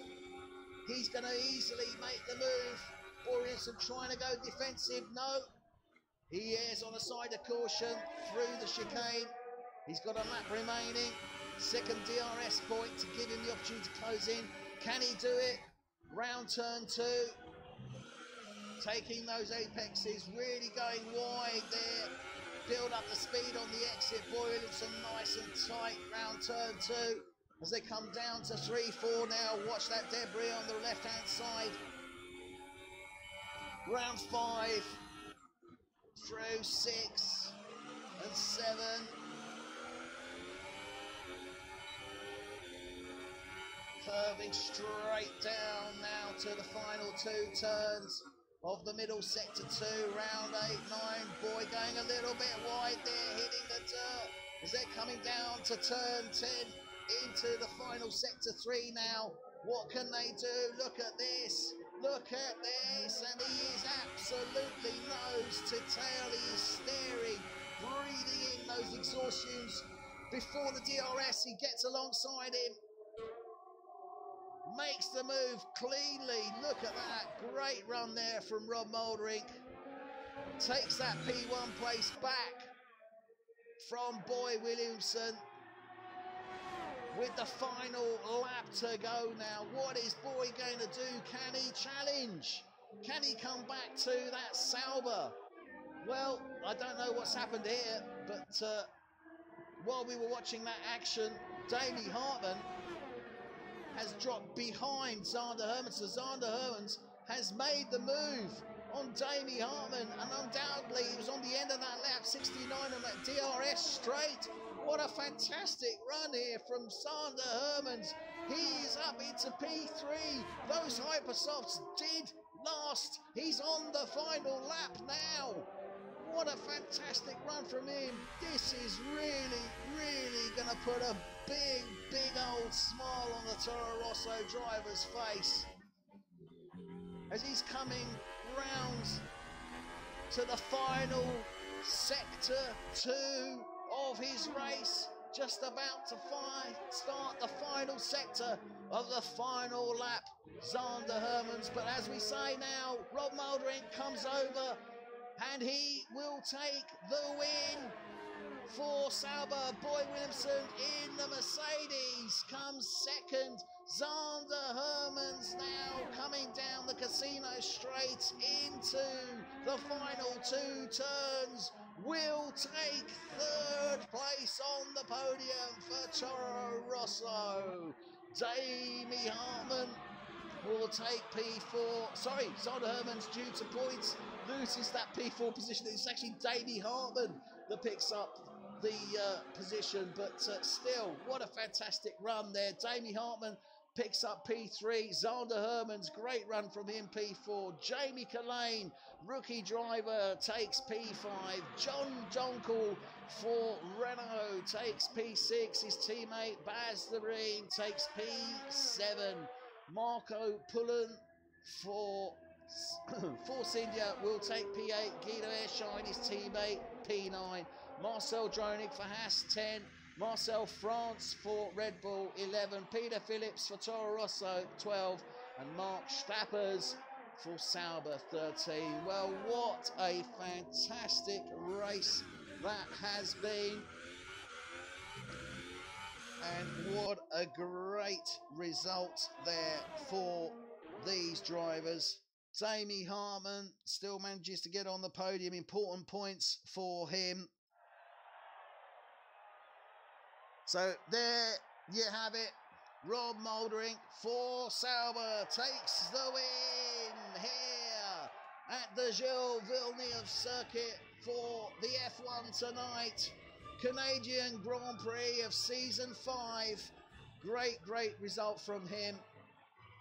He's going to easily make the move. Boy Williamson trying to go defensive. No, he is on the side of caution through the chicane. He's got a lap remaining. Second DRS point to give him the opportunity to close in. Can he do it? Round turn 2. Taking those apexes, really going wide there. Build up the speed on the exit. Boy Williamson nice and tight. Round turn 2. As they come down to 3, 4 now. Watch that debris on the left-hand side. Round 5. Through 6 and 7. Curving straight down now to the final 2 turns of the middle sector 2, round 8, 9. Boy going a little bit wide there, hitting the dirt as they're coming down to turn 10 into the final sector 3 now. What can they do? Look at this, and he is absolutely nose to tail. He is staring, breathing in those exhaust fumes before the DRS. He gets alongside him, makes the move cleanly. Look at that, great run there from Rob Mouldering. Takes that P1 place back from Boy Williamson with the final lap to go now. What is Boy going to do? Can he challenge? Can he come back to that Sauber? Well, I don't know what's happened here, but while we were watching that action, Damie Hartman has dropped behind Zander Hermans. So Zander Hermans has made the move on Damie Hartman, and undoubtedly he was on the end of that lap, 69 on that DRS straight. What a fantastic run here from Zander Hermans. He's up into P3. Those hypersofts did last. He's on the final lap now. What a fantastic run from him. This is really going to put a big old smile on the Toro Rosso driver's face as he's coming round to the final sector 2 of his race. Just about to start the final sector of the final lap, Zander Hermans. But as we say now, Rob Mouldering comes over and he will take the win for Sauber. Boy Williamson in the Mercedes comes second. Zander Hermans now coming down the Casino Straight into the final 2 turns will take third place on the podium for Toro Rosso. Damie Hartman will take P4. Sorry, Zander Hermans, due to points, loses that P4 position. It's actually Damie Hartman that picks up the position, but still, what a fantastic run there. Damie Hartman picks up P3. Zander Hermans, great run from him, P4. Jamie Collane, rookie driver, takes P5. John Donkel for Renault takes P6. His teammate Baz Lareen takes P7. Marco Pullen for Force India will take P8. Guido Airshine, his teammate, P9. Marcel Dronig for Haas, 10. Marcel France for Red Bull, 11. Peter Phillips for Toro Rosso, 12. And Mark Stappers for Sauber, 13. Well, what a fantastic race that has been. And what a great result there for these drivers. Damie Hartman still manages to get on the podium. Important points for him. So there you have it. Rob Mouldering for Sauber takes the win here at the Gilles Villeneuve circuit for the F1 tonight. Canadian Grand Prix of season 5. Great result from him.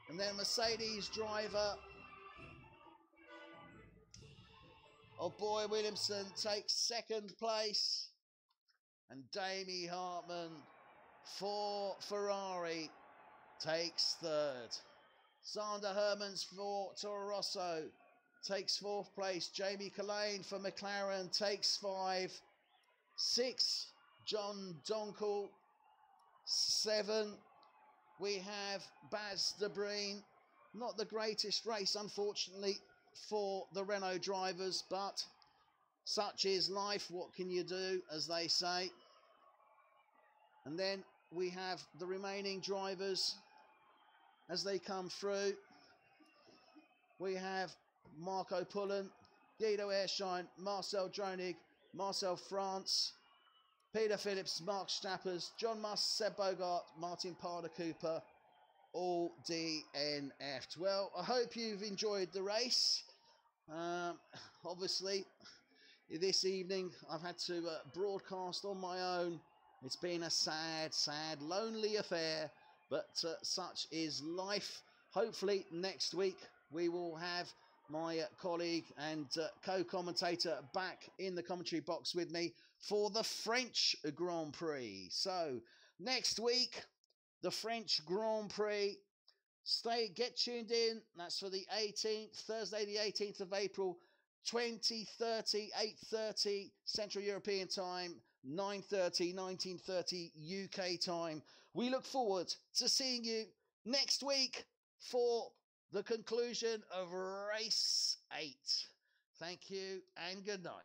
And then Mercedes driver of Boy Williamson takes second place. And Damie Hartman for Ferrari takes third. Sander Hermans for Toro Rosso takes fourth place. Jamie Collane for McLaren takes 5. 6, John Donkel. 7, we have Baz de Breen. Not the greatest race, unfortunately, for the Renault drivers, but such is life. What can you do, as they say? And then we have the remaining drivers as they come through. We have Marco Pullen, Guido Erschein, Marcel Dronig, Marcel France, Peter Phillips, Mark Stappers, John Musk, Seb Bogart, Martin Parder Cooper, all DNF'd. Well, I hope you've enjoyed the race. Obviously, this evening I've had to broadcast on my own. It's been a sad, lonely affair, but such is life. Hopefully next week we will have my colleague and co-commentator back in the commentary box with me for the French Grand Prix. So next week, the French Grand Prix. Get tuned in. That's for the 18th, Thursday the 18th of April, 2030, 8:30 Central European Time, 9:30, 19:30 UK time. We look forward to seeing you next week for the conclusion of race 8. Thank you and good night.